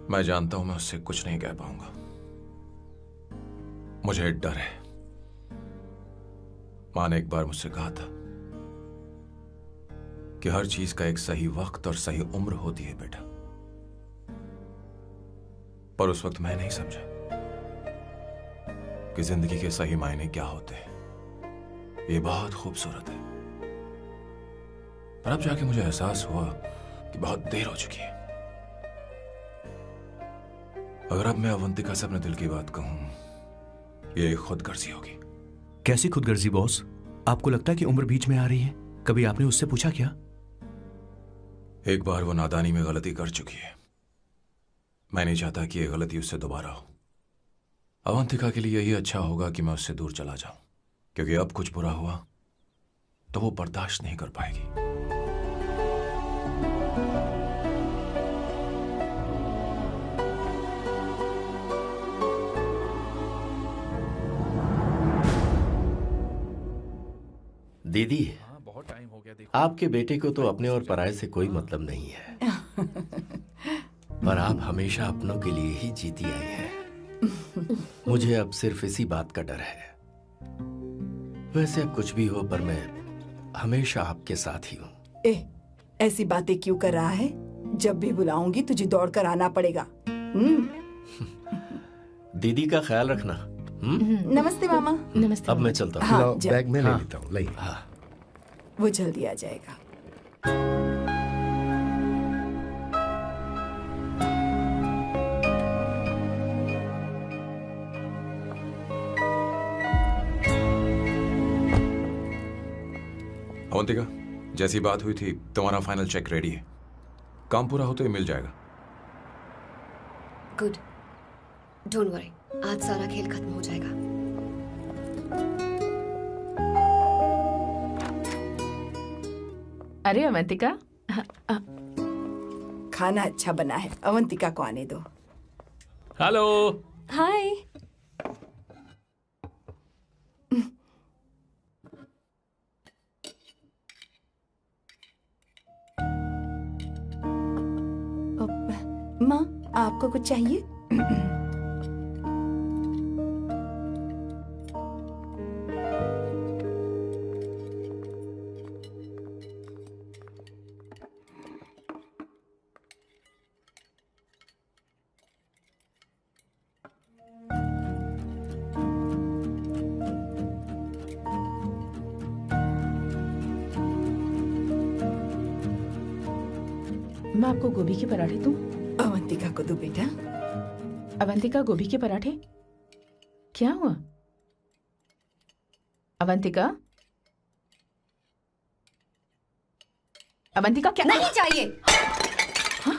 मैं जानता हूं मैं उससे कुछ नहीं कह पाऊंगा। मुझे डर है। मां ने एक बार मुझसे कहा था कि हर चीज का एक सही वक्त और सही उम्र होती है बेटा, पर उस वक्त मैं नहीं समझा कि जिंदगी के सही मायने क्या होते हैं। ये बहुत खूबसूरत है, पर अब जाके मुझे एहसास हुआ कि बहुत देर हो चुकी है। अगर अब मैं अवंतिका से अपने दिल की बात कहूं, ये खुदगर्जी होगी। कैसी खुदगर्जी बॉस? आपको लगता है कि उम्र बीच में आ रही है? कभी आपने उससे पूछा क्या? एक बार वो नादानी में गलती कर चुकी है। मैं नहीं चाहता कि ये गलती उससे दोबारा हो। अवंतिका के लिए यही अच्छा होगा कि मैं उससे दूर चला जाऊं, क्योंकि अब कुछ बुरा हुआ तो वो बर्दाश्त नहीं कर पाएगी। दीदी, बहुत टाइम हो गया। देखो आपके बेटे को तो अपने और पराये से कोई मतलब नहीं है, पर आप हमेशा अपनों के लिए ही जीती आई हैं। मुझे अब सिर्फ इसी बात का डर है। वैसे अब कुछ भी हो, पर मैं हमेशा आपके साथ ही हूँ। ऐसी बातें क्यों कर रहा है? जब भी बुलाऊंगी तुझे दौड़कर आना पड़ेगा। दीदी का ख्याल रखना। नमस्ते मामा। नमस्ते। अब मैं चलता हूँ। हाँ, बैग में ले लेता हूँ। लाइए। हाँ। वो जल्दी आ जाएगा। अवंतिका, जैसी बात हुई थी, तुम्हारा फाइनल चेक रेडी है। काम पूरा हो तो ये मिल जाएगा। गुड, डोंट वरी, आज सारा खेल खत्म हो जाएगा। अरे अवंतिका, खाना अच्छा बना है, अवंतिका को आने दो। हेलो। हाय। माँ, आपको कुछ चाहिए? मैं आपको गोभी के पराठे दूं? अवंतिका को दो बेटा। अवंतिका, गोभी के पराठे? क्या हुआ अवंतिका? अवंतिका, क्या? नहीं चाहिए। हाँ?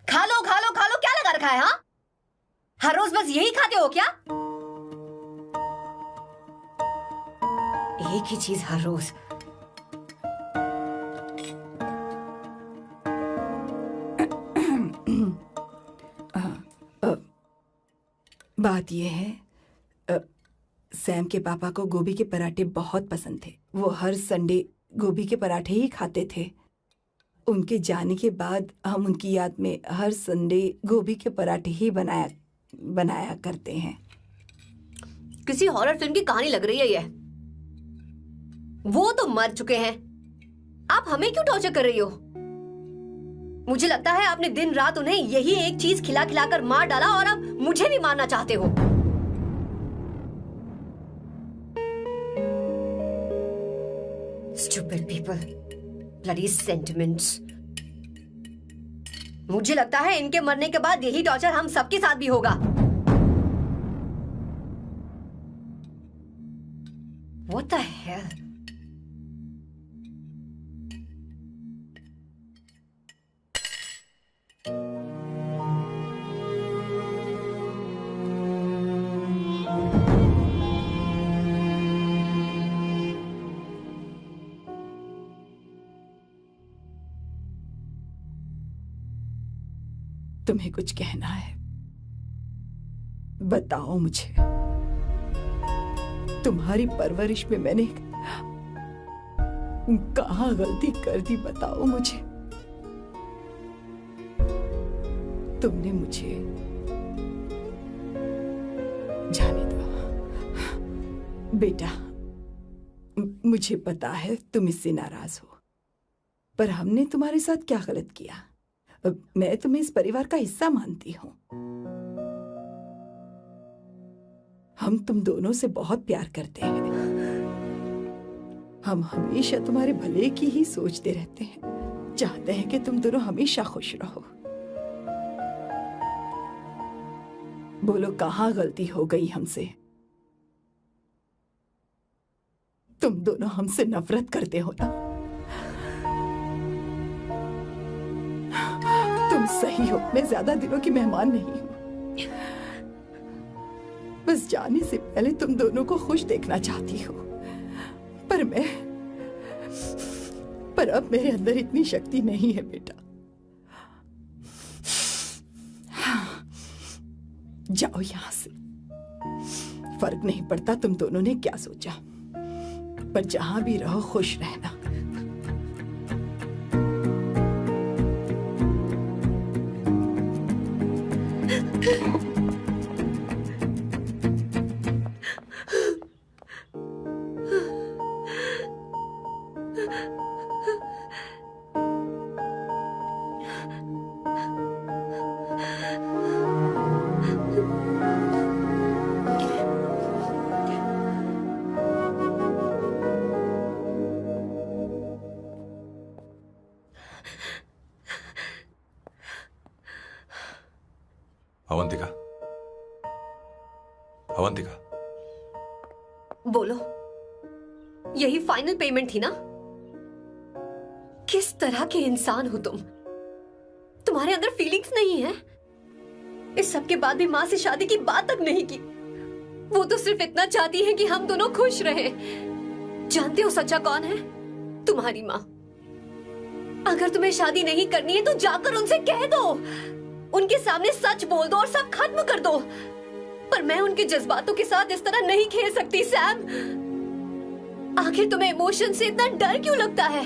खा लो खा लो खा लो, क्या लगा रखा है? हाँ, हर रोज बस यही खाते हो क्या? एक ही चीज हर रोज। बात यह है, सैम के पापा को गोभी के पराठे बहुत पसंद थे। वो हर संडे गोभी के पराठे ही खाते थे। उनके जाने के बाद हम उनकी याद में हर संडे गोभी के पराठे ही बनाया करते हैं। किसी हॉरर फिल्म की कहानी लग रही है ये। वो तो मर चुके हैं, आप हमें क्यों टॉर्चर कर रही हो? मुझे लगता है आपने दिन रात उन्हें यही एक चीज खिला खिलाकर मार डाला और अब मुझे भी मारना चाहते हो। Stupid people, bloody sentiments। मुझे लगता है इनके मरने के बाद यही टॉर्चर हम सबके साथ भी होगा। What the hell? तुम्हें कुछ कहना है? बताओ मुझे। तुम्हारी परवरिश में मैंने कहाँ गलती कर दी, बताओ मुझे। तुमने मुझे जाने दो बेटा। मुझे पता है तुम इससे नाराज हो, पर हमने तुम्हारे साथ क्या गलत किया? मैं तुम्हें इस परिवार का हिस्सा मानती हूं। हम तुम दोनों से बहुत प्यार करते हैं। हम हमेशा तुम्हारे भले की ही सोचते रहते हैं, चाहते हैं कि तुम दोनों हमेशा खुश रहो। बोलो कहाँ गलती हो गई हमसे? तुम दोनों हमसे नफरत करते हो ना? तुम सही हो, मैं ज्यादा दिनों की मेहमान नहीं हूं। बस जाने से पहले तुम दोनों को खुश देखना चाहती हो, पर अब मेरे अंदर इतनी शक्ति नहीं है बेटा। जाओ यहां से। फर्क नहीं पड़ता तुम दोनों ने क्या सोचा, पर जहां भी रहो खुश रहना। अवंतिका, अवंतिका, बोलो, यही फाइनल पेमेंट थी ना? किस तरह के इंसान हो तुम? तुम्हारे अंदर फीलिंग्स नहीं है? इस सब के बाद भी माँ से शादी की बात तक नहीं की। वो तो सिर्फ इतना चाहती है कि हम दोनों खुश रहें। जानते हो सच्चा कौन है? तुम्हारी माँ। अगर तुम्हें शादी नहीं करनी है तो जाकर उनसे कह दो, उनके सामने सच बोल दो और सब खत्म कर दो। पर मैं उनके जज्बातों के साथ इस तरह नहीं खेल सकती सैम। आखिर तुम्हें इमोशन से इतना डर क्यों लगता है?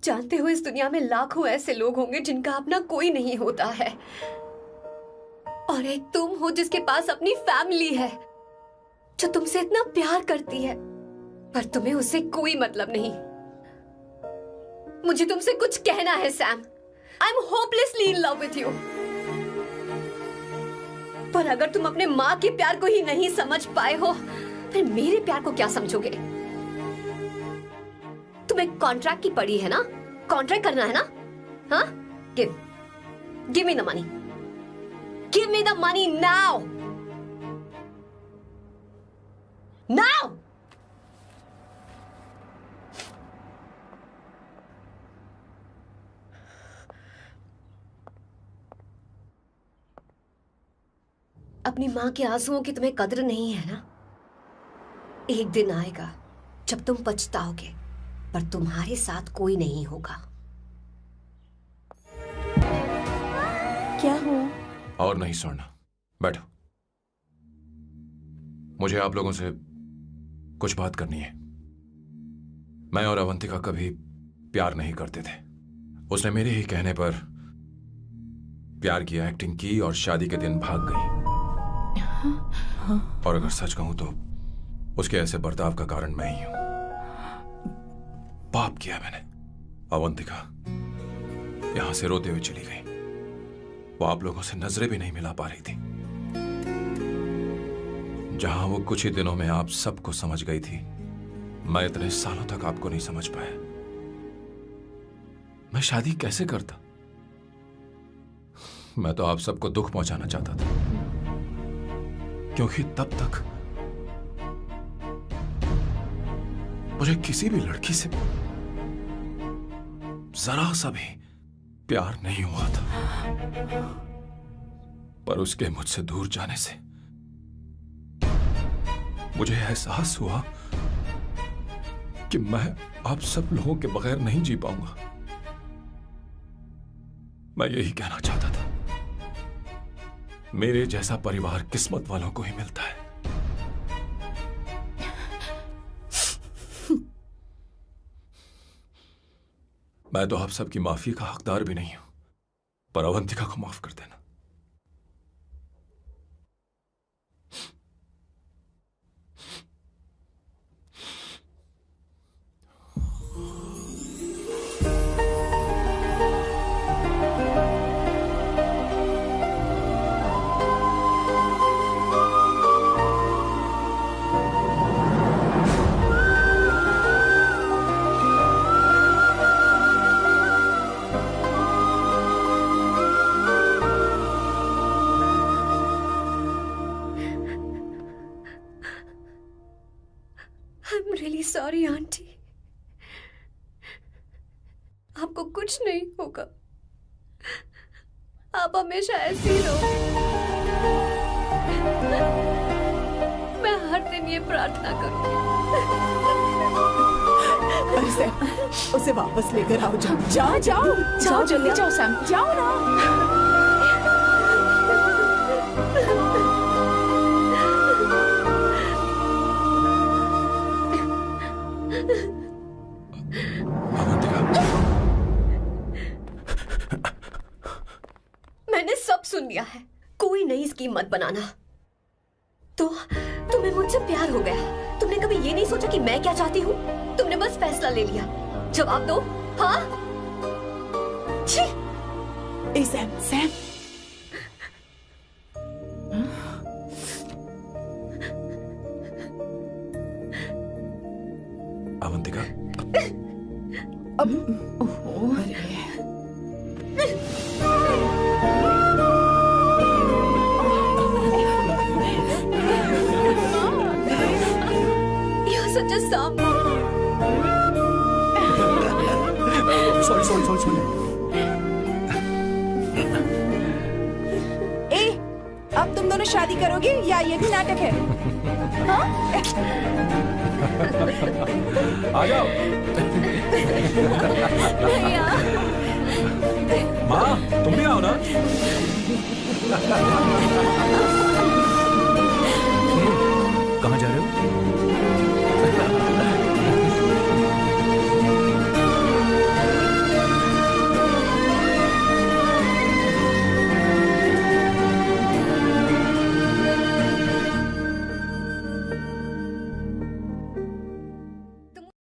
जानते हो इस दुनिया में लाखों ऐसे लोग होंगे जिनका अपना कोई नहीं होता है, और एक तुम हो जिसके पास अपनी फैमिली है जो तुमसे इतना प्यार करती है, पर तुम्हें उससे कोई मतलब नहीं। मुझे तुमसे कुछ कहना है Sam. I am hopelessly in love with you. पर अगर तुम अपने माँ के प्यार को ही नहीं समझ पाए हो, फिर मेरे प्यार को क्या समझोगे? तुम्हें कॉन्ट्रैक्ट की पड़ी है ना? कॉन्ट्रैक्ट करना है ना? हाँ? Give me the money. Give me the money now. Now. अपनी माँ के आंसुओं की तुम्हें कद्र नहीं है ना? एक दिन आएगा जब तुम पछताओगे, पर तुम्हारे साथ कोई नहीं होगा। क्या हुआ? और नहीं सोना, बैठो। मुझे आप लोगों से कुछ बात करनी है। मैं और अवंतिका कभी प्यार नहीं करते थे। उसने मेरे ही कहने पर प्यार की एक्टिंग की और शादी के दिन भाग गई। और अगर सच कहूं तो उसके ऐसे बर्ताव का कारण मैं ही हूं। पाप किया मैंने। अवंतिका यहां से रोते हुए चली गई। वो आप लोगों से नजरें भी नहीं मिला पा रही थी। जहां वो कुछ ही दिनों में आप सबको समझ गई थी, मैं इतने सालों तक आपको नहीं समझ पाया। मैं शादी कैसे करता? मैं तो आप सबको दुख पहुंचाना चाहता था, क्योंकि तब तक मुझे किसी भी लड़की से जरा सा भी प्यार नहीं हुआ था। पर उसके मुझसे दूर जाने से मुझे एहसास हुआ कि मैं आप सब लोगों के बगैर नहीं जी पाऊंगा। मैं यही कहना चाहता था, मेरे जैसा परिवार किस्मत वालों को ही मिलता है। मैं तो आप सबकी माफी का हकदार भी नहीं हूं, पर अवंतिका को माफ कर देना। सॉरी आंटी, आपको कुछ नहीं होगा। आप हमेशा ऐसी ही रहो। मैं हर दिन ये प्रार्थना करूंगी। उसे वापस लेकर आओ। जाओ जाओ जाओ जल्दी जाओ सैम, जाओ ना। मैंने सब सुन लिया है। कोई नई स्कीम मत बनाना। तो तुम्हें मुझसे प्यार हो गया। तुमने कभी ये नहीं सोचा कि मैं क्या चाहती हूँ? तुमने बस फैसला ले लिया। जवाब दो। हाँ? छी! ए सैम, सैम। अवंतिका, अब You're such a song. Sorry. ए, अब तुम दोनों शादी करोगे या ये भी नाटक है? हाँ? आ जाओ। माँ, तुम भी आओ ना।